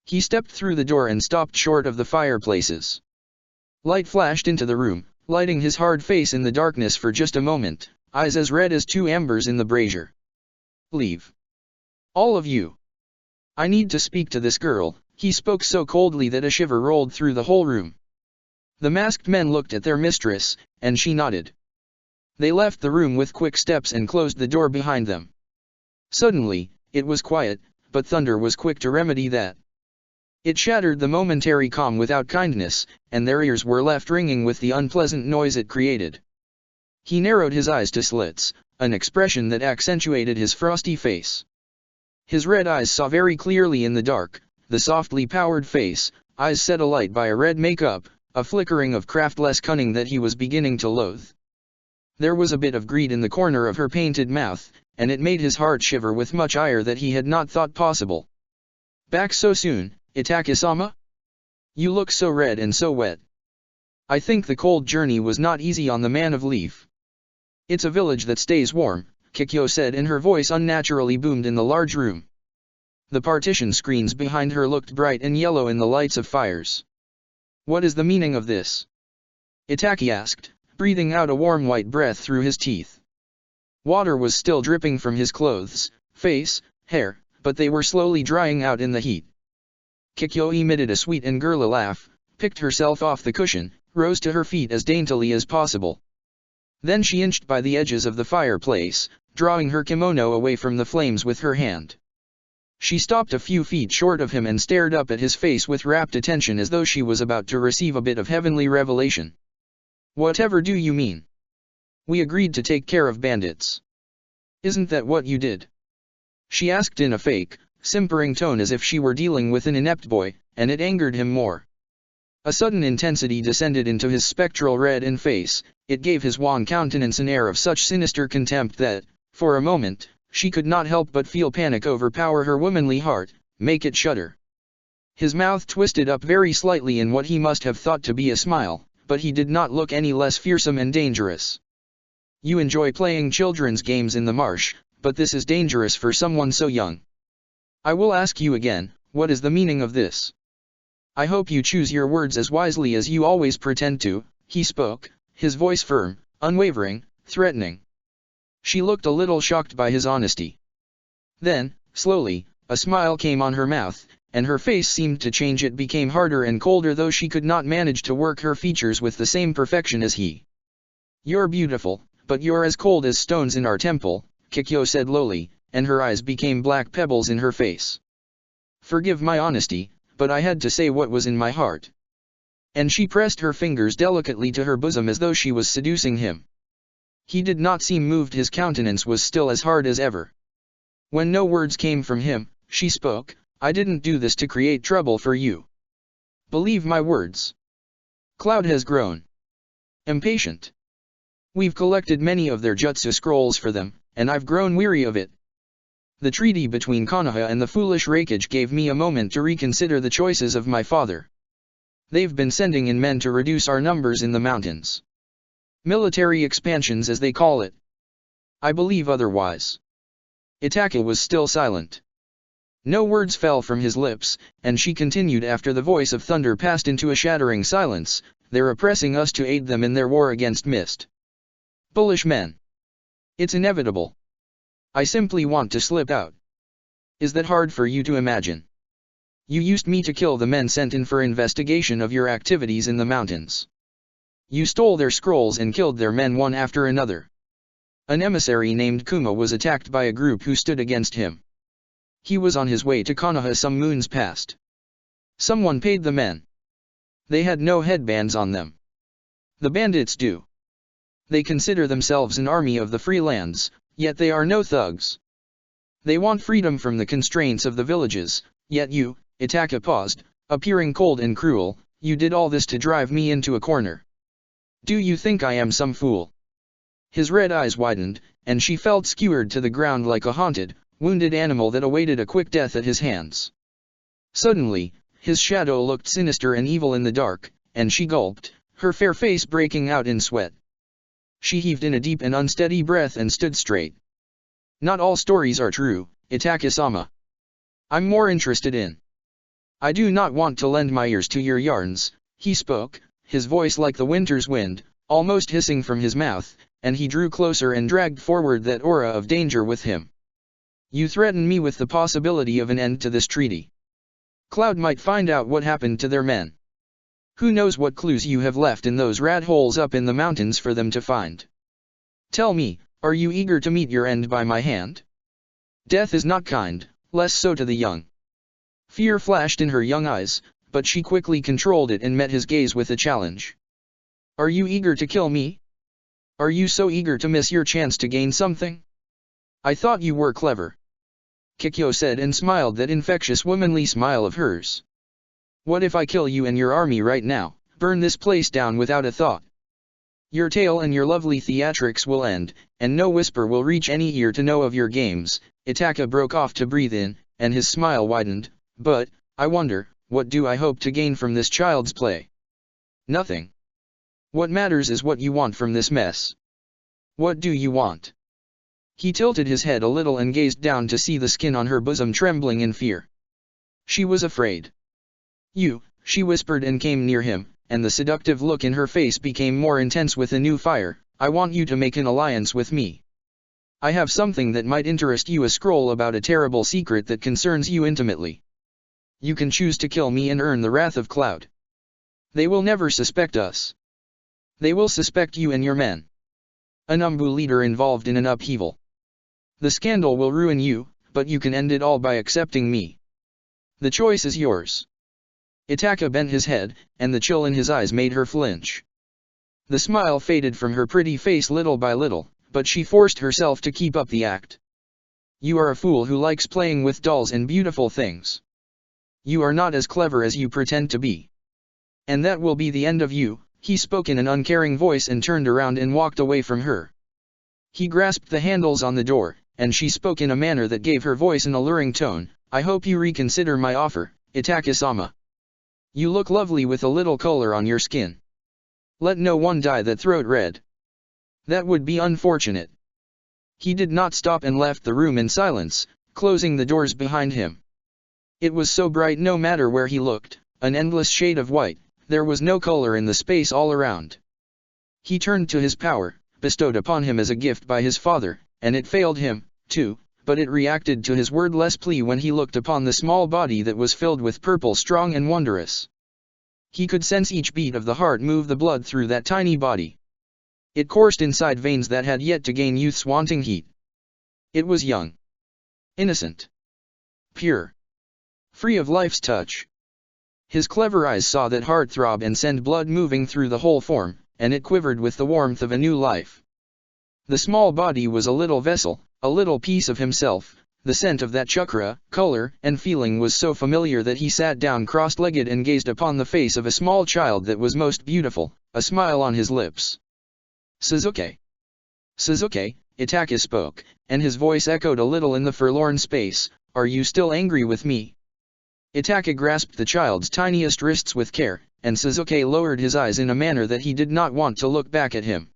He stepped through the door and stopped short of the fireplaces. Light flashed into the room, lighting his hard face in the darkness for just a moment, eyes as red as two embers in the brazier. "Leave. All of you. I need to speak to this girl." He spoke so coldly that a shiver rolled through the whole room. The masked men looked at their mistress, and she nodded. They left the room with quick steps and closed the door behind them. Suddenly, it was quiet, but thunder was quick to remedy that. It shattered the momentary calm without kindness, and their ears were left ringing with the unpleasant noise it created. He narrowed his eyes to slits, an expression that accentuated his frosty face. His red eyes saw very clearly in the dark, the softly powered face, eyes set alight by a red makeup, a flickering of craftless cunning that he was beginning to loathe. There was a bit of greed in the corner of her painted mouth, and it made his heart shiver with much ire that he had not thought possible. "Back so soon, Itaki-sama? You look so red and so wet." "I think the cold journey was not easy on the man of leaf." "It's a village that stays warm," Kikyo said, and her voice unnaturally boomed in the large room. The partition screens behind her looked bright and yellow in the lights of fires. "What is the meaning of this?" Itaki asked, breathing out a warm white breath through his teeth. Water was still dripping from his clothes, face, hair, but they were slowly drying out in the heat. Kikyo emitted a sweet and girly laugh, picked herself off the cushion, rose to her feet as daintily as possible. Then she inched by the edges of the fireplace, drawing her kimono away from the flames with her hand. She stopped a few feet short of him and stared up at his face with rapt attention as though she was about to receive a bit of heavenly revelation. "Whatever do you mean? We agreed to take care of bandits. Isn't that what you did?" She asked in a fake, simpering tone as if she were dealing with an inept boy, and it angered him more. A sudden intensity descended into his spectral red face. It gave his wan countenance an air of such sinister contempt that, For a moment, she could not help but feel panic overpower her womanly heart, make it shudder. His mouth twisted up very slightly in what he must have thought to be a smile, but he did not look any less fearsome and dangerous. You enjoy playing children's games in the marsh, but this is dangerous for someone so young. I will ask you again, what is the meaning of this? I hope you choose your words as wisely as you always pretend to, he spoke, his voice firm, unwavering, threatening. She looked a little shocked by his honesty. Then, slowly, a smile came on her mouth, and her face seemed to change. It became harder and colder, though she could not manage to work her features with the same perfection as he. You're beautiful, but you're as cold as stones in our temple, Kikyo said lowly, and her eyes became black pebbles in her face. Forgive my honesty, but I had to say what was in my heart. And she pressed her fingers delicately to her bosom as though she was seducing him. He did not seem moved. His countenance was still as hard as ever. When no words came from him, she spoke, I didn't do this to create trouble for you. Believe my words. Cloud has grown impatient. We've collected many of their jutsu scrolls for them, and I've grown weary of it. The treaty between Konoha and the foolish Raikage gave me a moment to reconsider the choices of my father. They've been sending in men to reduce our numbers in the mountains. Military expansions, as they call it. I believe otherwise. Itaka was still silent. No words fell from his lips, and she continued after the voice of thunder passed into a shattering silence, they're oppressing us to aid them in their war against Mist. Bullish men. It's inevitable. I simply want to slip out. Is that hard for you to imagine? You used me to kill the men sent in for investigation of your activities in the mountains. You stole their scrolls and killed their men one after another. An emissary named Kuma was attacked by a group who stood against him. He was on his way to Konoha some moons past. Someone paid the men. They had no headbands on them. The bandits do. They consider themselves an army of the free lands, yet they are no thugs. They want freedom from the constraints of the villages, yet you, Itaka paused, appearing cold and cruel, you did all this to drive me into a corner. Do you think I am some fool? His red eyes widened, and she felt skewered to the ground like a haunted, wounded animal that awaited a quick death at his hands. Suddenly, his shadow looked sinister and evil in the dark, and she gulped, her fair face breaking out in sweat. She heaved in a deep and unsteady breath and stood straight. Not all stories are true, Itaka-sama. I'm more interested in. I do not want to lend my ears to your yarns, he spoke, his voice like the winter's wind, almost hissing from his mouth, and he drew closer and dragged forward that aura of danger with him. You threaten me with the possibility of an end to this treaty. Cloud might find out what happened to their men. Who knows what clues you have left in those rat holes up in the mountains for them to find. Tell me, are you eager to meet your end by my hand? Death is not kind, less so to the young. Fear flashed in her young eyes, but she quickly controlled it and met his gaze with a challenge. Are you eager to kill me? Are you so eager to miss your chance to gain something? I thought you were clever. Kikyo said and smiled that infectious womanly smile of hers. What if I kill you and your army right now, burn this place down without a thought? Your tale and your lovely theatrics will end, and no whisper will reach any ear to know of your games. Itaka broke off to breathe in, and his smile widened, but, I wonder, what do I hope to gain from this child's play? Nothing. What matters is what you want from this mess. What do you want? He tilted his head a little and gazed down to see the skin on her bosom trembling in fear. She was afraid. You, she whispered and came near him, and the seductive look in her face became more intense with a new fire. I want you to make an alliance with me. I have something that might interest you, a scroll about a terrible secret that concerns you intimately. You can choose to kill me and earn the wrath of Cloud. They will never suspect us. They will suspect you and your men. A Numbu leader involved in an upheaval. The scandal will ruin you, but you can end it all by accepting me. The choice is yours. Itaka bent his head, and the chill in his eyes made her flinch. The smile faded from her pretty face little by little, but she forced herself to keep up the act. You are a fool who likes playing with dolls and beautiful things. You are not as clever as you pretend to be. And that will be the end of you, he spoke in an uncaring voice and turned around and walked away from her. He grasped the handles on the door, and she spoke in a manner that gave her voice an alluring tone. I hope you reconsider my offer, Itake-sama. You look lovely with a little color on your skin. Let no one dye that throat red. That would be unfortunate. He did not stop and left the room in silence, closing the doors behind him. It was so bright no matter where he looked, an endless shade of white, there was no color in the space all around. He turned to his power, bestowed upon him as a gift by his father, and it failed him, too, but it reacted to his wordless plea when he looked upon the small body that was filled with purple strong and wondrous. He could sense each beat of the heart move the blood through that tiny body. It coursed inside veins that had yet to gain youth's wanting heat. It was young. Innocent. Pure. Free of life's touch. His clever eyes saw that heart throb and send blood moving through the whole form, and it quivered with the warmth of a new life. The small body was a little vessel, a little piece of himself. The scent of that chakra, color, and feeling was so familiar that he sat down cross-legged and gazed upon the face of a small child that was most beautiful, a smile on his lips. Suzuki. Suzuki, Itake spoke, and his voice echoed a little in the forlorn space. Are you still angry with me? Itake grasped the child's tiniest wrists with care, and Suzuki lowered his eyes in a manner that he did not want to look back at him.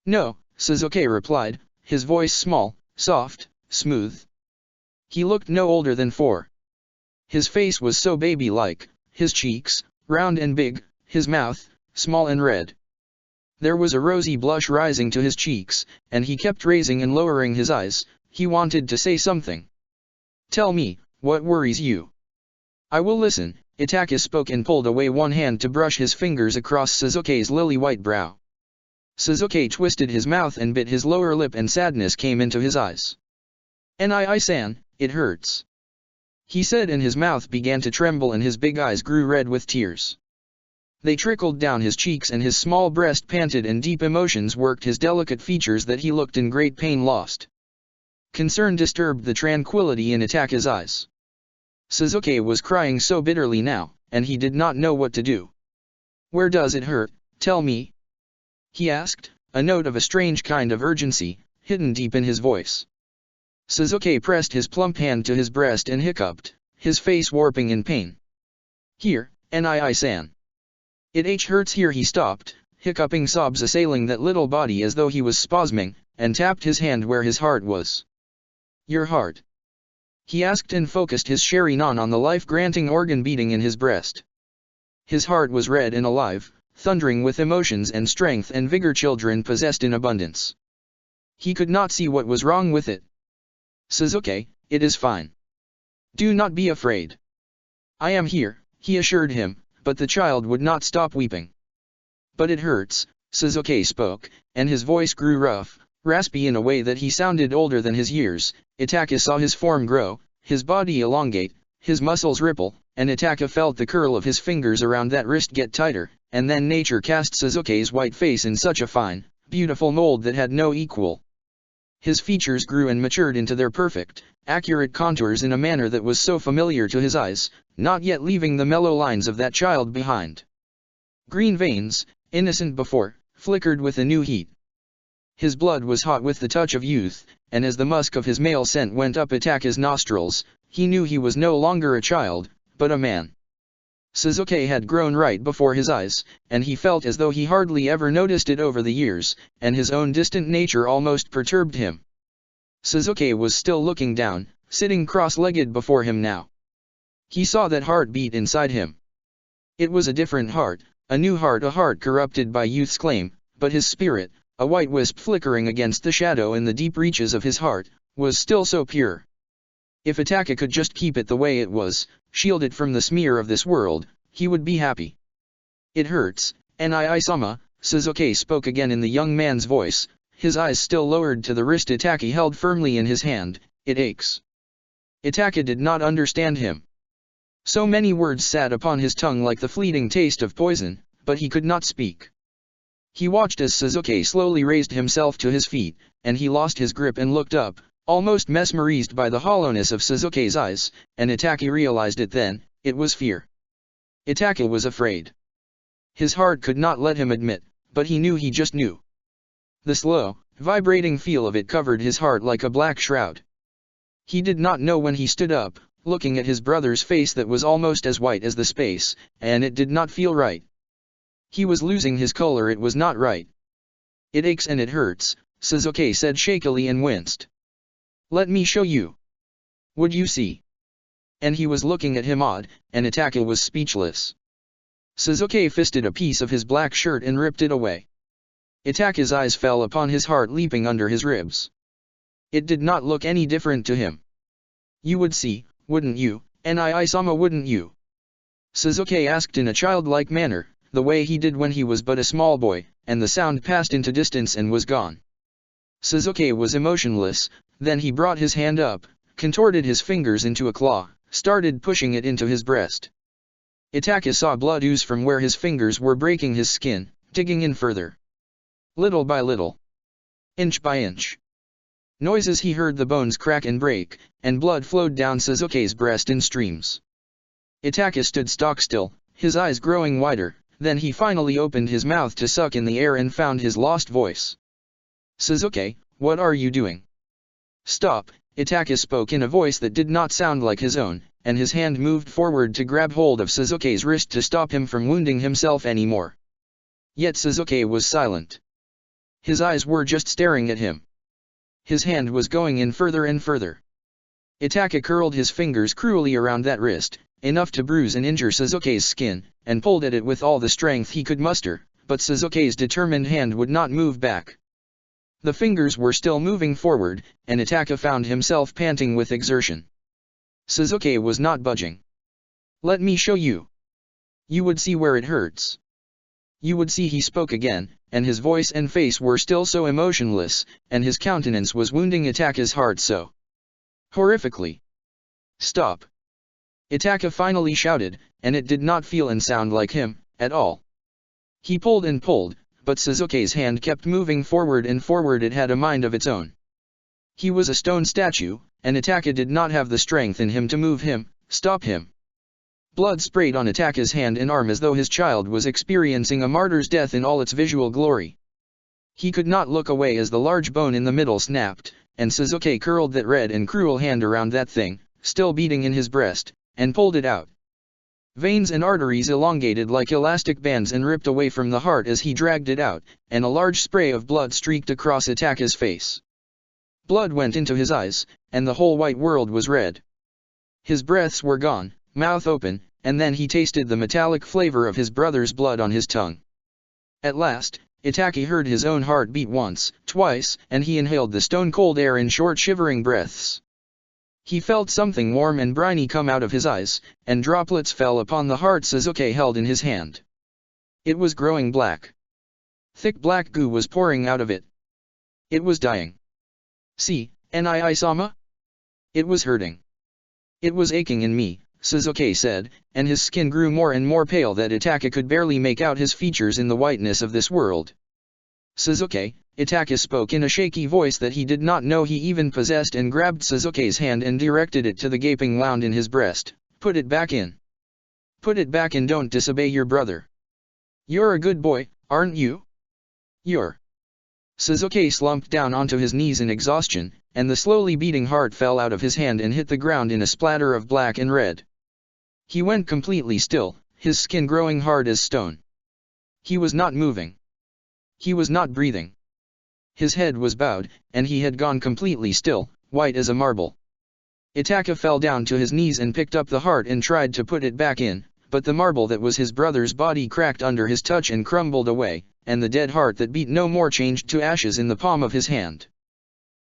No, Suzuki replied, his voice small, soft, smooth. He looked no older than 4. His face was so baby-like, his cheeks, round and big, his mouth, small and red. There was a rosy blush rising to his cheeks, and he kept raising and lowering his eyes. He wanted to say something. Tell me, what worries you? I will listen, Itake spoke and pulled away one hand to brush his fingers across Suzuki's lily-white brow. Suzuki twisted his mouth and bit his lower lip, and sadness came into his eyes. Nii-san, it hurts. He said, and his mouth began to tremble and his big eyes grew red with tears. They trickled down his cheeks and his small breast panted, and deep emotions worked his delicate features that he looked in great pain lost. Concern disturbed the tranquility in Itake's eyes. Suzuki was crying so bitterly now, and he did not know what to do. Where does it hurt, tell me? He asked, a note of a strange kind of urgency, hidden deep in his voice. Suzuki pressed his plump hand to his breast and hiccuped, his face warping in pain. Here, Nii-san. It hurts here. He stopped, hiccuping sobs assailing that little body as though he was spasming, and tapped his hand where his heart was. Your heart? He asked and focused his shurinan on the life-granting organ beating in his breast. His heart was red and alive, thundering with emotions and strength and vigor children possessed in abundance. He could not see what was wrong with it. Suzuki, it is fine. Do not be afraid. I am here, he assured him, but the child would not stop weeping. But it hurts, Suzuki spoke, and his voice grew rough, raspy in a way that he sounded older than his years. Itake saw his form grow, his body elongate, his muscles ripple, and Itake felt the curl of his fingers around that wrist get tighter, and then nature cast Suzuki's white face in such a fine, beautiful mold that had no equal. His features grew and matured into their perfect, accurate contours in a manner that was so familiar to his eyes, not yet leaving the mellow lines of that child behind. Green veins, innocent before, flickered with a new heat. His blood was hot with the touch of youth, and as the musk of his male scent went up Itake's nostrils, he knew he was no longer a child, but a man. Suzuki had grown right before his eyes, and he felt as though he hardly ever noticed it over the years, and his own distant nature almost perturbed him. Suzuki was still looking down, sitting cross-legged before him now. He saw that heart beat inside him. It was a different heart, a new heart, a heart corrupted by youth's claim, but his spirit, a white wisp flickering against the shadow in the deep reaches of his heart, was still so pure. If Itake could just keep it the way it was, shield it from the smear of this world, he would be happy. It hurts, Nii-sama, Suzuki spoke again in the young man's voice, his eyes still lowered to the wrist Itake held firmly in his hand. It aches. Itake did not understand him. So many words sat upon his tongue like the fleeting taste of poison, but he could not speak. He watched as Suzuki slowly raised himself to his feet, and he lost his grip and looked up, almost mesmerized by the hollowness of Suzuki's eyes, and Itake realized it then, it was fear. Itake was afraid. His heart could not let him admit, but he knew, he just knew. The slow, Vibrating feel of it covered his heart like a black shroud. He did not know when he stood up, looking at his brother's face that was almost as white as the space, and it did not feel right. He was losing his color, it was not right. It aches and it hurts, Sasuke said shakily and winced. Let me show you. Would you see? And he was looking at him odd, and Itachi was speechless. Sasuke fisted a piece of his black shirt and ripped it away. Itachi's eyes fell upon his heart leaping under his ribs. It did not look any different to him. You would see, wouldn't you, Nii-sama, wouldn't you? Sasuke asked in a childlike manner, the way he did when he was but a small boy, and the sound passed into distance and was gone. Sasuke was emotionless, then he brought his hand up, contorted his fingers into a claw, started pushing it into his breast. Itachi saw blood ooze from where his fingers were breaking his skin, digging in further. Little by little. Inch by inch. Noises he heard the bones crack and break, and blood flowed down Sasuke's breast in streams. Itachi stood stock still, his eyes growing wider, then he finally opened his mouth to suck in the air and found his lost voice. Sasuke, what are you doing? Stop, Itachi spoke in a voice that did not sound like his own, and his hand moved forward to grab hold of Sasuke's wrist to stop him from wounding himself anymore. Yet Sasuke was silent. His eyes were just staring at him. His hand was going in further and further. Itachi curled his fingers cruelly around that wrist, enough to bruise and injure Sasuke's skin, and pulled at it with all the strength he could muster, but Sasuke's determined hand would not move back. The fingers were still moving forward, and Itachi found himself panting with exertion. Sasuke was not budging. Let me show you. You would see where it hurts. You would see, he spoke again, and his voice and face were still so emotionless, and his countenance was wounding Itachi's heart so horrifically. Stop. Itachi finally shouted, and it did not feel and sound like him, at all. He pulled and pulled, but Sasuke's hand kept moving forward and forward. It had a mind of its own. He was a stone statue, and Itachi did not have the strength in him to move him, stop him. Blood sprayed on Itachi's hand and arm as though his child was experiencing a martyr's death in all its visual glory. He could not look away as the large bone in the middle snapped, and Sasuke curled that red and cruel hand around that thing, still beating in his breast, and pulled it out. Veins and arteries elongated like elastic bands and ripped away from the heart as he dragged it out, and a large spray of blood streaked across Itachi's face. Blood went into his eyes, and the whole white world was red. His breaths were gone, mouth open, and then he tasted the metallic flavor of his brother's blood on his tongue. At last, Itachi heard his own heart beat once, twice, and he inhaled the stone-cold air in short shivering breaths. He felt something warm and briny come out of his eyes, and droplets fell upon the heart Sasuke held in his hand. It was growing black. Thick black goo was pouring out of it. It was dying. See, Nii-sama? It was hurting. It was aching in me, Sasuke said, and his skin grew more and more pale that Itachi could barely make out his features in the whiteness of this world. Sasuke, Itachi spoke in a shaky voice that he did not know he even possessed, and grabbed Sasuke's hand and directed it to the gaping wound in his breast. Put it back in. Put it back and don't disobey your brother. You're a good boy, aren't you? You're. Sasuke slumped down onto his knees in exhaustion, and the slowly beating heart fell out of his hand and hit the ground in a splatter of black and red. He went completely still, his skin growing hard as stone. He was not moving. He was not breathing. His head was bowed, and he had gone completely still, white as a marble. Itachi fell down to his knees and picked up the heart and tried to put it back in, but the marble that was his brother's body cracked under his touch and crumbled away, and the dead heart that beat no more changed to ashes in the palm of his hand.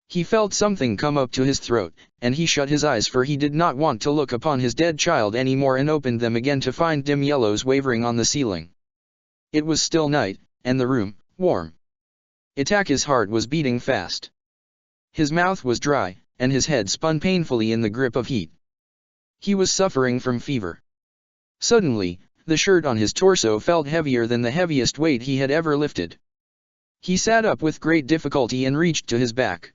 He felt something come up to his throat, and he shut his eyes, for he did not want to look upon his dead child anymore, and opened them again to find dim yellows wavering on the ceiling. It was still night, and the room, warm. Itachi's heart was beating fast. His mouth was dry, and his head spun painfully in the grip of heat. He was suffering from fever. Suddenly, the shirt on his torso felt heavier than the heaviest weight he had ever lifted. He sat up with great difficulty and reached to his back.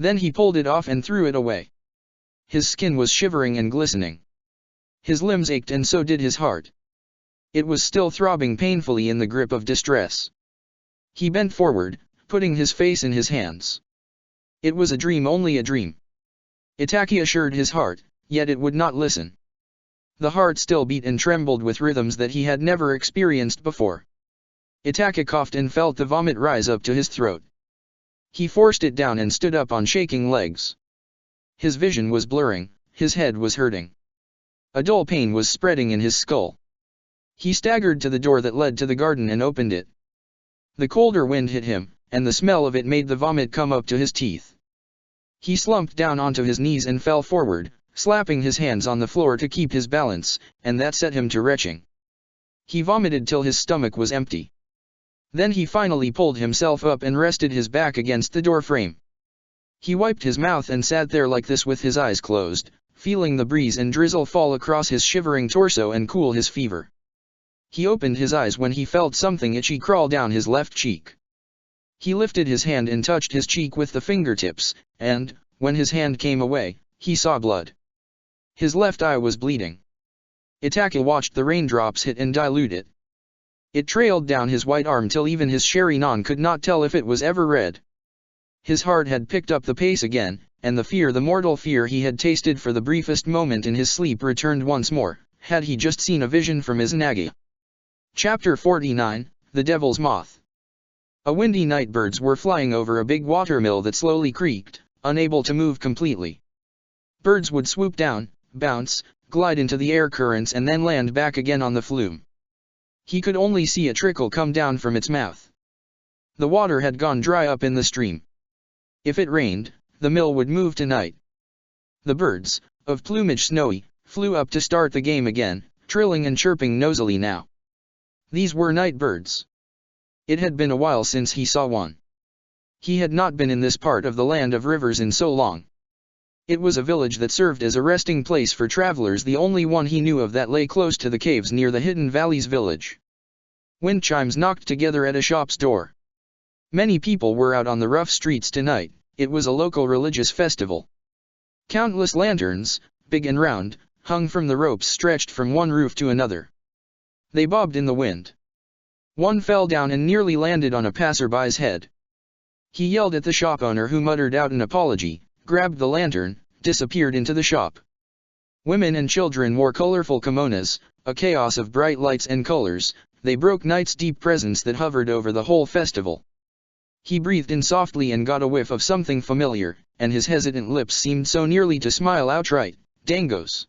Then he pulled it off and threw it away. His skin was shivering and glistening. His limbs ached, and so did his heart. It was still throbbing painfully in the grip of distress. He bent forward, putting his face in his hands. It was a dream, only a dream. Itaki assured his heart, yet it would not listen. The heart still beat and trembled with rhythms that he had never experienced before. Itaki coughed and felt the vomit rise up to his throat. He forced it down and stood up on shaking legs. His vision was blurring, his head was hurting. A dull pain was spreading in his skull. He staggered to the door that led to the garden and opened it. The colder wind hit him, and the smell of it made the vomit come up to his teeth. He slumped down onto his knees and fell forward, slapping his hands on the floor to keep his balance, and that set him to retching. He vomited till his stomach was empty. Then he finally pulled himself up and rested his back against the door frame. He wiped his mouth and sat there like this with his eyes closed, feeling the breeze and drizzle fall across his shivering torso and cool his fever. He opened his eyes when he felt something itchy crawl down his left cheek. He lifted his hand and touched his cheek with the fingertips, and, when his hand came away, he saw blood. His left eye was bleeding. Itaki watched the raindrops hit and dilute it. It trailed down his white arm till even his Sherry-non could not tell if it was ever red. His heart had picked up the pace again, and the mortal fear he had tasted for the briefest moment in his sleep returned once more, had he just seen a vision from Izanagi. Chapter 49, The Devil's Moth. A windy night, birds were flying over a big watermill that slowly creaked, unable to move completely. Birds would swoop down, bounce, glide into the air currents and then land back again on the flume. He could only see a trickle come down from its mouth. The water had gone dry up in the stream. If it rained, the mill would move tonight. The birds, of plumage snowy, flew up to start the game again, trilling and chirping nosily now. These were night birds. It had been a while since he saw one. He had not been in this part of the land of rivers in so long. It was a village that served as a resting place for travelers, the only one he knew of that lay close to the caves near the Hidden Valleys village. Wind chimes knocked together at a shop's door. Many people were out on the rough streets tonight. It was a local religious festival. Countless lanterns, big and round, hung from the ropes stretched from one roof to another. They bobbed in the wind. One fell down and nearly landed on a passerby's head. He yelled at the shop owner, who muttered out an apology, grabbed the lantern, disappeared into the shop. Women and children wore colorful kimonos, a chaos of bright lights and colors. They broke night's deep presence that hovered over the whole festival. He breathed in softly and got a whiff of something familiar, and his hesitant lips seemed so nearly to smile outright. Dangos.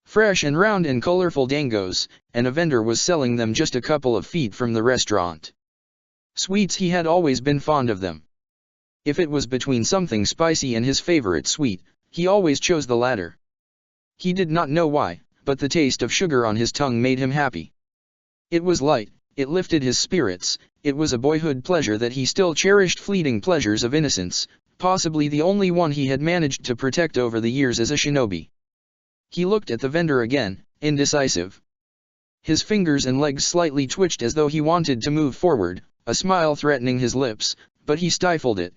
Fresh and round and colorful dangos, and a vendor was selling them just a couple of feet from the restaurant. Sweets, he had always been fond of them. If it was between something spicy and his favorite sweet, he always chose the latter. He did not know why, but the taste of sugar on his tongue made him happy. It was light, it lifted his spirits. It was a boyhood pleasure that he still cherished, fleeting pleasures of innocence, possibly the only one he had managed to protect over the years as a shinobi. He looked at the vendor again, indecisive. His fingers and legs slightly twitched as though he wanted to move forward, a smile threatening his lips, but he stifled it.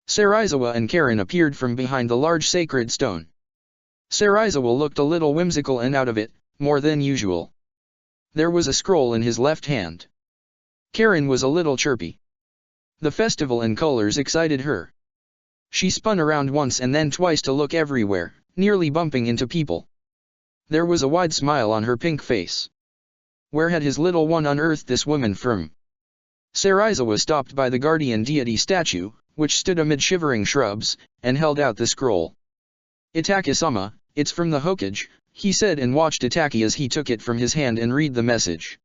Serizawa and Karen appeared from behind the large sacred stone. Serizawa looked a little whimsical and out of it, more than usual. There was a scroll in his left hand. Karen was a little chirpy. The festival and colors excited her. She spun around once and then twice to look everywhere, nearly bumping into people. There was a wide smile on her pink face. Where had his little one unearthed this woman from? Serizawa stopped by the guardian deity statue, which stood amid shivering shrubs, and held out the scroll. Itaki-sama, it's from the Hokage, he said, and watched Itaki as he took it from his hand and read the message.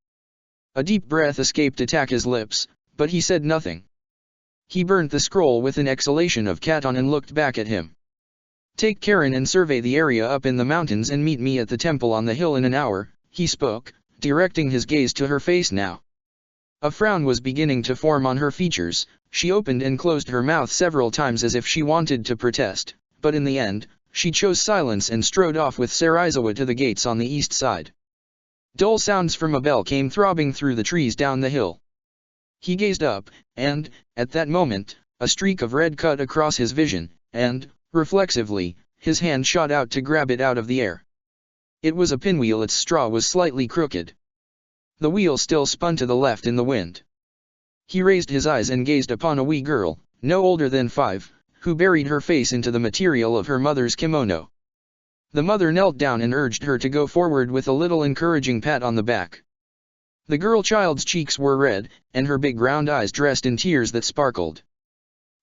A deep breath escaped Itaki's lips, but he said nothing. He burnt the scroll with an exhalation of katon and looked back at him. Take Karen and survey the area up in the mountains and meet me at the temple on the hill in an hour, he spoke, directing his gaze to her face now. A frown was beginning to form on her features. She opened and closed her mouth several times as if she wanted to protest, but in the end, she chose silence and strode off with Serizawa to the gates on the east side. Dull sounds from a bell came throbbing through the trees down the hill. He gazed up, and, at that moment, a streak of red cut across his vision, and, reflexively, his hand shot out to grab it out of the air. It was a pinwheel. Its straw was slightly crooked. The wheel still spun to the left in the wind. He raised his eyes and gazed upon a wee girl, no older than 5, who buried her face into the material of her mother's kimono. The mother knelt down and urged her to go forward with a little encouraging pat on the back. The girl-child's cheeks were red, and her big round eyes dressed in tears that sparkled.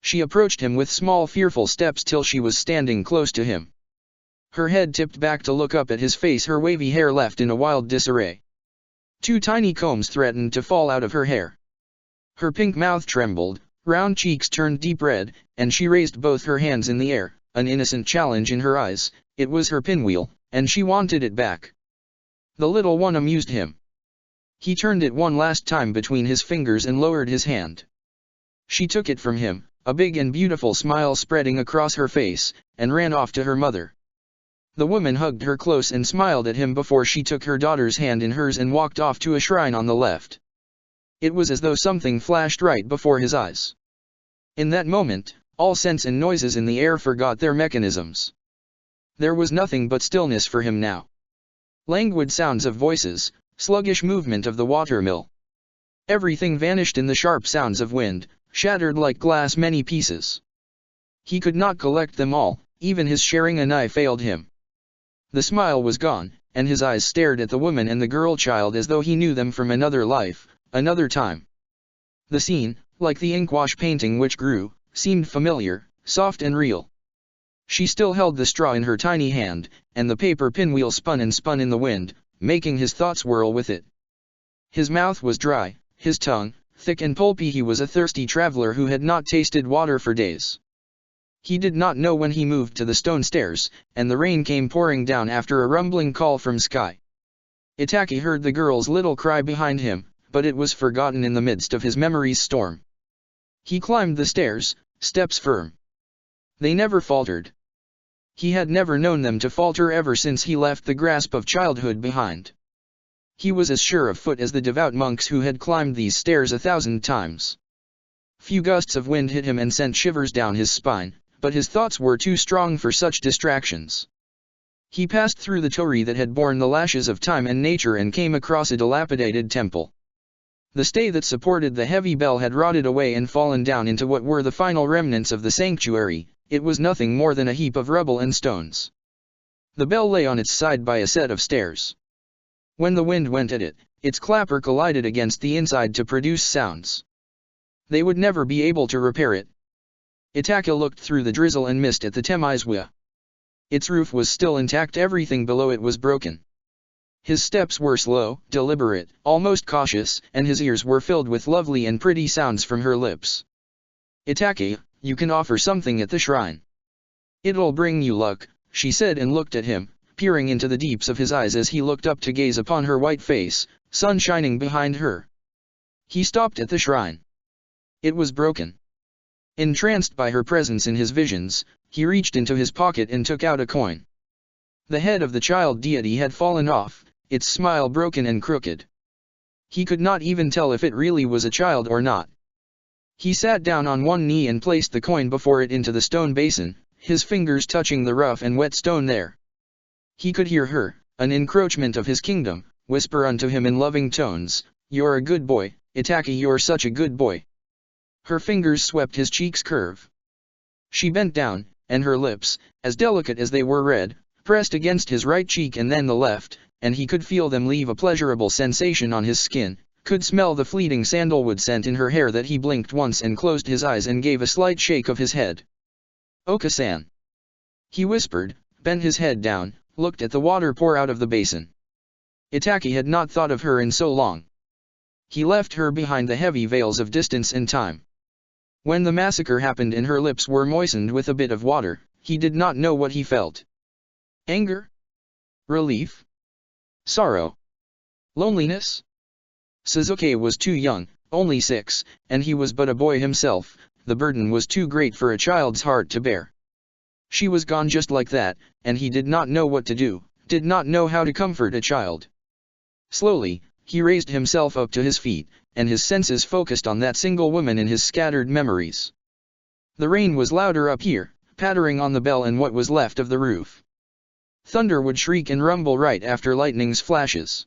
She approached him with small fearful steps till she was standing close to him. Her head tipped back to look up at his face, her wavy hair left in a wild disarray. 2 tiny combs threatened to fall out of her hair. Her pink mouth trembled, round cheeks turned deep red, and she raised both her hands in the air, an innocent challenge in her eyes. It was her pinwheel, and she wanted it back. The little one amused him. He turned it one last time between his fingers and lowered his hand. She took it from him, a big and beautiful smile spreading across her face, and ran off to her mother. The woman hugged her close and smiled at him before she took her daughter's hand in hers and walked off to a shrine on the left. It was as though something flashed right before his eyes. In that moment, all scents and noises in the air forgot their mechanisms. There was nothing but stillness for him now. Languid sounds of voices, sluggish movement of the watermill. Everything vanished in the sharp sounds of wind, shattered like glass many pieces. He could not collect them all, even his sharing an eye failed him. The smile was gone, and his eyes stared at the woman and the girl-child as though he knew them from another life, another time. The scene, like the inkwash painting which grew, seemed familiar, soft and real. She still held the straw in her tiny hand, and the paper pinwheel spun and spun in the wind, making his thoughts whirl with it. His mouth was dry, his tongue, thick and pulpy. He was a thirsty traveler who had not tasted water for days. He did not know when he moved to the stone stairs, and the rain came pouring down after a rumbling call from sky. Itaki heard the girl's little cry behind him, but it was forgotten in the midst of his memory's storm. He climbed the stairs, steps firm. They never faltered. He had never known them to falter ever since he left the grasp of childhood behind. He was as sure of foot as the devout monks who had climbed these stairs 1,000 times. Few gusts of wind hit him and sent shivers down his spine, but his thoughts were too strong for such distractions. He passed through the torii that had borne the lashes of time and nature and came across a dilapidated temple. The stay that supported the heavy bell had rotted away and fallen down into what were the final remnants of the sanctuary. It was nothing more than a heap of rubble and stones. The bell lay on its side by a set of stairs. When the wind went at it, its clapper collided against the inside to produce sounds. They would never be able to repair it. Itaka looked through the drizzle and mist at the Temaizwa. Its roof was still intact, everything below it was broken. His steps were slow, deliberate, almost cautious, and his ears were filled with lovely and pretty sounds from her lips. "Itake, you can offer something at the shrine. It'll bring you luck," she said and looked at him, peering into the deeps of his eyes as he looked up to gaze upon her white face, sun shining behind her. He stopped at the shrine. It was broken. Entranced by her presence in his visions, he reached into his pocket and took out a coin. The head of the child deity had fallen off, its smile broken and crooked. He could not even tell if it really was a child or not. He sat down on one knee and placed the coin before it into the stone basin, his fingers touching the rough and wet stone there. He could hear her, an encroachment of his kingdom, whisper unto him in loving tones, "You're a good boy, Itaki, you're such a good boy." Her fingers swept his cheek's curve. She bent down, and her lips, as delicate as they were red, pressed against his right cheek and then the left, and he could feel them leave a pleasurable sensation on his skin, could smell the fleeting sandalwood scent in her hair that he blinked once and closed his eyes and gave a slight shake of his head. "Oka-san," he whispered, bent his head down, looked at the water pour out of the basin. Itaki had not thought of her in so long. He left her behind the heavy veils of distance and time. When the massacre happened and her lips were moistened with a bit of water, he did not know what he felt. Anger? Relief? Sorrow? Loneliness? Suzuki was too young, only 6, and he was but a boy himself. The burden was too great for a child's heart to bear. She was gone just like that, and he did not know what to do, did not know how to comfort a child. Slowly, he raised himself up to his feet, and his senses focused on that single woman in his scattered memories. The rain was louder up here, pattering on the bell and what was left of the roof. Thunder would shriek and rumble right after lightning's flashes.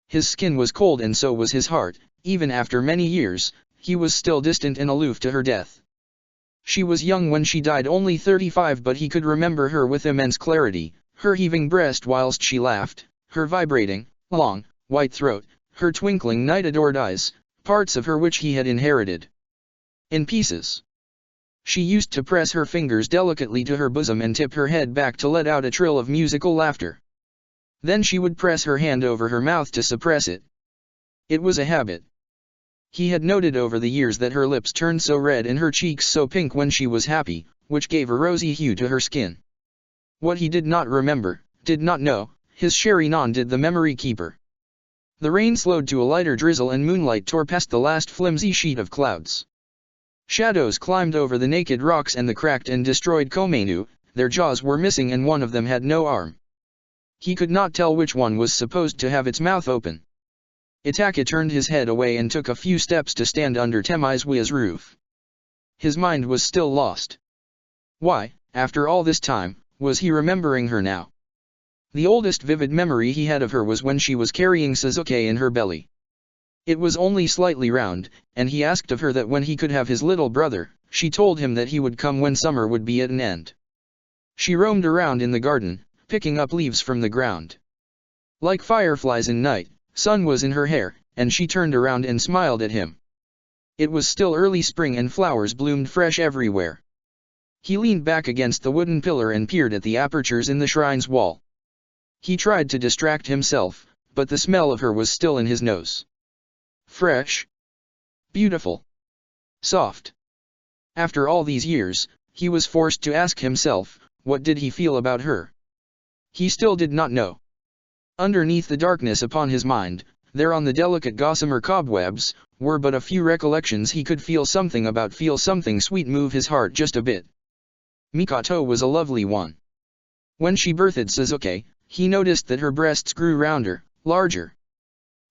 His skin was cold and so was his heart. Even after many years, he was still distant and aloof to her death. She was young when she died, only 35, but he could remember her with immense clarity, her heaving breast whilst she laughed, her vibrating, long, white throat, her twinkling night-adored eyes, parts of her which he had inherited in pieces. She used to press her fingers delicately to her bosom and tip her head back to let out a trill of musical laughter. Then she would press her hand over her mouth to suppress it. It was a habit. He had noted over the years that her lips turned so red and her cheeks so pink when she was happy, which gave a rosy hue to her skin. What he did not remember, did not know, his chérie non did the memory keeper. The rain slowed to a lighter drizzle and moonlight tore past the last flimsy sheet of clouds. Shadows climbed over the naked rocks and the cracked and destroyed Komenu, their jaws were missing and one of them had no arm. He could not tell which one was supposed to have its mouth open. Itaka turned his head away and took a few steps to stand under Temizwia's roof. His mind was still lost. Why, after all this time, was he remembering her now? The oldest vivid memory he had of her was when she was carrying Suzuki in her belly. It was only slightly round, and he asked of her that when he could have his little brother. She told him that he would come when summer would be at an end. She roamed around in the garden, picking up leaves from the ground. Like fireflies in night, sun was in her hair, and she turned around and smiled at him. It was still early spring and flowers bloomed fresh everywhere. He leaned back against the wooden pillar and peered at the apertures in the shrine's wall. He tried to distract himself, but the smell of her was still in his nose. Fresh. Beautiful. Soft. After all these years, he was forced to ask himself, what did he feel about her? He still did not know. Underneath the darkness upon his mind, there on the delicate gossamer cobwebs, were but a few recollections he could feel something about, feel something sweet move his heart just a bit. Mikoto was a lovely one. When she birthed Suzuki, he noticed that her breasts grew rounder, larger.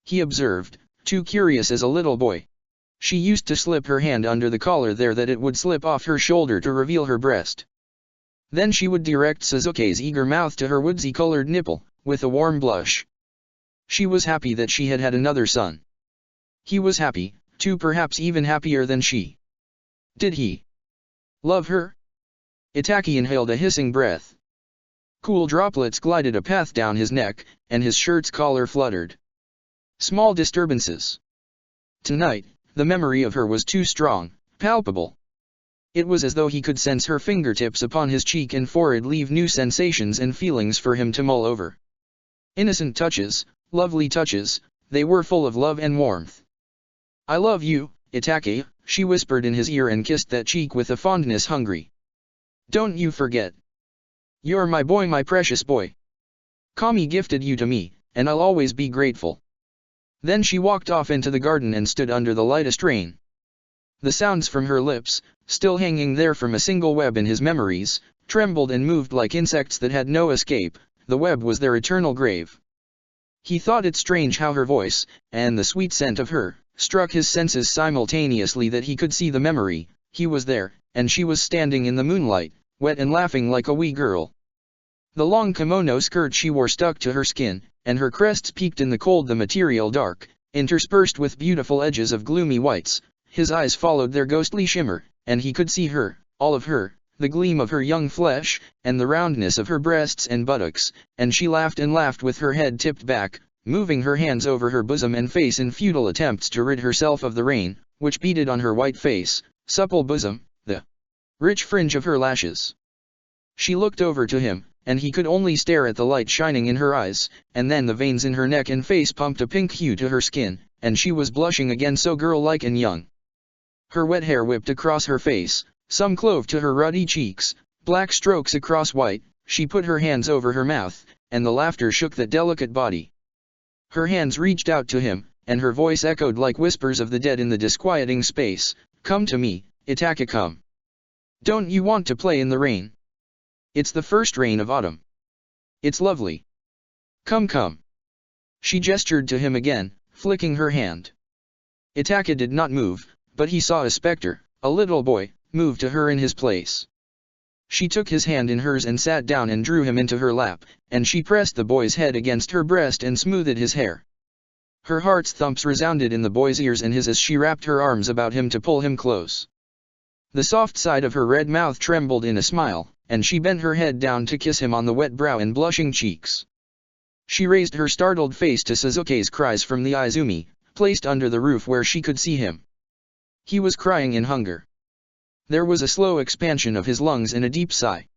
He observed, too curious as a little boy. She used to slip her hand under the collar there that it would slip off her shoulder to reveal her breast. Then she would direct Suzuki's eager mouth to her woodsy-colored nipple, with a warm blush. She was happy that she had had another son. He was happy, too, perhaps even happier than she. Did he love her? Itaki inhaled a hissing breath. Cool droplets glided a path down his neck, and his shirt's collar fluttered. Small disturbances. Tonight, the memory of her was too strong, palpable. It was as though he could sense her fingertips upon his cheek and forehead leave new sensations and feelings for him to mull over. Innocent touches, lovely touches, they were full of love and warmth. I love you, Itake, she whispered in his ear and kissed that cheek with a fondness hungry. Don't you forget. You're my boy, my precious boy. Kami gifted you to me, and I'll always be grateful. Then she walked off into the garden and stood under the lightest rain. The sounds from her lips, still hanging there from a single web in his memories, trembled and moved like insects that had no escape. The web was their eternal grave. He thought it strange how her voice, and the sweet scent of her, struck his senses simultaneously, that he could see the memory. He was there, and she was standing in the moonlight, wet and laughing like a wee girl. The long kimono skirt she wore stuck to her skin, and her crests peaked in the cold, the material dark, interspersed with beautiful edges of gloomy whites. His eyes followed their ghostly shimmer, and he could see her, all of her, the gleam of her young flesh, and the roundness of her breasts and buttocks, and she laughed and laughed with her head tipped back, moving her hands over her bosom and face in futile attempts to rid herself of the rain, which beaded on her white face, supple bosom, the rich fringe of her lashes. She looked over to him, and he could only stare at the light shining in her eyes, and then the veins in her neck and face pumped a pink hue to her skin, and she was blushing again, so girl-like and young. Her wet hair whipped across her face, some clove to her ruddy cheeks, black strokes across white. She put her hands over her mouth, and the laughter shook that delicate body. Her hands reached out to him, and her voice echoed like whispers of the dead in the disquieting space. Come to me, Itaka, come. Don't you want to play in the rain? It's the first rain of autumn. It's lovely. Come, come. She gestured to him again, flicking her hand. Itaka did not move, but he saw a specter, a little boy, move to her in his place. She took his hand in hers and sat down and drew him into her lap, and she pressed the boy's head against her breast and smoothed his hair. Her heart's thumps resounded in the boy's ears and his as she wrapped her arms about him to pull him close. The soft side of her red mouth trembled in a smile, and she bent her head down to kiss him on the wet brow and blushing cheeks. She raised her startled face to Suzuki's cries from the Izumi, placed under the roof where she could see him. He was crying in hunger. There was a slow expansion of his lungs and a deep sigh.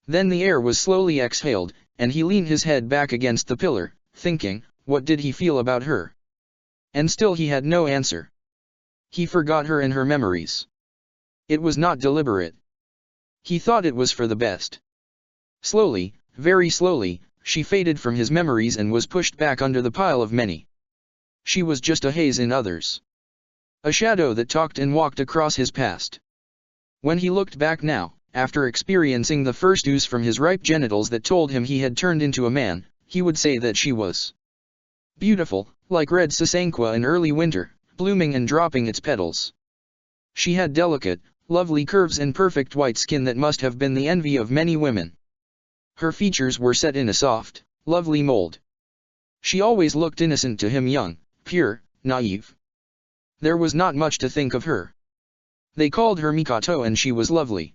Then the air was slowly exhaled, and he leaned his head back against the pillar, thinking, what did he feel about her? And still he had no answer. He forgot her and her memories. It was not deliberate. He thought it was for the best. Slowly, very slowly, she faded from his memories and was pushed back under the pile of many. She was just a haze in others. A shadow that talked and walked across his past. When he looked back now, after experiencing the first ooze from his ripe genitals that told him he had turned into a man, he would say that she was beautiful, like red sasanqua in early winter, blooming and dropping its petals. She had delicate, lovely curves and perfect white skin that must have been the envy of many women. Her features were set in a soft, lovely mold. She always looked innocent to him, young, pure, naive. There was not much to think of her. They called her Mikoto and she was lovely.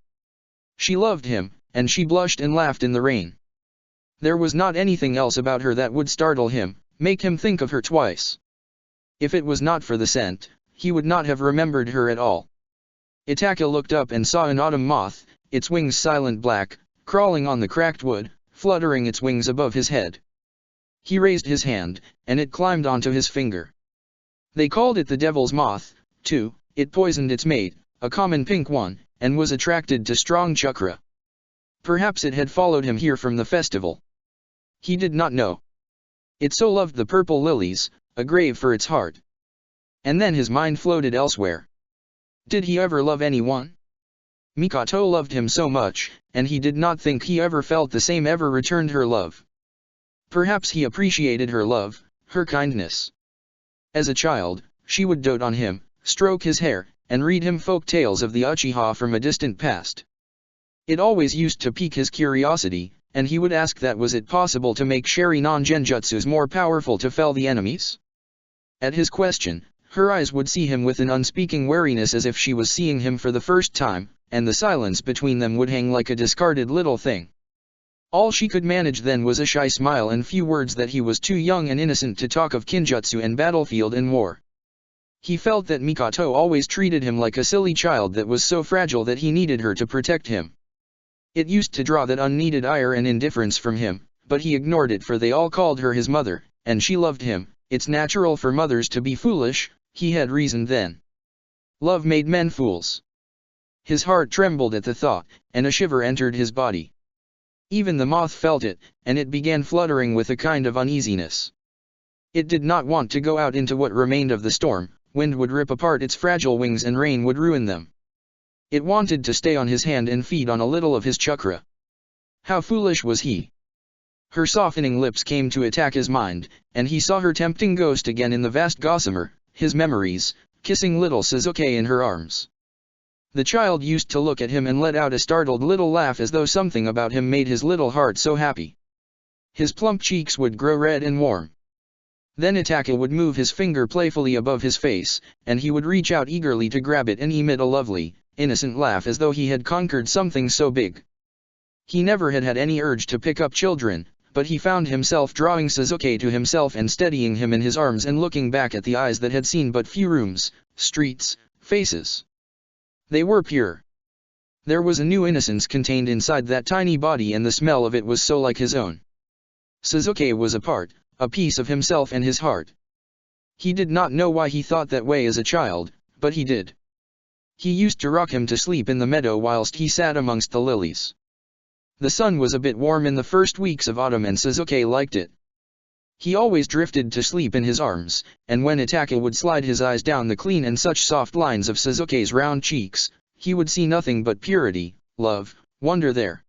She loved him, and she blushed and laughed in the rain. There was not anything else about her that would startle him, make him think of her twice. If it was not for the scent, he would not have remembered her at all. Itaka looked up and saw an autumn moth, its wings silent black, crawling on the cracked wood, fluttering its wings above his head. He raised his hand, and it climbed onto his finger. They called it the devil's moth, too. It poisoned its mate, a common pink one, and was attracted to strong chakra. Perhaps it had followed him here from the festival. He did not know. It so loved the purple lilies, a grave for its heart. And then his mind floated elsewhere. Did he ever love anyone? Mikoto loved him so much, and he did not think he ever felt the same, ever returned her love. Perhaps he appreciated her love, her kindness. As a child, she would dote on him, stroke his hair, and read him folk tales of the Uchiha from a distant past. It always used to pique his curiosity, and he would ask that was it possible to make Sharingan genjutsus more powerful to fell the enemies? At his question, her eyes would see him with an unspeaking wariness as if she was seeing him for the first time, and the silence between them would hang like a discarded little thing. All she could manage then was a shy smile and few words that he was too young and innocent to talk of kinjutsu and battlefield and war. He felt that Mikoto always treated him like a silly child that was so fragile that he needed her to protect him. It used to draw that unneeded ire and indifference from him, but he ignored it, for they all called her his mother, and she loved him. It's natural for mothers to be foolish, he had reasoned then. Love made men fools. His heart trembled at the thought, and a shiver entered his body. Even the moth felt it, and it began fluttering with a kind of uneasiness. It did not want to go out into what remained of the storm. Wind would rip apart its fragile wings and rain would ruin them. It wanted to stay on his hand and feed on a little of his chakra. How foolish was he! Her softening lips came to attack his mind, and he saw her tempting ghost again in the vast gossamer, his memories, kissing little Suzuki in her arms. The child used to look at him and let out a startled little laugh as though something about him made his little heart so happy. His plump cheeks would grow red and warm. Then Itaka would move his finger playfully above his face, and he would reach out eagerly to grab it and emit a lovely, innocent laugh as though he had conquered something so big. He never had had any urge to pick up children, but he found himself drawing Suzuki to himself and steadying him in his arms and looking back at the eyes that had seen but few rooms, streets, faces. They were pure. There was a new innocence contained inside that tiny body, and the smell of it was so like his own. Suzuki was a piece of himself and his heart. He did not know why he thought that way as a child, but he did. He used to rock him to sleep in the meadow whilst he sat amongst the lilies. The sun was a bit warm in the first weeks of autumn and Suzuki liked it. He always drifted to sleep in his arms, and when Itaka would slide his eyes down the clean and such soft lines of Suzuki's round cheeks, he would see nothing but purity, love, wonder there.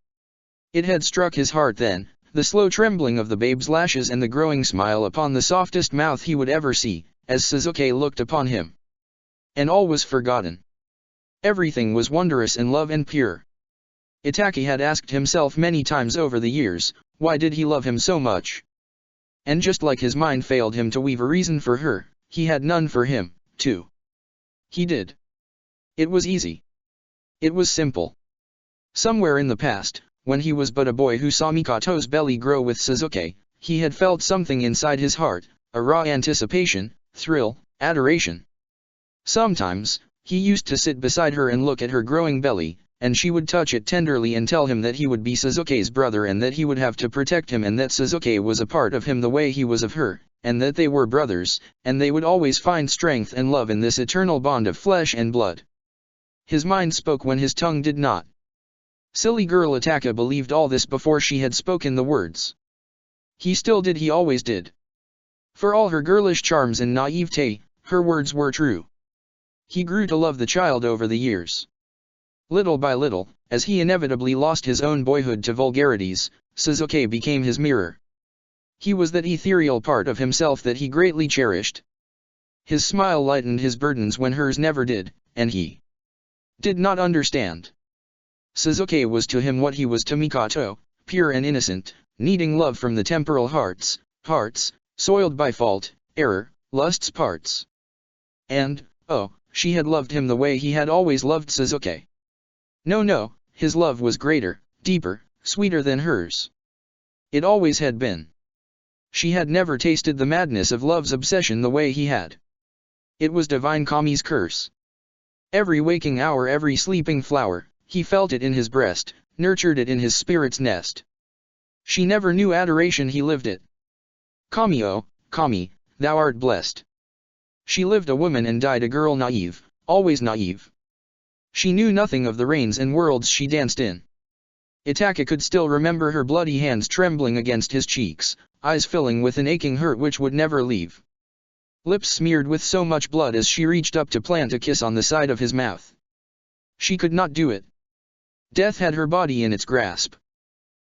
It had struck his heart then, the slow trembling of the babe's lashes and the growing smile upon the softest mouth he would ever see, as Suzuki looked upon him. And all was forgotten. Everything was wondrous and love and pure. Itaka had asked himself many times over the years, why did he love him so much? And just like his mind failed him to weave a reason for her, he had none for him, too. He did. It was easy. It was simple. Somewhere in the past, when he was but a boy who saw Mikato's belly grow with Suzuki, he had felt something inside his heart, a raw anticipation, thrill, adoration. Sometimes, he used to sit beside her and look at her growing belly, and she would touch it tenderly and tell him that he would be Suzuki's brother and that he would have to protect him and that Suzuki was a part of him the way he was of her, and that they were brothers, and they would always find strength and love in this eternal bond of flesh and blood. His mind spoke when his tongue did not. Silly girl Ataka believed all this before she had spoken the words. He still did, he always did. For all her girlish charms and naivete, her words were true. He grew to love the child over the years. Little by little, as he inevitably lost his own boyhood to vulgarities, Suzuki became his mirror. He was that ethereal part of himself that he greatly cherished. His smile lightened his burdens when hers never did, and he did not understand. Suzuki was to him what he was to Mikoto, pure and innocent, needing love from the temporal hearts, soiled by fault, error, lust's parts. And, oh, she had loved him the way he had always loved Suzuki. No, his love was greater, deeper, sweeter than hers. It always had been. She had never tasted the madness of love's obsession the way he had. It was divine Kami's curse. Every waking hour, every sleeping flower, he felt it in his breast, nurtured it in his spirit's nest. She never knew adoration, he lived it. Kami, oh, Kami, thou art blessed. She lived a woman and died a girl, naive, always naive. She knew nothing of the reigns and worlds she danced in. Itaka could still remember her bloody hands trembling against his cheeks, eyes filling with an aching hurt which would never leave. Lips smeared with so much blood as she reached up to plant a kiss on the side of his mouth. She could not do it. Death had her body in its grasp.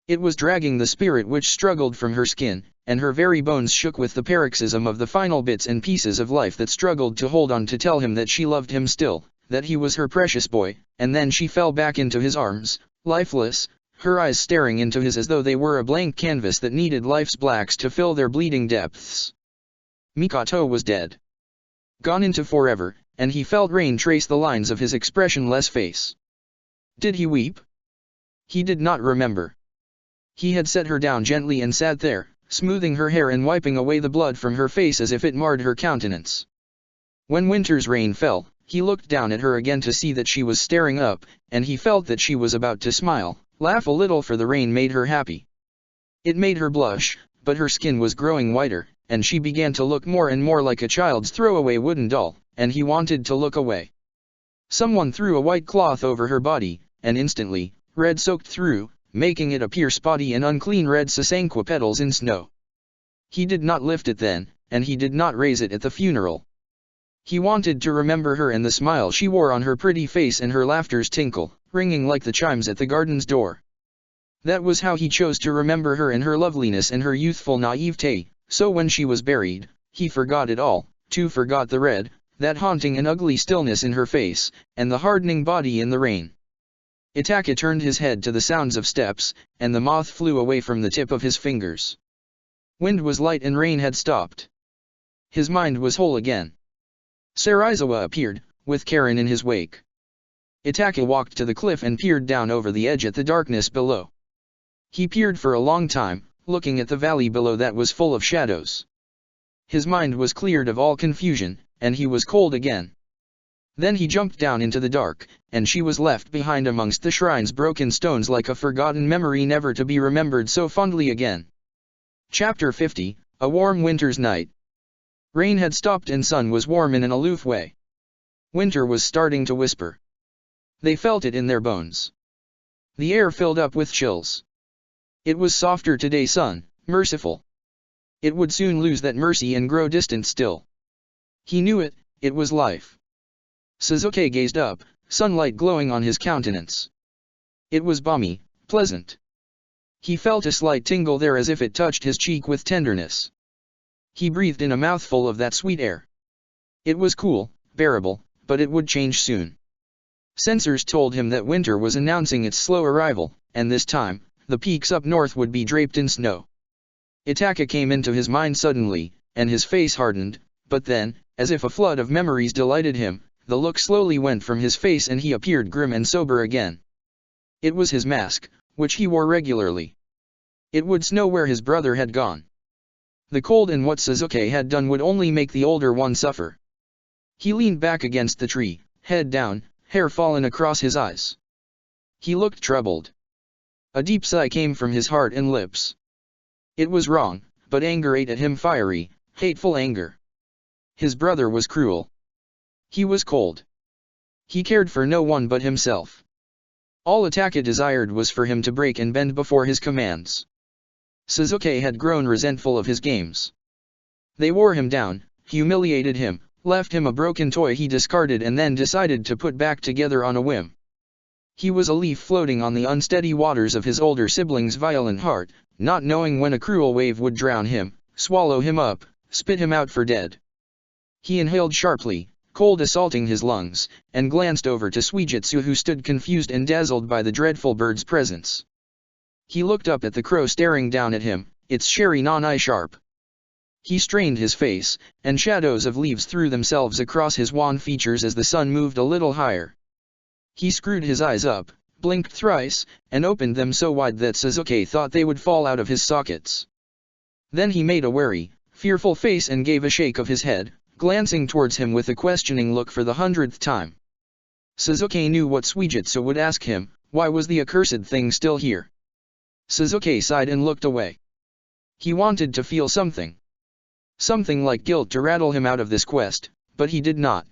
It was dragging the spirit which struggled from her skin, and her very bones shook with the paroxysm of the final bits and pieces of life that struggled to hold on to tell him that she loved him still, that he was her precious boy, and then she fell back into his arms, lifeless, her eyes staring into his as though they were a blank canvas that needed life's blacks to fill their bleeding depths. Mikoto was dead. Gone into forever, and he felt rain trace the lines of his expressionless face. Did he weep? He did not remember. He had set her down gently and sat there, smoothing her hair and wiping away the blood from her face as if it marred her countenance. When winter's rain fell, he looked down at her again to see that she was staring up, and he felt that she was about to smile, laugh a little, for the rain made her happy. It made her blush, but her skin was growing whiter, and she began to look more and more like a child's throwaway wooden doll, and he wanted to look away. Someone threw a white cloth over her body, and instantly, red soaked through, making it appear spotty and unclean red sasanqua petals in snow. He did not lift it then, and he did not raise it at the funeral. He wanted to remember her and the smile she wore on her pretty face and her laughter's tinkle, ringing like the chimes at the garden's door. That was how he chose to remember her and her loveliness and her youthful naivete, so when she was buried, he forgot it all, too forgot the red, that haunting and ugly stillness in her face, and the hardening body in the rain. Itaka turned his head to the sounds of steps, and the moth flew away from the tip of his fingers. Wind was light and rain had stopped. His mind was whole again. Sarizawa appeared, with Karen in his wake. Itaka walked to the cliff and peered down over the edge at the darkness below. He peered for a long time, looking at the valley below that was full of shadows. His mind was cleared of all confusion, and he was cold again. Then he jumped down into the dark, and she was left behind amongst the shrine's broken stones like a forgotten memory never to be remembered so fondly again. Chapter 50, A Warm Winter's Night. Rain had stopped and sun was warm in an aloof way. Winter was starting to whisper. They felt it in their bones. The air filled up with chills. It was softer today, sun, merciful. It would soon lose that mercy and grow distant still. He knew it, it was life. Suzuki gazed up, sunlight glowing on his countenance. It was balmy, pleasant. He felt a slight tingle there as if it touched his cheek with tenderness. He breathed in a mouthful of that sweet air. It was cool, bearable, but it would change soon. Sensors told him that winter was announcing its slow arrival, and this time, the peaks up north would be draped in snow. Itaka came into his mind suddenly, and his face hardened, but then, as if a flood of memories delighted him, the look slowly went from his face and he appeared grim and sober again. It was his mask, which he wore regularly. It would snow where his brother had gone. The cold and what Sasuke had done would only make the older one suffer. He leaned back against the tree, head down, hair fallen across his eyes. He looked troubled. A deep sigh came from his heart and lips. It was wrong, but anger ate at him, fiery, hateful anger. His brother was cruel. He was cold. He cared for no one but himself. All Itaka desired was for him to break and bend before his commands. Sasuke had grown resentful of his games. They wore him down, humiliated him, left him a broken toy he discarded and then decided to put back together on a whim. He was a leaf floating on the unsteady waters of his older sibling's violent heart, not knowing when a cruel wave would drown him, swallow him up, spit him out for dead. He inhaled sharply, cold assaulting his lungs, and glanced over to Suijutsu, who stood confused and dazzled by the dreadful bird's presence. He looked up at the crow staring down at him, its sherry non-eye sharp. He strained his face, and shadows of leaves threw themselves across his wan features as the sun moved a little higher. He screwed his eyes up, blinked thrice, and opened them so wide that Sasuke thought they would fall out of his sockets. Then he made a wary, fearful face and gave a shake of his head, glancing towards him with a questioning look for the 100th time. Sasuke knew what Suijutsu would ask him, why was the accursed thing still here? Sasuke sighed and looked away. He wanted to feel something. Something like guilt to rattle him out of this quest, but he did not.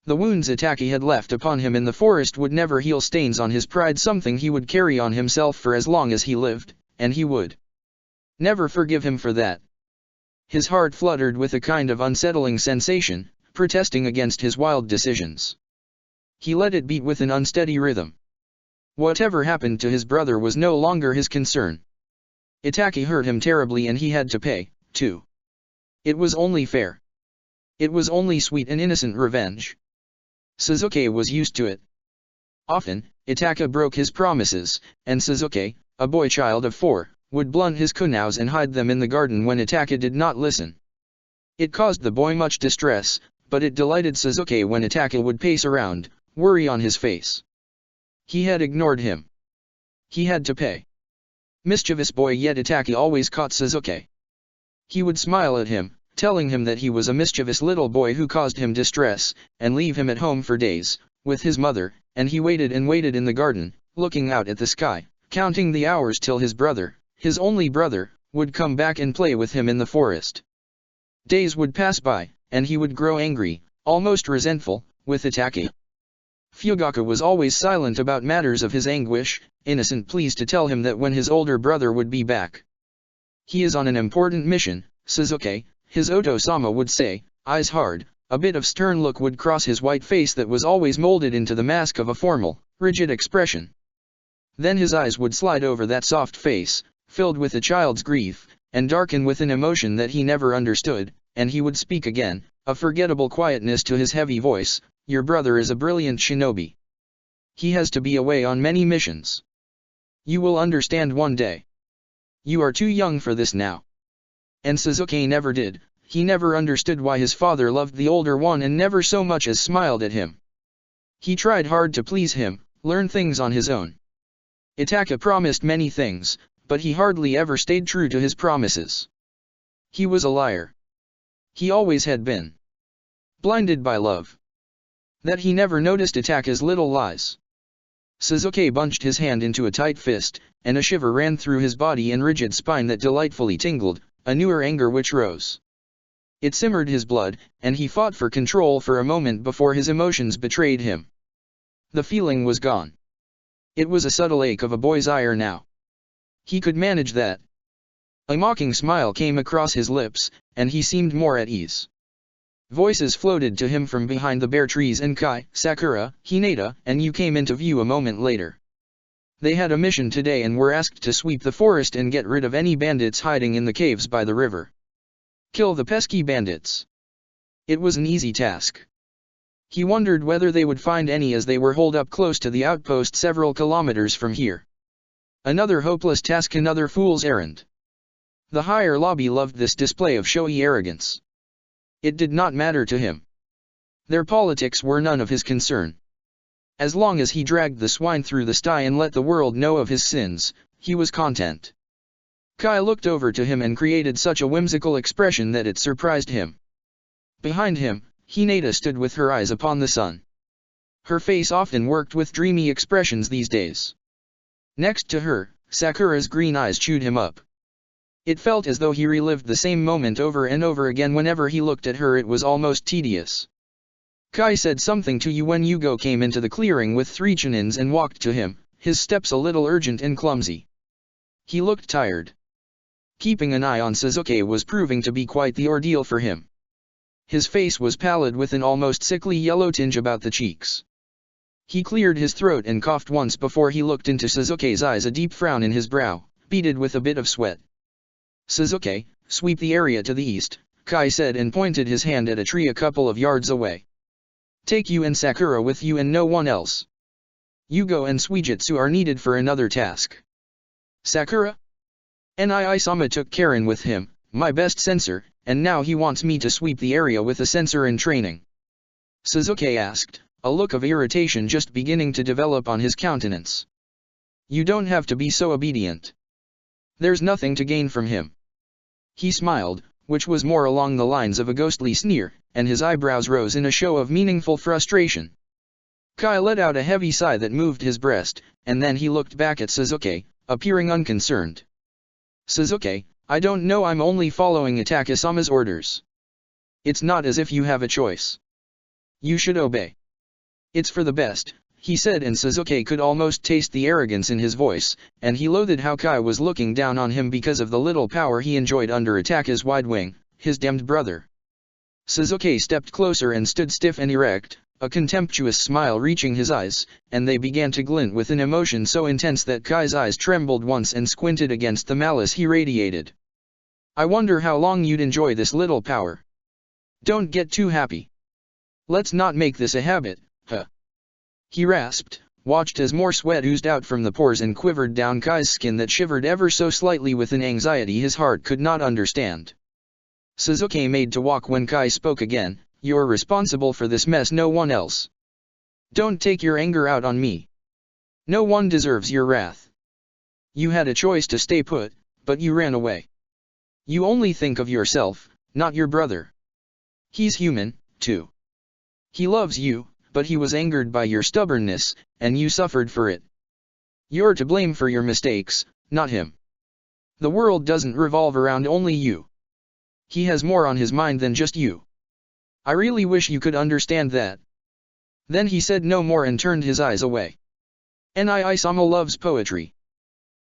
The wounds Itaka had left upon him in the forest would never heal stains on his pride, something he would carry on himself for as long as he lived, and he would never forgive him for that. His heart fluttered with a kind of unsettling sensation, protesting against his wild decisions. He let it beat with an unsteady rhythm. Whatever happened to his brother was no longer his concern. Itaka hurt him terribly and he had to pay, too. It was only fair. It was only sweet and innocent revenge. Sasuke was used to it. Often, Itaka broke his promises, and Sasuke, a boy child of 4, would blunt his kunous and hide them in the garden when Itaka did not listen. It caused the boy much distress, but it delighted Sasuke when Itaka would pace around, worry on his face. He had ignored him. He had to pay. Mischievous boy, yet Itaka always caught Sasuke. He would smile at him, telling him that he was a mischievous little boy who caused him distress, and leave him at home for days, with his mother, and he waited and waited in the garden, looking out at the sky, counting the hours till his brother, his only brother, would come back and play with him in the forest. Days would pass by, and he would grow angry, almost resentful, with Itaka. Fugaku was always silent about matters of his anguish, innocent pleas to tell him that when his older brother would be back. He is on an important mission, Sasuke, his Oto-sama would say, eyes hard, a bit of stern look would cross his white face that was always molded into the mask of a formal, rigid expression. Then his eyes would slide over that soft face, filled with a child's grief, and darken with an emotion that he never understood, and he would speak again, a forgettable quietness to his heavy voice, your brother is a brilliant shinobi. He has to be away on many missions. You will understand one day. You are too young for this now. And Sasuke never did, he never understood why his father loved the older one and never so much as smiled at him. He tried hard to please him, learn things on his own. Itaka promised many things, but he hardly ever stayed true to his promises. He was a liar. He always had been. Blinded by love. That he never noticed Itaka's little lies. Sasuke bunched his hand into a tight fist, and a shiver ran through his body and rigid spine that delightfully tingled, a newer anger which rose. It simmered his blood, and he fought for control for a moment before his emotions betrayed him. The feeling was gone. It was a subtle ache of a boy's ire now. He could manage that. A mocking smile came across his lips, and he seemed more at ease. Voices floated to him from behind the bare trees, and Kai, Sakura, Hinata, and Yu came into view a moment later. They had a mission today and were asked to sweep the forest and get rid of any bandits hiding in the caves by the river. Kill the pesky bandits. It was an easy task. He wondered whether they would find any as they were holed up close to the outpost several kilometers from here. Another hopeless task, another fool's errand. The higher lobby loved this display of showy arrogance. It did not matter to him. Their politics were none of his concern. As long as he dragged the swine through the sty and let the world know of his sins, he was content. Kai looked over to him and created such a whimsical expression that it surprised him. Behind him, Hinata stood with her eyes upon the sun. Her face often worked with dreamy expressions these days. Next to her, Sakura's green eyes chewed him up. It felt as though he relived the same moment over and over again whenever he looked at her. It was almost tedious. Kai said something to you when Yugo came into the clearing with 3 chinins and walked to him, his steps a little urgent and clumsy. He looked tired. Keeping an eye on Sasuke was proving to be quite the ordeal for him. His face was pallid with an almost sickly yellow tinge about the cheeks. He cleared his throat and coughed once before he looked into Sasuke's eyes, a deep frown in his brow, beaded with a bit of sweat. "Sasuke, sweep the area to the east," Kai said and pointed his hand at a tree a couple of yards away. "Take you and Sakura with you and no one else. Yugo and Suijutsu are needed for another task." "Sakura? Nii-sama took Karen with him, my best sensor, and now he wants me to sweep the area with a sensor in training?" Sasuke asked, a look of irritation just beginning to develop on his countenance. "You don't have to be so obedient. There's nothing to gain from him." He smiled, which was more along the lines of a ghostly sneer, and his eyebrows rose in a show of meaningful frustration. Kai let out a heavy sigh that moved his breast, and then he looked back at Sasuke, appearing unconcerned. "Sasuke, I don't know, I'm only following Itachi-sama's orders. It's not as if you have a choice. You should obey. It's for the best," he said, and Sasuke could almost taste the arrogance in his voice, and he loathed how Kai was looking down on him because of the little power he enjoyed under Itachi's wide wing, his demmed brother. Sasuke stepped closer and stood stiff and erect, a contemptuous smile reaching his eyes, and they began to glint with an emotion so intense that Kai's eyes trembled once and squinted against the malice he radiated. "I wonder how long you'd enjoy this little power. Don't get too happy. Let's not make this a habit, huh?" He rasped, watched as more sweat oozed out from the pores and quivered down Kai's skin that shivered ever so slightly with an anxiety his heart could not understand. Sasuke made to walk when Kai spoke again. "You're responsible for this mess, no one else. Don't take your anger out on me. No one deserves your wrath. You had a choice to stay put, but you ran away. You only think of yourself, not your brother. He's human, too. He loves you, but he was angered by your stubbornness, and you suffered for it. You're to blame for your mistakes, not him. The world doesn't revolve around only you. He has more on his mind than just you. I really wish you could understand that." Then he said no more and turned his eyes away. "Nii-sama loves poetry.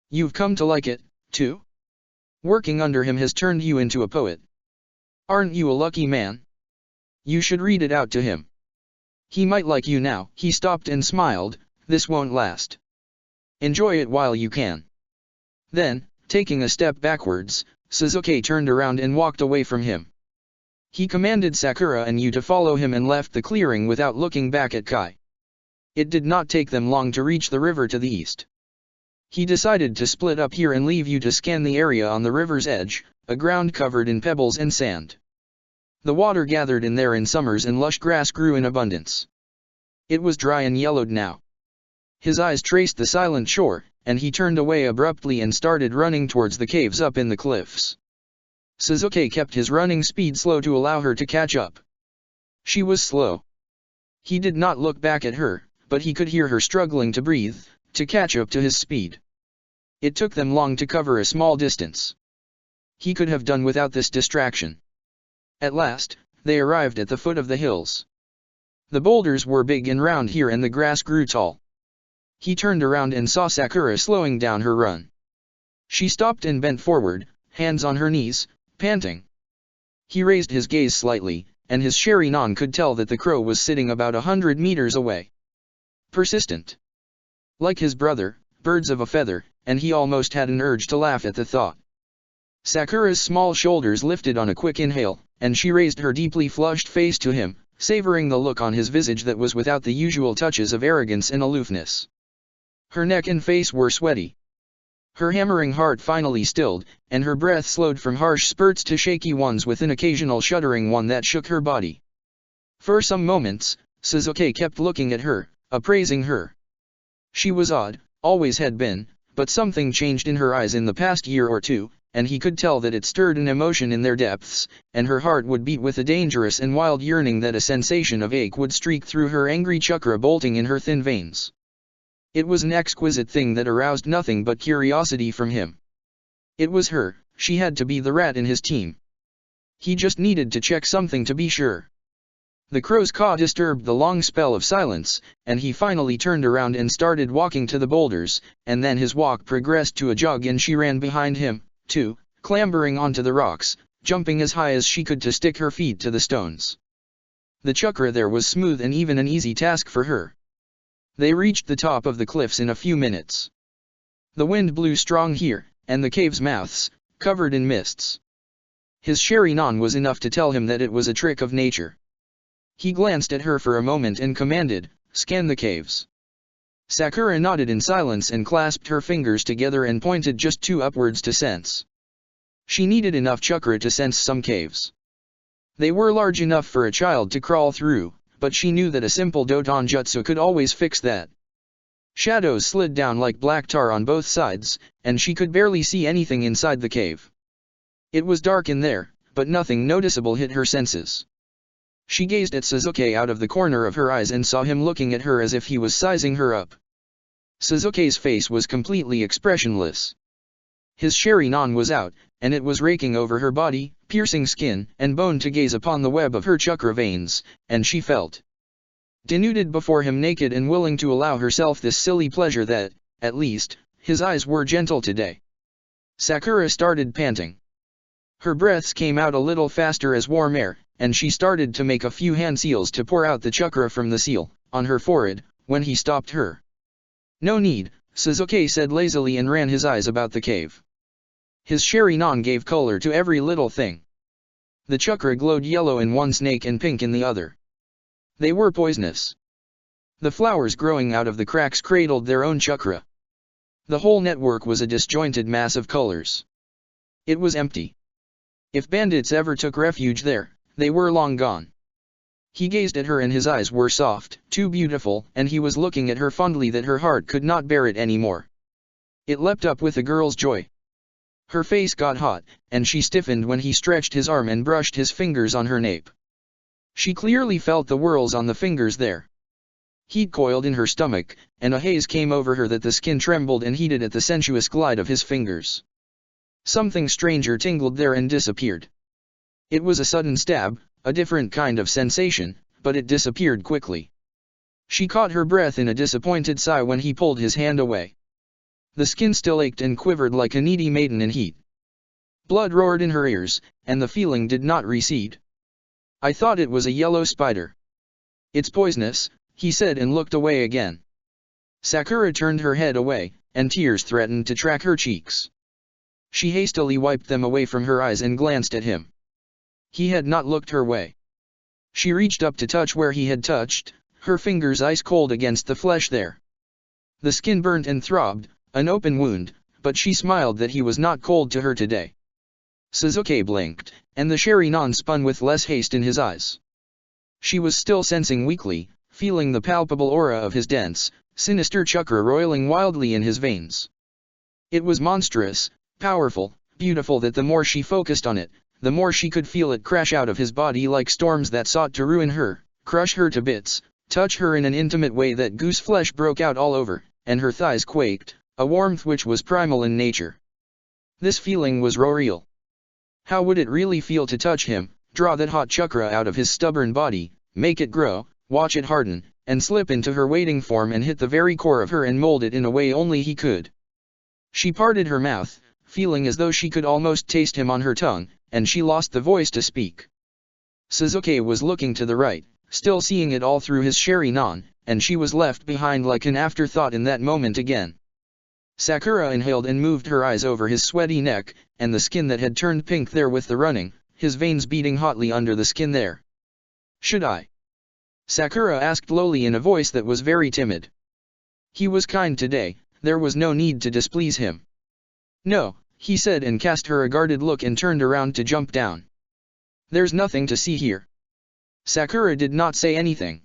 You've come to like it, too? Working under him has turned you into a poet. Aren't you a lucky man? You should read it out to him. He might like you now." He stopped and smiled. "This won't last. Enjoy it while you can." Then, taking a step backwards, Sasuke turned around and walked away from him. He commanded Sakura and Yu to follow him and left the clearing without looking back at Kai. It did not take them long to reach the river to the east. He decided to split up here and leave Yu to scan the area on the river's edge, a ground covered in pebbles and sand. The water gathered in there in summers and lush grass grew in abundance. It was dry and yellowed now. His eyes traced the silent shore, and he turned away abruptly and started running towards the caves up in the cliffs. Sasuke kept his running speed slow to allow her to catch up. She was slow. He did not look back at her, but he could hear her struggling to breathe, to catch up to his speed. It took them long to cover a small distance. He could have done without this distraction. At last, they arrived at the foot of the hills. The boulders were big and round here and the grass grew tall. He turned around and saw Sakura slowing down her run. She stopped and bent forward, hands on her knees, panting. He raised his gaze slightly, and his Sharingan could tell that the crow was sitting about 100 meters away. Persistent. Like his brother, birds of a feather, and he almost had an urge to laugh at the thought. Sakura's small shoulders lifted on a quick inhale, and she raised her deeply flushed face to him, savoring the look on his visage that was without the usual touches of arrogance and aloofness. Her neck and face were sweaty. Her hammering heart finally stilled, and her breath slowed from harsh spurts to shaky ones with an occasional shuddering one that shook her body. For some moments, Suzuki kept looking at her, appraising her. She was odd, always had been, but something changed in her eyes in the past year or two, and he could tell that it stirred an emotion in their depths, and her heart would beat with a dangerous and wild yearning that a sensation of ache would streak through her angry chakra bolting in her thin veins. It was an exquisite thing that aroused nothing but curiosity from him. It was her, she had to be the rat in his team. He just needed to check something to be sure. The crow's caw disturbed the long spell of silence, and he finally turned around and started walking to the boulders, and then his walk progressed to a jog and she ran behind him, too, clambering onto the rocks, jumping as high as she could to stick her feet to the stones. The chakra there was smooth and even an easy task for her. They reached the top of the cliffs in a few minutes. The wind blew strong here, and the cave's mouths, covered in mists. His Sherry-non was enough to tell him that it was a trick of nature. He glanced at her for a moment and commanded, "Scan the caves." Sakura nodded in silence and clasped her fingers together and pointed just two upwards to sense. She needed enough chakra to sense some caves. They were large enough for a child to crawl through, but she knew that a simple Doton jutsu could always fix that. Shadows slid down like black tar on both sides, and she could barely see anything inside the cave. It was dark in there, but nothing noticeable hit her senses. She gazed at Suzuki out of the corner of her eyes and saw him looking at her as if he was sizing her up. Suzuki's face was completely expressionless. His Sherry-non was out, and it was raking over her body, piercing skin and bone to gaze upon the web of her chakra veins, and she felt denuded before him, naked and willing to allow herself this silly pleasure that, at least, his eyes were gentle today. Sakura started panting. Her breaths came out a little faster as warm air, and she started to make a few hand seals to pour out the chakra from the seal, on her forehead, when he stopped her. "No need," Suzuki said lazily and ran his eyes about the cave. His Sherry-non gave color to every little thing. The chakra glowed yellow in one snake and pink in the other. They were poisonous. The flowers growing out of the cracks cradled their own chakra. The whole network was a disjointed mass of colors. It was empty. If bandits ever took refuge there, they were long gone. He gazed at her and his eyes were soft, too beautiful, and he was looking at her fondly that her heart could not bear it anymore. It leapt up with a girl's joy. Her face got hot, and she stiffened when he stretched his arm and brushed his fingers on her nape. She clearly felt the whirls on the fingers there. Heat coiled in her stomach, and a haze came over her that the skin trembled and heated at the sensuous glide of his fingers. Something stranger tingled there and disappeared. It was a sudden stab, a different kind of sensation, but it disappeared quickly. She caught her breath in a disappointed sigh when he pulled his hand away. The skin still ached and quivered like a needy maiden in heat. Blood roared in her ears, and the feeling did not recede. "I thought it was a yellow spider." "It's poisonous," he said and looked away again. Sakura turned her head away, and tears threatened to track her cheeks. She hastily wiped them away from her eyes and glanced at him. He had not looked her way. She reached up to touch where he had touched, her fingers ice cold against the flesh there. The skin burnt and throbbed, an open wound, but she smiled that he was not cold to her today. Suzuki blinked, and the Sherry-non spun with less haste in his eyes. She was still sensing weakly, feeling the palpable aura of his dense, sinister chakra roiling wildly in his veins. It was monstrous, powerful, beautiful that the more she focused on it, the more she could feel it crash out of his body like storms that sought to ruin her, crush her to bits, touch her in an intimate way that goose flesh broke out all over, and her thighs quaked, a warmth which was primal in nature. This feeling was real. How would it really feel to touch him, draw that hot chakra out of his stubborn body, make it grow, watch it harden, and slip into her waiting form and hit the very core of her and mold it in a way only he could? She parted her mouth, feeling as though she could almost taste him on her tongue, and she lost the voice to speak. Suzuki was looking to the right, still seeing it all through his Sherry-non, and she was left behind like an afterthought in that moment again. Sakura inhaled and moved her eyes over his sweaty neck, and the skin that had turned pink there with the running, his veins beating hotly under the skin there. "Should I?" Sakura asked lowly in a voice that was very timid. He was kind today, there was no need to displease him. No, he said and cast her a guarded look and turned around to jump down. There's nothing to see here. Sakura did not say anything.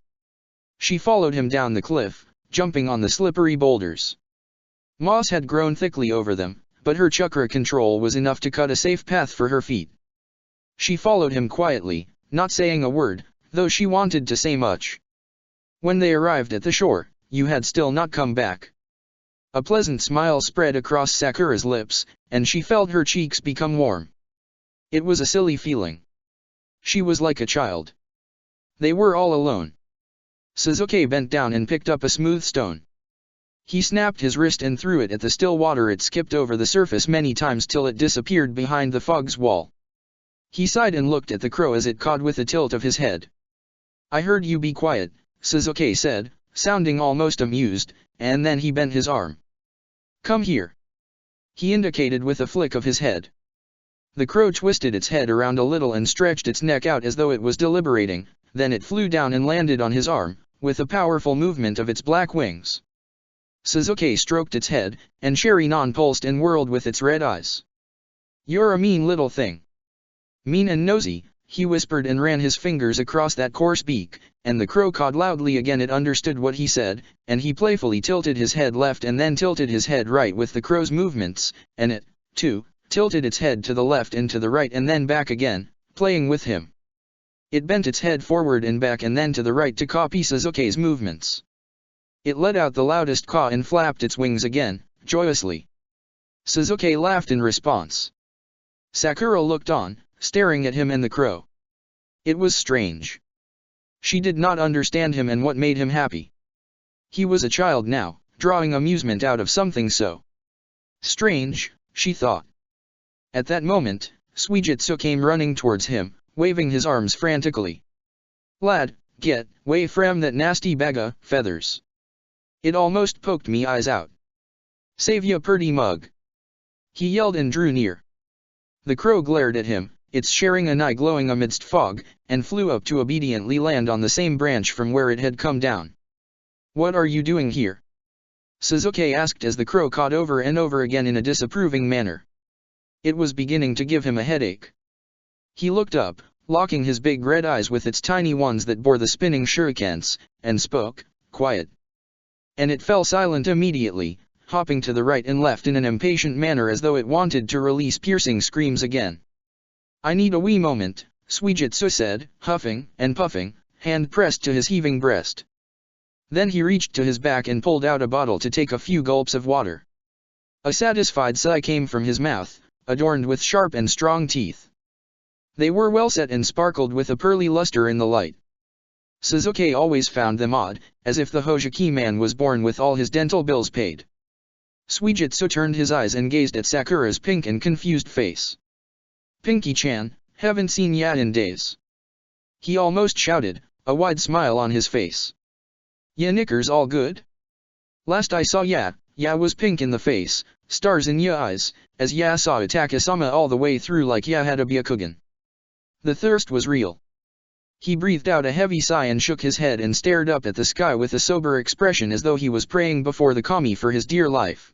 She followed him down the cliff, jumping on the slippery boulders. Moss had grown thickly over them, but her chakra control was enough to cut a safe path for her feet. She followed him quietly, not saying a word, though she wanted to say much. When they arrived at the shore, you had still not come back. A pleasant smile spread across Sakura's lips, and she felt her cheeks become warm. It was a silly feeling. She was like a child. They were all alone. Suzuki bent down and picked up a smooth stone. He snapped his wrist and threw it at the still water. It skipped over the surface many times till it disappeared behind the fog's wall. He sighed and looked at the crow as it cawed with a tilt of his head. I heard you be quiet, Suzuki said, sounding almost amused, and then he bent his arm. Come here. He indicated with a flick of his head. The crow twisted its head around a little and stretched its neck out as though it was deliberating, then it flew down and landed on his arm, with a powerful movement of its black wings. Suzuki stroked its head, and Sherinon pulsed and whirled with its red eyes. You're a mean little thing. Mean and nosy, he whispered and ran his fingers across that coarse beak, and the crow cawed loudly again. It understood what he said, and he playfully tilted his head left and then tilted his head right with the crow's movements, and it, too, tilted its head to the left and to the right and then back again, playing with him. It bent its head forward and back and then to the right to copy Suzuki's movements. It let out the loudest caw and flapped its wings again, joyously. Suzuki laughed in response. Sakura looked on, staring at him and the crow. It was strange. She did not understand him and what made him happy. He was a child now, drawing amusement out of something so strange, she thought. At that moment, Suijitsu came running towards him, waving his arms frantically. Lad, get away from that nasty bag of feathers. It almost poked me eyes out. Save ya purty mug. He yelled and drew near. The crow glared at him, its sharing an eye glowing amidst fog, and flew up to obediently land on the same branch from where it had come down. What are you doing here? Suzuki asked as the crow cawed over and over again in a disapproving manner. It was beginning to give him a headache. He looked up, locking his big red eyes with its tiny ones that bore the spinning shurikens, and spoke, quiet. And it fell silent immediately, hopping to the right and left in an impatient manner as though it wanted to release piercing screams again. I need a wee moment, Suijitsu said, huffing and puffing, hand pressed to his heaving breast. Then he reached to his back and pulled out a bottle to take a few gulps of water. A satisfied sigh came from his mouth, adorned with sharp and strong teeth. They were well set and sparkled with a pearly luster in the light. Suzuki always found them odd, as if the Hojiki man was born with all his dental bills paid. Suijitsu turned his eyes and gazed at Sakura's pink and confused face. Pinky-chan, haven't seen ya in days. He almost shouted, a wide smile on his face. Ya knickers all good? Last I saw ya was pink in the face, stars in ya eyes, as ya saw Takasama all the way through like ya had a Byakugan. The thirst was real. He breathed out a heavy sigh and shook his head and stared up at the sky with a sober expression as though he was praying before the kami for his dear life.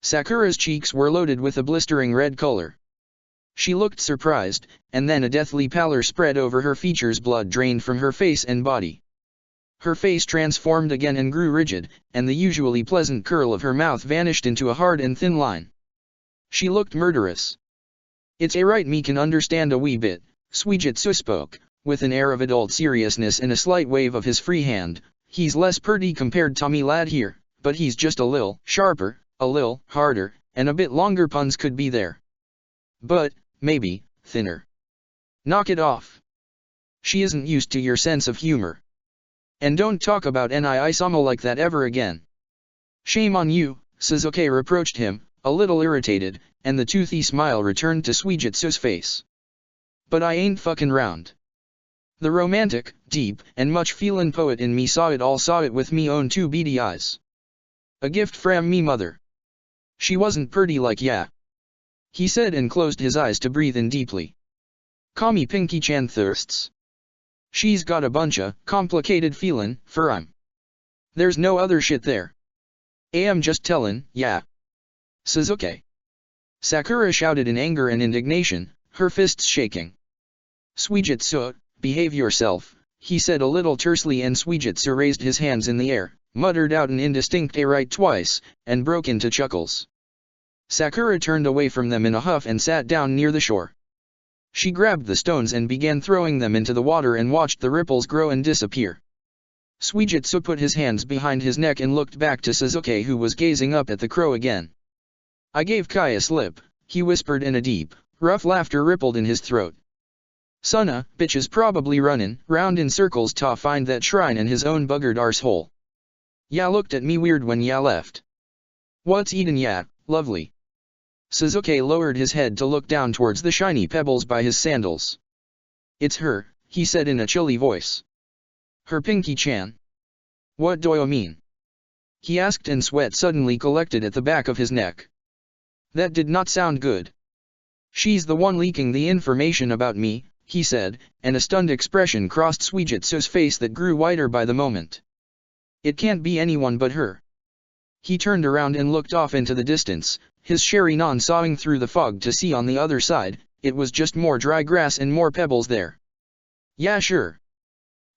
Sakura's cheeks were loaded with a blistering red color. She looked surprised, and then a deathly pallor spread over her features. Blood drained from her face and body. Her face transformed again and grew rigid, and the usually pleasant curl of her mouth vanished into a hard and thin line. She looked murderous. It's a right me can understand a wee bit, Suijitsu spoke, with an air of adult seriousness and a slight wave of his free hand. He's less purty compared to me lad here, but he's just a lil sharper, a lil harder, and a bit longer puns could be there. But, maybe, thinner. Knock it off. She isn't used to your sense of humor. And don't talk about Nii-sama like that ever again. Shame on you, Suzuki reproached him, a little irritated, and the toothy smile returned to Suijitsu's face. But I ain't fucking round. The romantic, deep, and much feelin' poet in me saw it with me own two beady eyes. A gift from me mother. She wasn't purty like ya. He said and closed his eyes to breathe in deeply. Kami Pinky-chan thirsts. She's got a bunch of complicated feelin' for I'm. There's no other shit there. I'm just tellin', ya. Suzuki. Sakura shouted in anger and indignation, her fists shaking. Suijutsu, behave yourself, he said a little tersely, and Suijutsu raised his hands in the air, muttered out an indistinct "right" twice, and broke into chuckles. Sakura turned away from them in a huff and sat down near the shore. She grabbed the stones and began throwing them into the water and watched the ripples grow and disappear. Suijutsu put his hands behind his neck and looked back to Sasuke, who was gazing up at the crow again. "I gave Kai a slip," he whispered, and a deep, rough laughter rippled in his throat. "Suna, bitch is probably runnin' round in circles to find that shrine in his own buggered arsehole. Ya looked at me weird when ya left. What's eatin' ya, lovely?" Sasuke lowered his head to look down towards the shiny pebbles by his sandals. "It's her," he said in a chilly voice. "Her Pinky-chan." "What do you mean?" he asked, and sweat suddenly collected at the back of his neck. That did not sound good. "She's the one leaking the information about me," he said, and a stunned expression crossed Suijutsu's face that grew whiter by the moment. "It can't be anyone but her." He turned around and looked off into the distance, his Sharingan sawing through the fog to see on the other side. It was just more dry grass and more pebbles there. "Yeah, sure?"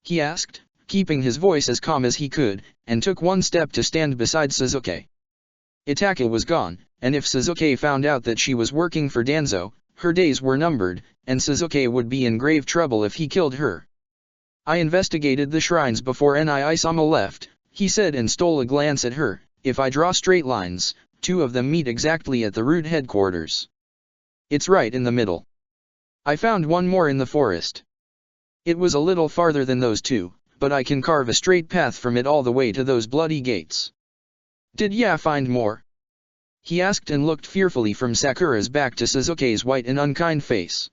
he asked, keeping his voice as calm as he could, and took one step to stand beside Sasuke. Itaka was gone, and if Sasuke found out that she was working for Danzo, her days were numbered, and Sasuke would be in grave trouble if he killed her. "I investigated the shrines before Nii-sama left," he said, and stole a glance at her. "If I draw straight lines, 2 of them meet exactly at the root headquarters. It's right in the middle. I found one more in the forest. It was a little farther than those 2, but I can carve a straight path from it all the way to those bloody gates." "Did ya find more?" he asked, and looked fearfully from Sakura's back to Sasuke's white and unkind face.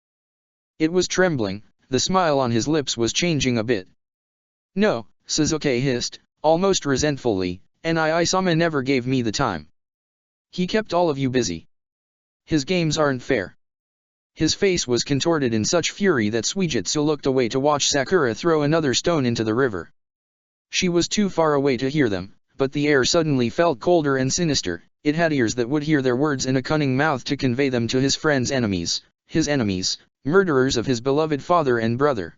It was trembling, the smile on his lips was changing a bit. "No," Sasuke hissed, almost resentfully, "Nii-sama never gave me the time. He kept all of you busy. His games aren't fair." His face was contorted in such fury that Suijutsu looked away to watch Sakura throw another stone into the river. She was too far away to hear them, but the air suddenly felt colder and sinister. It had ears that would hear their words and a cunning mouth to convey them to his friend's enemies, murderers of his beloved father and brother.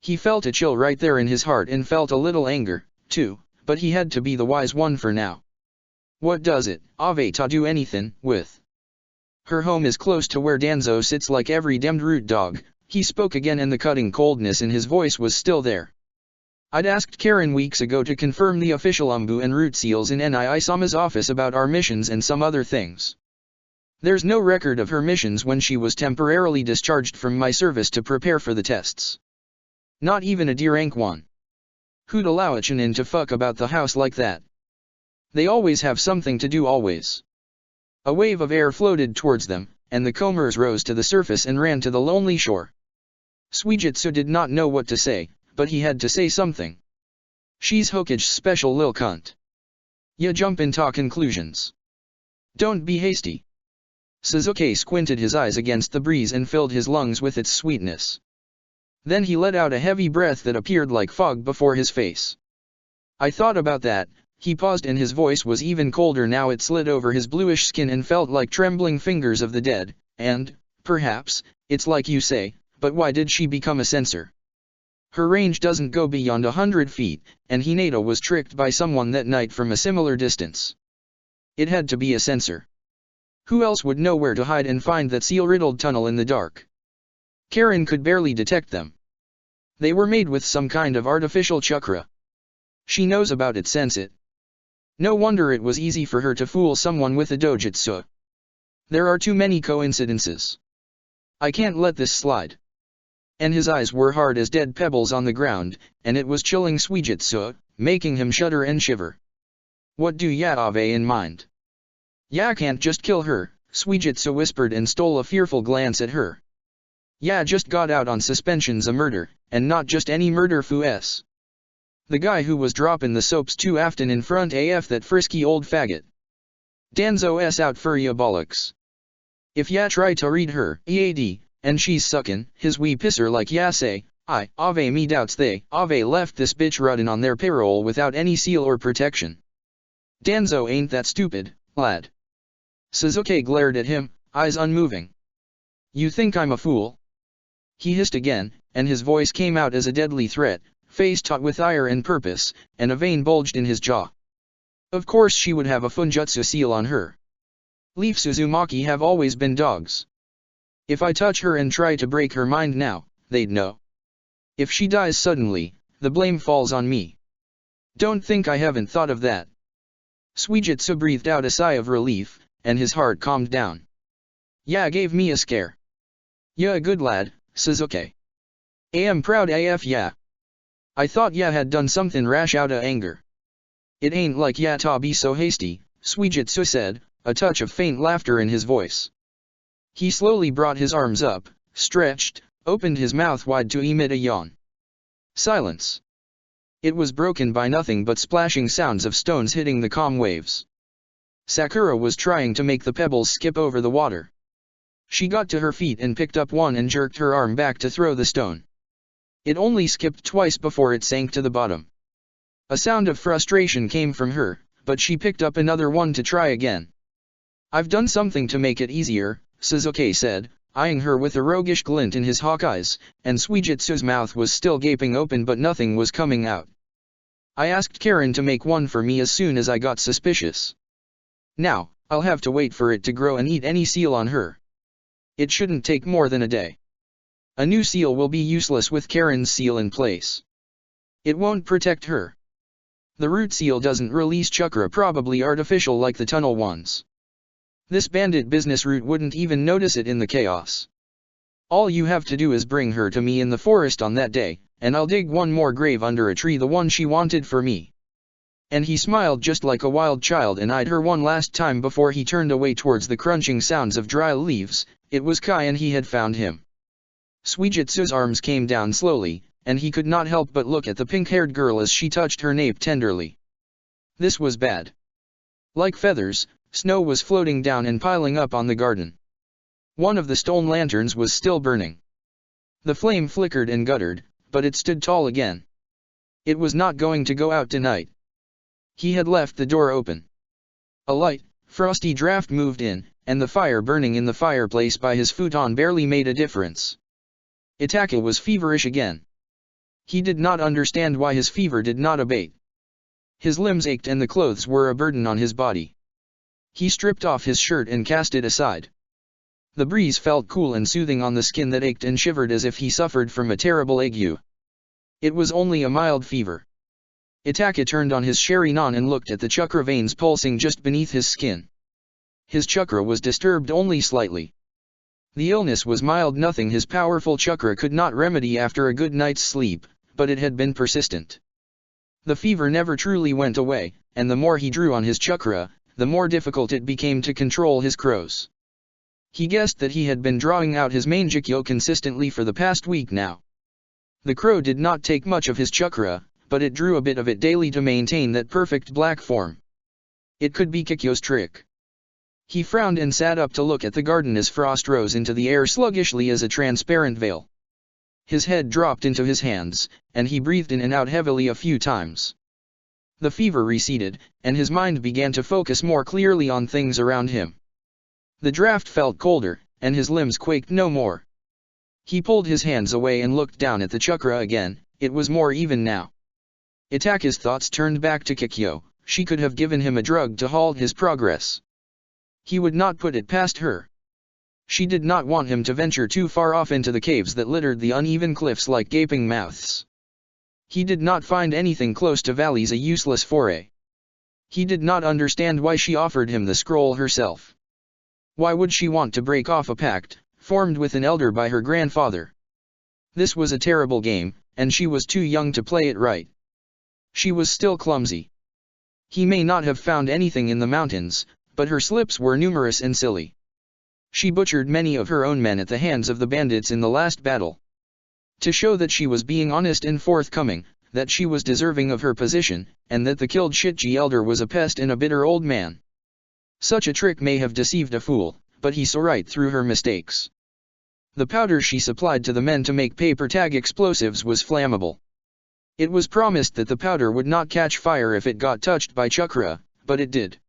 He felt a chill right there in his heart and felt a little anger, too, but he had to be the wise one for now. "What does it, Aveta, do anything with? Her home is close to where Danzo sits like every damned root dog," he spoke again, and the cutting coldness in his voice was still there. "I'd asked Karen weeks ago to confirm the official Umbu and root seals in Nii-sama's office about our missions and some other things. There's no record of her missions when she was temporarily discharged from my service to prepare for the tests. Not even a D-rank one. Who'd allow a Chunin to fuck about the house like that? They always have something to do, always." A wave of air floated towards them, and the combers rose to the surface and ran to the lonely shore. Suijutsu did not know what to say, but he had to say something. "She's Hokage's special lil cunt. Ya jump into conclusions. Don't be hasty." Sasuke squinted his eyes against the breeze and filled his lungs with its sweetness. Then he let out a heavy breath that appeared like fog before his face. "I thought about that." He paused, and his voice was even colder now. It slid over his bluish skin and felt like trembling fingers of the dead. "And, perhaps, it's like you say, but why did she become a censor? Her range doesn't go beyond 100 feet, and Hinata was tricked by someone that night from a similar distance. It had to be a censor. Who else would know where to hide and find that seal-riddled tunnel in the dark? Karen could barely detect them. They were made with some kind of artificial chakra. She knows about it, sense it. No wonder it was easy for her to fool someone with a dojutsu. There are too many coincidences. I can't let this slide." And his eyes were hard as dead pebbles on the ground, and it was chilling Suijutsu, making him shudder and shiver. "What do ya have in mind? Ya can't just kill her," Suijutsu whispered and stole a fearful glance at her. "Ya just got out on suspension's a murder, and not just any murder foo-s. The guy who was dropping the soaps too often in front af that frisky old faggot. Danzo's out for ya bollocks. If ya try to read her EAD, and she's suckin' his wee pisser like ya say, Ave me doubts they Ave left this bitch running on their payroll without any seal or protection. Danzo ain't that stupid, lad." Sasuke glared at him, eyes unmoving. You think I'm a fool? He hissed again, and his voice came out as a deadly threat, face taut with ire and purpose, and a vein bulged in his jaw. Of course she would have a Funjutsu seal on her. Leaf Suzumaki have always been dogs. If I touch her and try to break her mind now, they'd know. If she dies suddenly, the blame falls on me. Don't think I haven't thought of that. Suijutsu breathed out a sigh of relief, and his heart calmed down. Yeah, gave me a scare. Yeah, a good lad, Suzuki. Am proud AF yeah. I thought ya had done something rash outta anger. It ain't like ya to be so hasty, Suijutsu said, a touch of faint laughter in his voice. He slowly brought his arms up, stretched, opened his mouth wide to emit a yawn. Silence. It was broken by nothing but splashing sounds of stones hitting the calm waves. Sakura was trying to make the pebbles skip over the water. She got to her feet and picked up one and jerked her arm back to throw the stone. It only skipped twice before it sank to the bottom. A sound of frustration came from her, but she picked up another one to try again. I've done something to make it easier, Suzuki said, eyeing her with a roguish glint in his hawk eyes, and Suijutsu's mouth was still gaping open but nothing was coming out. I asked Karen to make one for me as soon as I got suspicious. Now, I'll have to wait for it to grow and eat any seal on her. It shouldn't take more than a day. A new seal will be useless with Karen's seal in place. It won't protect her. The root seal doesn't release chakra, probably artificial like the tunnel ones. This bandit business root wouldn't even notice it in the chaos. All you have to do is bring her to me in the forest on that day, and I'll dig one more grave under a tree, the one she wanted for me. And he smiled just like a wild child and eyed her one last time before he turned away towards the crunching sounds of dry leaves. It was Kai, and he had found him. Suijutsu's arms came down slowly, and he could not help but look at the pink-haired girl as she touched her nape tenderly. This was bad. Like feathers, snow was floating down and piling up on the garden. One of the stone lanterns was still burning. The flame flickered and guttered, but it stood tall again. It was not going to go out tonight. He had left the door open. A light, frosty draft moved in, and the fire burning in the fireplace by his futon barely made a difference. Itaka was feverish again. He did not understand why his fever did not abate. His limbs ached and the clothes were a burden on his body. He stripped off his shirt and cast it aside. The breeze felt cool and soothing on the skin that ached and shivered as if he suffered from a terrible ague. It was only a mild fever. Itaka turned on his shurinan and looked at the chakra veins pulsing just beneath his skin. His chakra was disturbed only slightly. The illness was mild, nothing his powerful chakra could not remedy after a good night's sleep, but it had been persistent. The fever never truly went away, and the more he drew on his chakra, the more difficult it became to control his crows. He guessed that he had been drawing out his Manjikyo consistently for the past week now. The crow did not take much of his chakra, but it drew a bit of it daily to maintain that perfect black form. It could be Kikyo's trick. He frowned and sat up to look at the garden as frost rose into the air sluggishly as a transparent veil. His head dropped into his hands, and he breathed in and out heavily a few times. The fever receded, and his mind began to focus more clearly on things around him. The draft felt colder, and his limbs quaked no more. He pulled his hands away and looked down at the chakra again. It was more even now. Itaka's thoughts turned back to Kikyo. She could have given him a drug to halt his progress. He would not put it past her. She did not want him to venture too far off into the caves that littered the uneven cliffs like gaping mouths. He did not find anything close to valleys a useless foray. He did not understand why she offered him the scroll herself. Why would she want to break off a pact, formed with an elder by her grandfather? This was a terrible game, and she was too young to play it right. She was still clumsy. He may not have found anything in the mountains, but her slips were numerous and silly. She butchered many of her own men at the hands of the bandits in the last battle. To show that she was being honest and forthcoming, that she was deserving of her position, and that the killed Shitji elder was a pest and a bitter old man. Such a trick may have deceived a fool, but he saw right through her mistakes. The powder she supplied to the men to make paper tag explosives was flammable. It was promised that the powder would not catch fire if it got touched by chakra, but it did.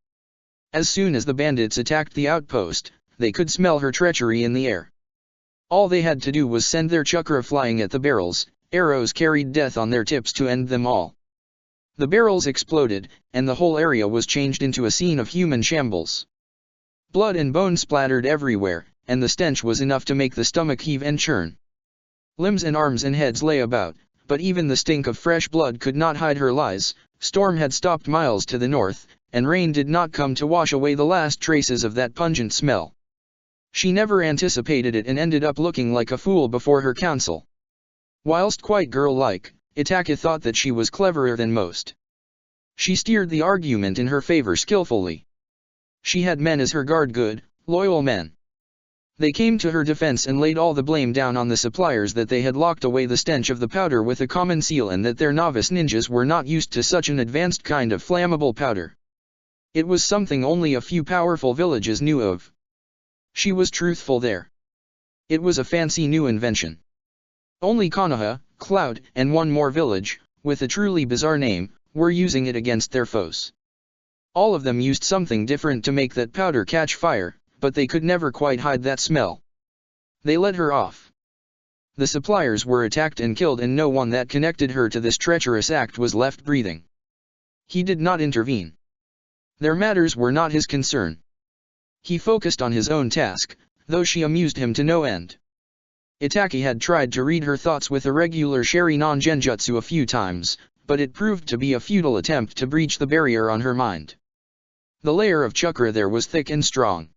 As soon as the bandits attacked the outpost, they could smell her treachery in the air. All they had to do was send their chakra flying at the barrels. Arrows carried death on their tips to end them all. The barrels exploded, and the whole area was changed into a scene of human shambles. Blood and bone splattered everywhere, and the stench was enough to make the stomach heave and churn. Limbs and arms and heads lay about, but even the stink of fresh blood could not hide her lies. Storm had stopped miles to the north, and rain did not come to wash away the last traces of that pungent smell. She never anticipated it and ended up looking like a fool before her council. Whilst quite girl-like, Itaka thought that she was cleverer than most. She steered the argument in her favor skillfully. She had men as her guard, good, loyal men. They came to her defense and laid all the blame down on the suppliers that they had locked away the stench of the powder with a common seal and that their novice ninjas were not used to such an advanced kind of flammable powder. It was something only a few powerful villages knew of. She was truthful there. It was a fancy new invention. Only Konoha, Cloud, and one more village, with a truly bizarre name, were using it against their foes. All of them used something different to make that powder catch fire, but they could never quite hide that smell. They let her off. The suppliers were attacked and killed, and no one that connected her to this treacherous act was left breathing. He did not intervene. Their matters were not his concern. He focused on his own task, though she amused him to no end. Itaki had tried to read her thoughts with a regular Sharingan genjutsu a few times, but it proved to be a futile attempt to breach the barrier on her mind. The layer of chakra there was thick and strong.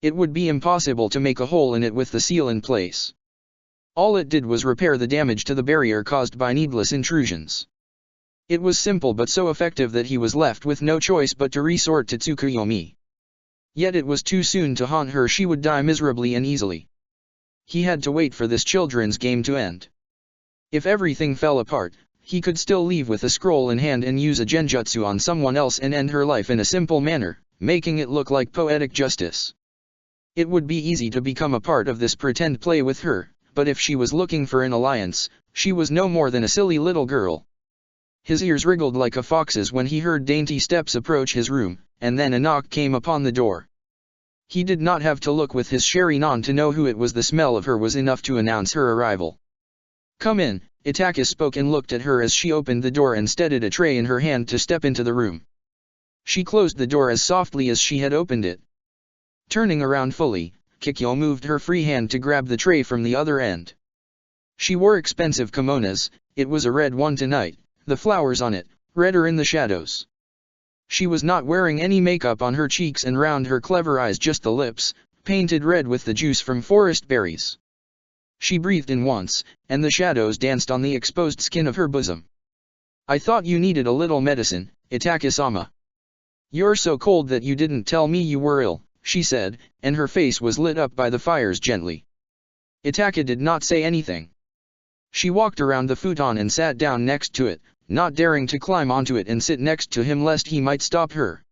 It would be impossible to make a hole in it with the seal in place. All it did was repair the damage to the barrier caused by needless intrusions. It was simple but so effective that he was left with no choice but to resort to Tsukuyomi. Yet it was too soon to haunt her. She would die miserably and easily. He had to wait for this children's game to end. If everything fell apart, he could still leave with a scroll in hand and use a genjutsu on someone else and end her life in a simple manner, making it look like poetic justice. It would be easy to become a part of this pretend play with her, but if she was looking for an alliance, she was no more than a silly little girl. His ears wriggled like a fox's when he heard dainty steps approach his room, and then a knock came upon the door. He did not have to look with his Sharingan to know who it was. The smell of her was enough to announce her arrival. "Come in," Itaka spoke and looked at her as she opened the door and steadied a tray in her hand to step into the room. She closed the door as softly as she had opened it. Turning around fully, Kikyo moved her free hand to grab the tray from the other end. She wore expensive kimonos. It was a red one tonight, the flowers on it, redder in the shadows. She was not wearing any makeup on her cheeks and round her clever eyes, just the lips, painted red with the juice from forest berries. She breathed in once, and the shadows danced on the exposed skin of her bosom. "I thought you needed a little medicine, Itaka-sama. You're so cold that you didn't tell me you were ill," she said, and her face was lit up by the fires gently. Itaka did not say anything. She walked around the futon and sat down next to it, not daring to climb onto it and sit next to him lest he might stop her.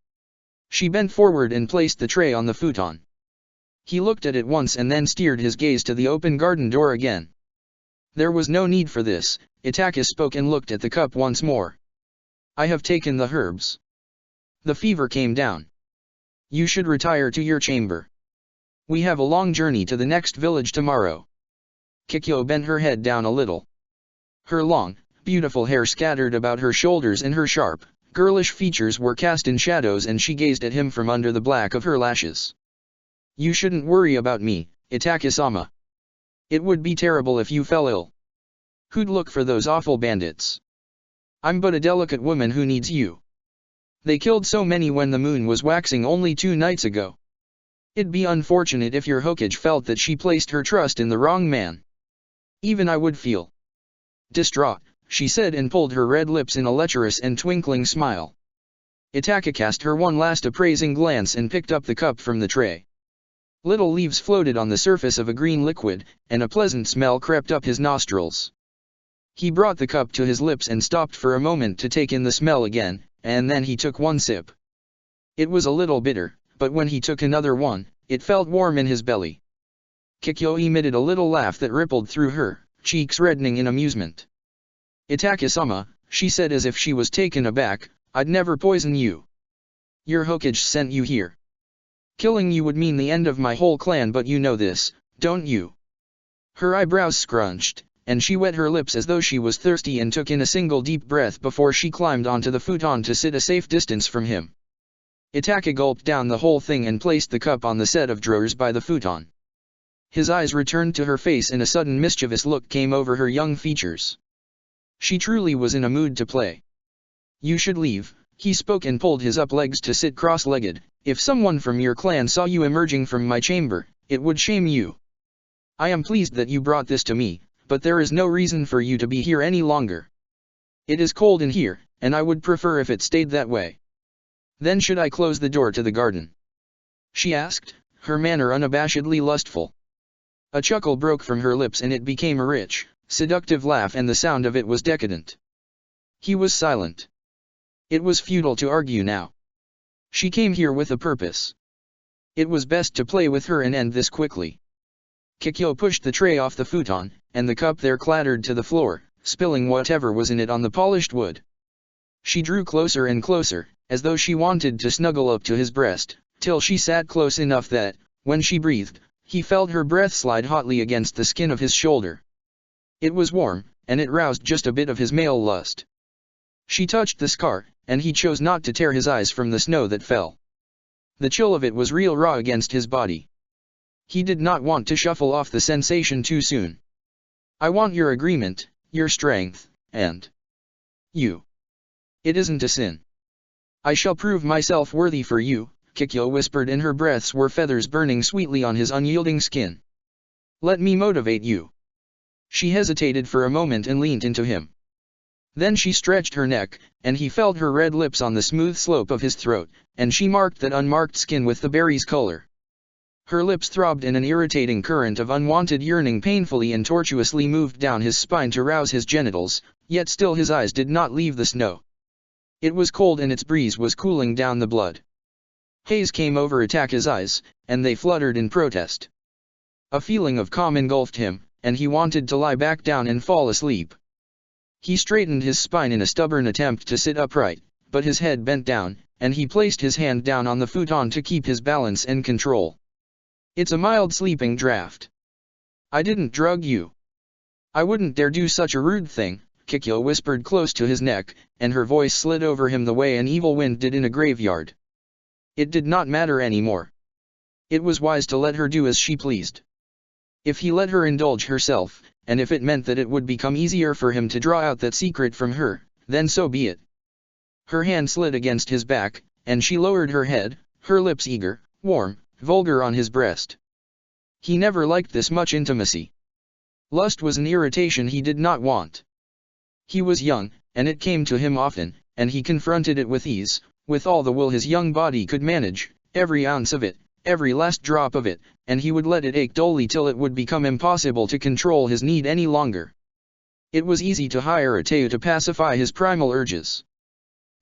She bent forward and placed the tray on the futon. He looked at it once and then steered his gaze to the open garden door again. "There was no need for this," Itaka spoke and looked at the cup once more. "I have taken the herbs. The fever came down. You should retire to your chamber. We have a long journey to the next village tomorrow." Kikyo bent her head down a little. Her long, beautiful hair scattered about her shoulders and her sharp, girlish features were cast in shadows, and she gazed at him from under the black of her lashes. "You shouldn't worry about me, Itaka-sama. It would be terrible if you fell ill. Who'd look for those awful bandits? I'm but a delicate woman who needs you. They killed so many when the moon was waxing only 2 nights ago. It'd be unfortunate if your Hokage felt that she placed her trust in the wrong man. Even I would feel distraught," she said, and pulled her red lips in a lecherous and twinkling smile. Itaka cast her one last appraising glance and picked up the cup from the tray. Little leaves floated on the surface of a green liquid, and a pleasant smell crept up his nostrils. He brought the cup to his lips and stopped for a moment to take in the smell again, and then he took one sip. It was a little bitter, but when he took another one, it felt warm in his belly. Kikyo emitted a little laugh that rippled through her, cheeks reddening in amusement. "Itaka-sama," she said as if she was taken aback, "I'd never poison you. Your Hokage sent you here." Killing you would mean the end of my whole clan, but you know this, don't you? Her eyebrows scrunched, and she wet her lips as though she was thirsty and took in a single deep breath before she climbed onto the futon to sit a safe distance from him. Itaka gulped down the whole thing and placed the cup on the set of drawers by the futon. His eyes returned to her face and a sudden mischievous look came over her young features. She truly was in a mood to play. You should leave, he spoke and pulled his up legs to sit cross-legged. If someone from your clan saw you emerging from my chamber, it would shame you. I am pleased that you brought this to me, but there is no reason for you to be here any longer. It is cold in here, and I would prefer if it stayed that way. Then should I close the door to the garden? She asked, her manner unabashedly lustful. A chuckle broke from her lips and it became a rich, seductive laugh, and the sound of it was decadent. He was silent. It was futile to argue now. She came here with a purpose. It was best to play with her and end this quickly. Kikyo pushed the tray off the futon, and the cup there clattered to the floor, spilling whatever was in it on the polished wood. She drew closer and closer, as though she wanted to snuggle up to his breast, till she sat close enough that, when she breathed, he felt her breath slide hotly against the skin of his shoulder. It was warm, and it roused just a bit of his male lust. She touched the scar, and he chose not to tear his eyes from the snow that fell. The chill of it was real raw against his body. He did not want to shuffle off the sensation too soon. I want your agreement, your strength, and you. It isn't a sin. I shall prove myself worthy for you, Kikyo whispered, and her breaths were feathers burning sweetly on his unyielding skin. Let me motivate you. She hesitated for a moment and leaned into him. Then she stretched her neck, and he felt her red lips on the smooth slope of his throat, and she marked that unmarked skin with the berry's color. Her lips throbbed and an irritating current of unwanted yearning painfully and tortuously moved down his spine to rouse his genitals, yet still his eyes did not leave the snow. It was cold and its breeze was cooling down the blood. Haze came over Itaka's eyes, and they fluttered in protest. A feeling of calm engulfed him, and he wanted to lie back down and fall asleep. He straightened his spine in a stubborn attempt to sit upright, but his head bent down, and he placed his hand down on the futon to keep his balance and control. It's a mild sleeping draft. I didn't drug you. I wouldn't dare do such a rude thing, Kikyo whispered close to his neck, and her voice slid over him the way an evil wind did in a graveyard. It did not matter anymore. It was wise to let her do as she pleased. If he let her indulge herself, and if it meant that it would become easier for him to draw out that secret from her, then so be it. Her hand slid against his back, and she lowered her head, her lips eager, warm, vulgar on his breast. He never liked this much intimacy. Lust was an irritation he did not want. He was young, and it came to him often, and he confronted it with ease, with all the will his young body could manage, every ounce of it, every last drop of it, and he would let it ache dully till it would become impossible to control his need any longer. It was easy to hire a Teu to pacify his primal urges.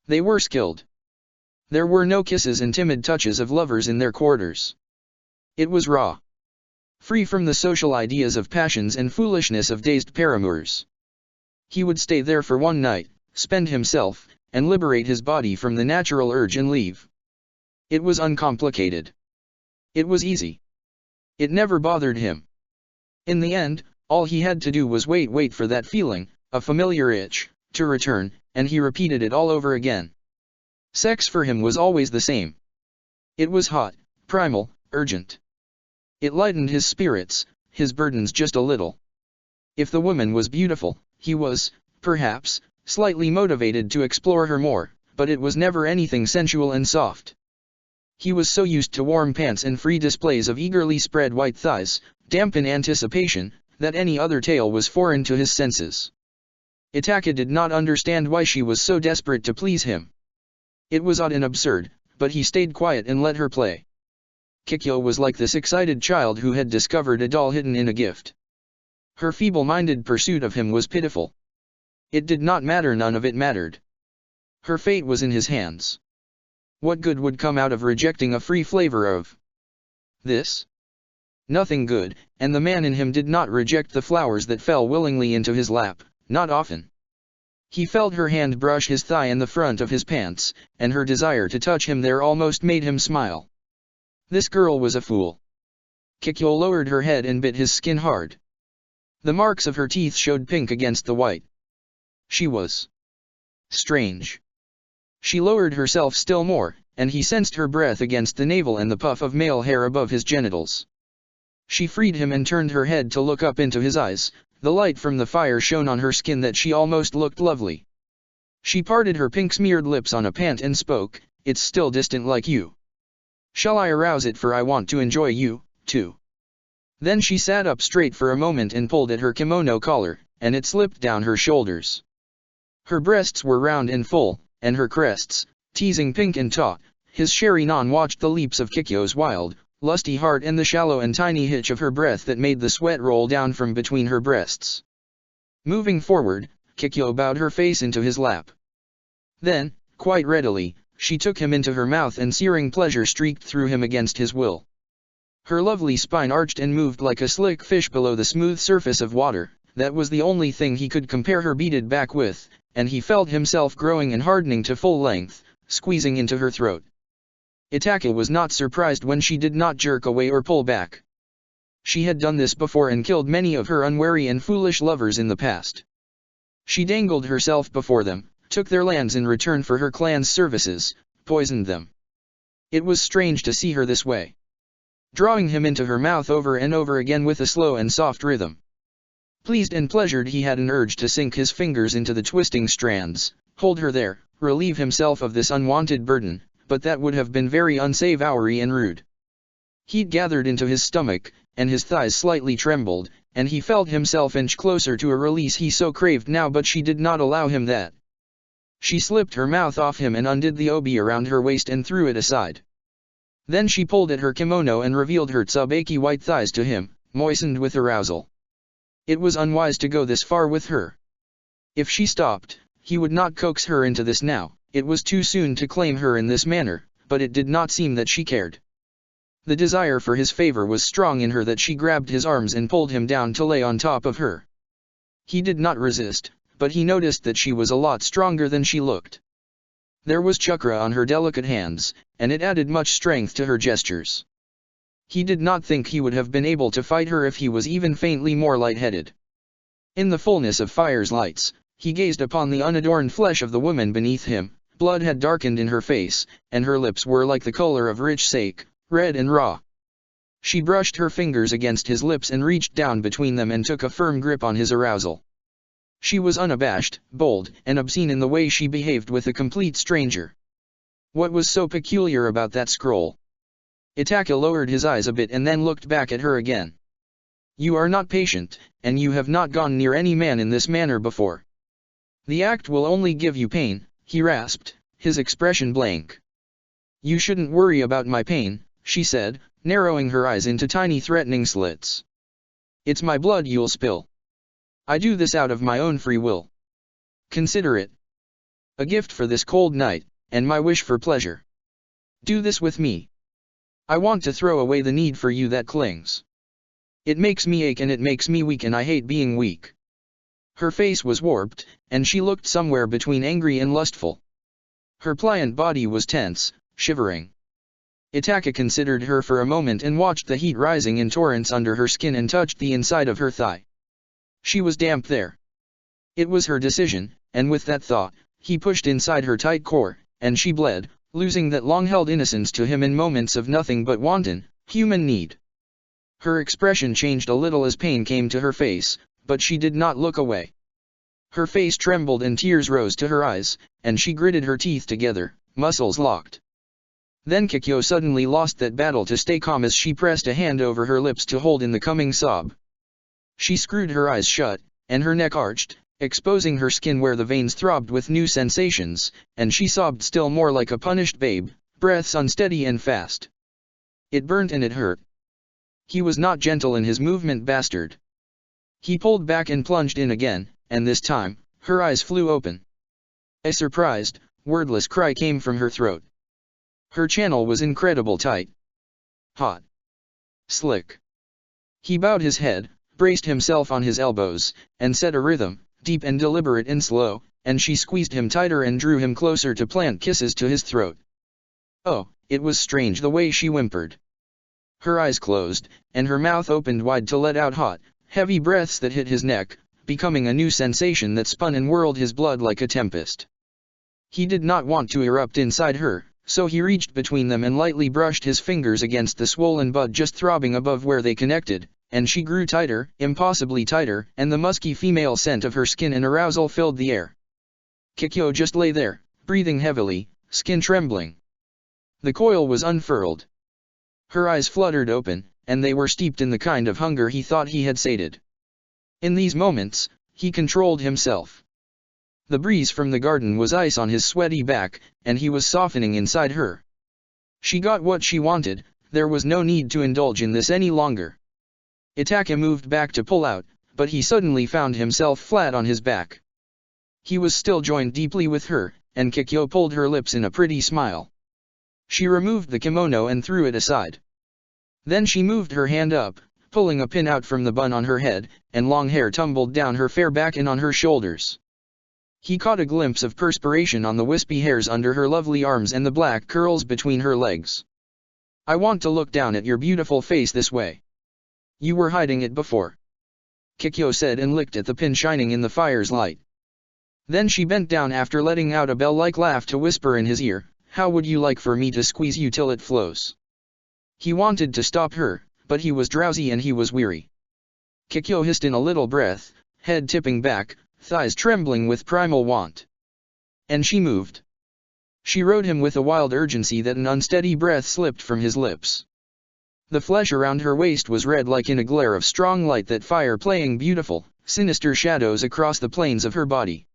They were skilled. There were no kisses and timid touches of lovers in their quarters. It was raw. Free from the social ideas of passions and foolishness of dazed paramours. He would stay there for one night, spend himself, and liberate his body from the natural urge and leave. It was uncomplicated. It was easy. It never bothered him. In the end, all he had to do was wait for that feeling, a familiar itch, to return, and he repeated it all over again. Sex for him was always the same. It was hot, primal, urgent. It lightened his spirits, his burdens just a little. If the woman was beautiful, he was, perhaps, slightly motivated to explore her more, but it was never anything sensual and soft. He was so used to warm pants and free displays of eagerly spread white thighs, damp in anticipation, that any other tale was foreign to his senses. Itaka did not understand why she was so desperate to please him. It was odd and absurd, but he stayed quiet and let her play. Kikyo was like this excited child who had discovered a doll hidden in a gift. Her feeble-minded pursuit of him was pitiful. It did not matter, none of it mattered. Her fate was in his hands. What good would come out of rejecting a free flavor of this? Nothing good, and the man in him did not reject the flowers that fell willingly into his lap, not often. He felt her hand brush his thigh and the front of his pants, and her desire to touch him there almost made him smile. This girl was a fool. Kikyo lowered her head and bit his skin hard. The marks of her teeth showed pink against the white. She was strange. She lowered herself still more, and he sensed her breath against the navel and the puff of male hair above his genitals. She freed him and turned her head to look up into his eyes. The light from the fire shone on her skin that she almost looked lovely. She parted her pink-smeared lips on a pant and spoke, "It's still distant like you. Shall I arouse it, for I want to enjoy you, too." Then she sat up straight for a moment and pulled at her kimono collar, and it slipped down her shoulders. Her breasts were round and full, and her crests, teasing pink and taut. His Sherry-non watched the leaps of Kikyo's wild, lusty heart and the shallow and tiny hitch of her breath that made the sweat roll down from between her breasts. Moving forward, Kikyo bowed her face into his lap. Then, quite readily, she took him into her mouth and searing pleasure streaked through him against his will. Her lovely spine arched and moved like a slick fish below the smooth surface of water. That was the only thing he could compare her beaded back with, and he felt himself growing and hardening to full length, squeezing into her throat. Itaka was not surprised when she did not jerk away or pull back. She had done this before and killed many of her unwary and foolish lovers in the past. She dangled herself before them, took their lands in return for her clan's services, poisoned them. It was strange to see her this way, drawing him into her mouth over and over again with a slow and soft rhythm. Pleased and pleasured, he had an urge to sink his fingers into the twisting strands, hold her there, relieve himself of this unwanted burden, but that would have been very unsavory and rude. Heat gathered into his stomach, and his thighs slightly trembled, and he felt himself inch closer to a release he so craved now, but she did not allow him that. She slipped her mouth off him and undid the obi around her waist and threw it aside. Then she pulled at her kimono and revealed her tsubaki white thighs to him, moistened with arousal. It was unwise to go this far with her. If she stopped, he would not coax her into this now. It was too soon to claim her in this manner, but it did not seem that she cared. The desire for his favor was strong in her that she grabbed his arms and pulled him down to lay on top of her. He did not resist, but he noticed that she was a lot stronger than she looked. There was chakra on her delicate hands, and it added much strength to her gestures. He did not think he would have been able to fight her if he was even faintly more lightheaded. In the fullness of fire's lights, he gazed upon the unadorned flesh of the woman beneath him. Blood had darkened in her face, and her lips were like the color of rich sake, red and raw. She brushed her fingers against his lips and reached down between them and took a firm grip on his arousal. She was unabashed, bold, and obscene in the way she behaved with a complete stranger. What was so peculiar about that scroll? Itaka lowered his eyes a bit and then looked back at her again. "You are not patient, and you have not gone near any man in this manner before. The act will only give you pain," he rasped, his expression blank. "You shouldn't worry about my pain," she said, narrowing her eyes into tiny threatening slits. "It's my blood you'll spill. I do this out of my own free will. Consider it a gift for this cold night, and my wish for pleasure. Do this with me. I want to throw away the need for you that clings. It makes me ache and it makes me weak, and I hate being weak." Her face was warped, and she looked somewhere between angry and lustful. Her pliant body was tense, shivering. Itaka considered her for a moment and watched the heat rising in torrents under her skin and touched the inside of her thigh. She was damp there. It was her decision, and with that thought, he pushed inside her tight core, and she bled, losing that long-held innocence to him in moments of nothing but wanton, human need. Her expression changed a little as pain came to her face, but she did not look away. Her face trembled and tears rose to her eyes, and she gritted her teeth together, muscles locked. Then Kikyo suddenly lost that battle to stay calm as she pressed a hand over her lips to hold in the coming sob. She screwed her eyes shut, and her neck arched, exposing her skin where the veins throbbed with new sensations, and she sobbed still more like a punished babe, breaths unsteady and fast. It burnt and it hurt. He was not gentle in his movement, bastard. He pulled back and plunged in again, and this time, her eyes flew open. A surprised, wordless cry came from her throat. Her channel was incredible tight. Hot. Slick. He bowed his head, braced himself on his elbows, and set a rhythm, deep and deliberate and slow, and she squeezed him tighter and drew him closer to plant kisses to his throat. Oh, it was strange the way she whimpered. Her eyes closed, and her mouth opened wide to let out hot, heavy breaths that hit his neck, becoming a new sensation that spun and whirled his blood like a tempest. He did not want to erupt inside her, so he reached between them and lightly brushed his fingers against the swollen bud just throbbing above where they connected, and she grew tighter, impossibly tighter, and the musky female scent of her skin and arousal filled the air. Kikyo just lay there, breathing heavily, skin trembling. The coil was unfurled. Her eyes fluttered open, and they were steeped in the kind of hunger he thought he had sated. In these moments, he controlled himself. The breeze from the garden was ice on his sweaty back, and he was softening inside her. She got what she wanted, there was no need to indulge in this any longer. Itake moved back to pull out, but he suddenly found himself flat on his back. He was still joined deeply with her, and Kikyo pulled her lips in a pretty smile. She removed the kimono and threw it aside. Then she moved her hand up, pulling a pin out from the bun on her head, and long hair tumbled down her fair back and on her shoulders. He caught a glimpse of perspiration on the wispy hairs under her lovely arms and the black curls between her legs. "I want to look down at your beautiful face this way. You were hiding it before," Kikyo said and licked at the pin shining in the fire's light. Then she bent down after letting out a bell-like laugh to whisper in his ear, "How would you like for me to squeeze you till it flows?" He wanted to stop her, but he was drowsy and he was weary. Kikyo hissed in a little breath, head tipping back, thighs trembling with primal want. And she moved. She rode him with a wild urgency that an unsteady breath slipped from his lips. The flesh around her waist was red like in a glare of strong light, that fire playing beautiful, sinister shadows across the planes of her body.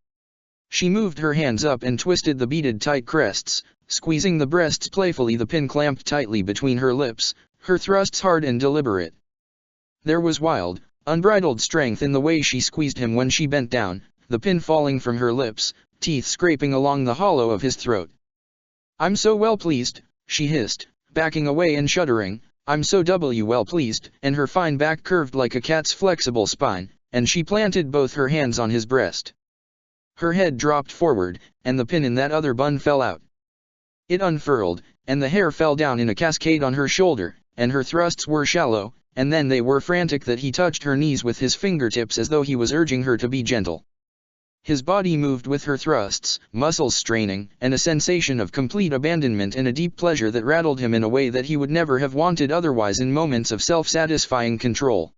She moved her hands up and twisted the beaded tight crests, squeezing the breasts playfully, the pin clamped tightly between her lips, her thrusts hard and deliberate. There was wild, unbridled strength in the way she squeezed him when she bent down, the pin falling from her lips, teeth scraping along the hollow of his throat. "I'm so well pleased," she hissed, backing away and shuddering, "I'm so well pleased," and her fine back curved like a cat's flexible spine, and she planted both her hands on his breast. Her head dropped forward, and the pin in that other bun fell out. It unfurled, and the hair fell down in a cascade on her shoulder, and her thrusts were shallow, and then they were frantic that he touched her knees with his fingertips as though he was urging her to be gentle. His body moved with her thrusts, muscles straining, and a sensation of complete abandonment and a deep pleasure that rattled him in a way that he would never have wanted otherwise in moments of self-satisfying control.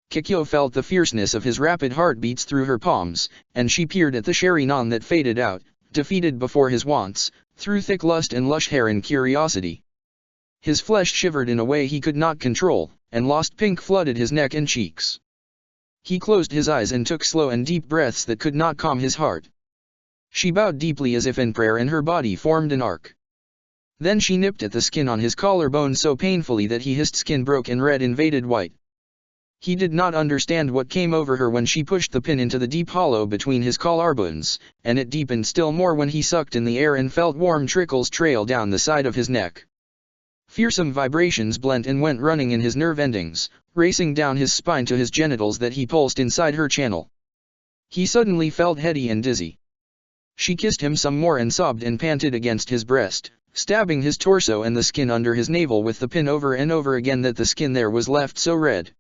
Kikyo felt the fierceness of his rapid heartbeats through her palms, and she peered at the Sherinon that faded out, defeated before his wants, through thick lust and lush hair and curiosity. His flesh shivered in a way he could not control, and lost pink flooded his neck and cheeks. He closed his eyes and took slow and deep breaths that could not calm his heart. She bowed deeply as if in prayer, and her body formed an arc. Then she nipped at the skin on his collarbone so painfully that he hissed. Skin broke and red invaded white. He did not understand what came over her when she pushed the pin into the deep hollow between his collarbones, and it deepened still more when he sucked in the air and felt warm trickles trail down the side of his neck. Fearsome vibrations blent and went running in his nerve endings, racing down his spine to his genitals that he pulsed inside her channel. He suddenly felt heady and dizzy. She kissed him some more and sobbed and panted against his breast, stabbing his torso and the skin under his navel with the pin over and over again that the skin there was left so red.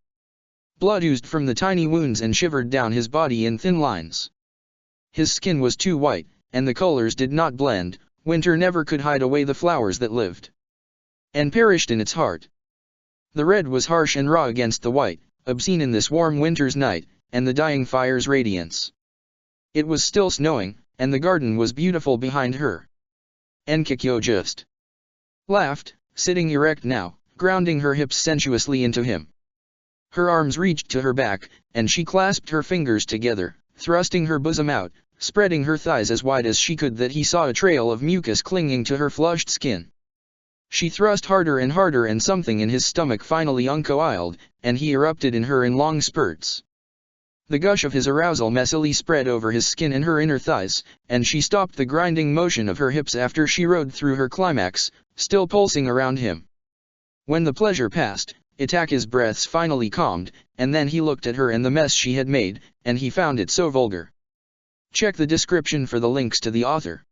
Blood oozed from the tiny wounds and shivered down his body in thin lines. His skin was too white, and the colors did not blend. Winter never could hide away the flowers that lived and perished in its heart. The red was harsh and raw against the white, obscene in this warm winter's night, and the dying fire's radiance. It was still snowing, and the garden was beautiful behind her. And Kikyo just laughed, sitting erect now, grounding her hips sensuously into him. Her arms reached to her back, and she clasped her fingers together, thrusting her bosom out, spreading her thighs as wide as she could that he saw a trail of mucus clinging to her flushed skin. She thrust harder and harder, and something in his stomach finally uncoiled, and he erupted in her in long spurts. The gush of his arousal messily spread over his skin and her inner thighs, and she stopped the grinding motion of her hips after she rode through her climax, still pulsing around him. When the pleasure passed, Itake's breaths finally calmed, and then he looked at her and the mess she had made, and he found it so vulgar. Check the description for the links to the author.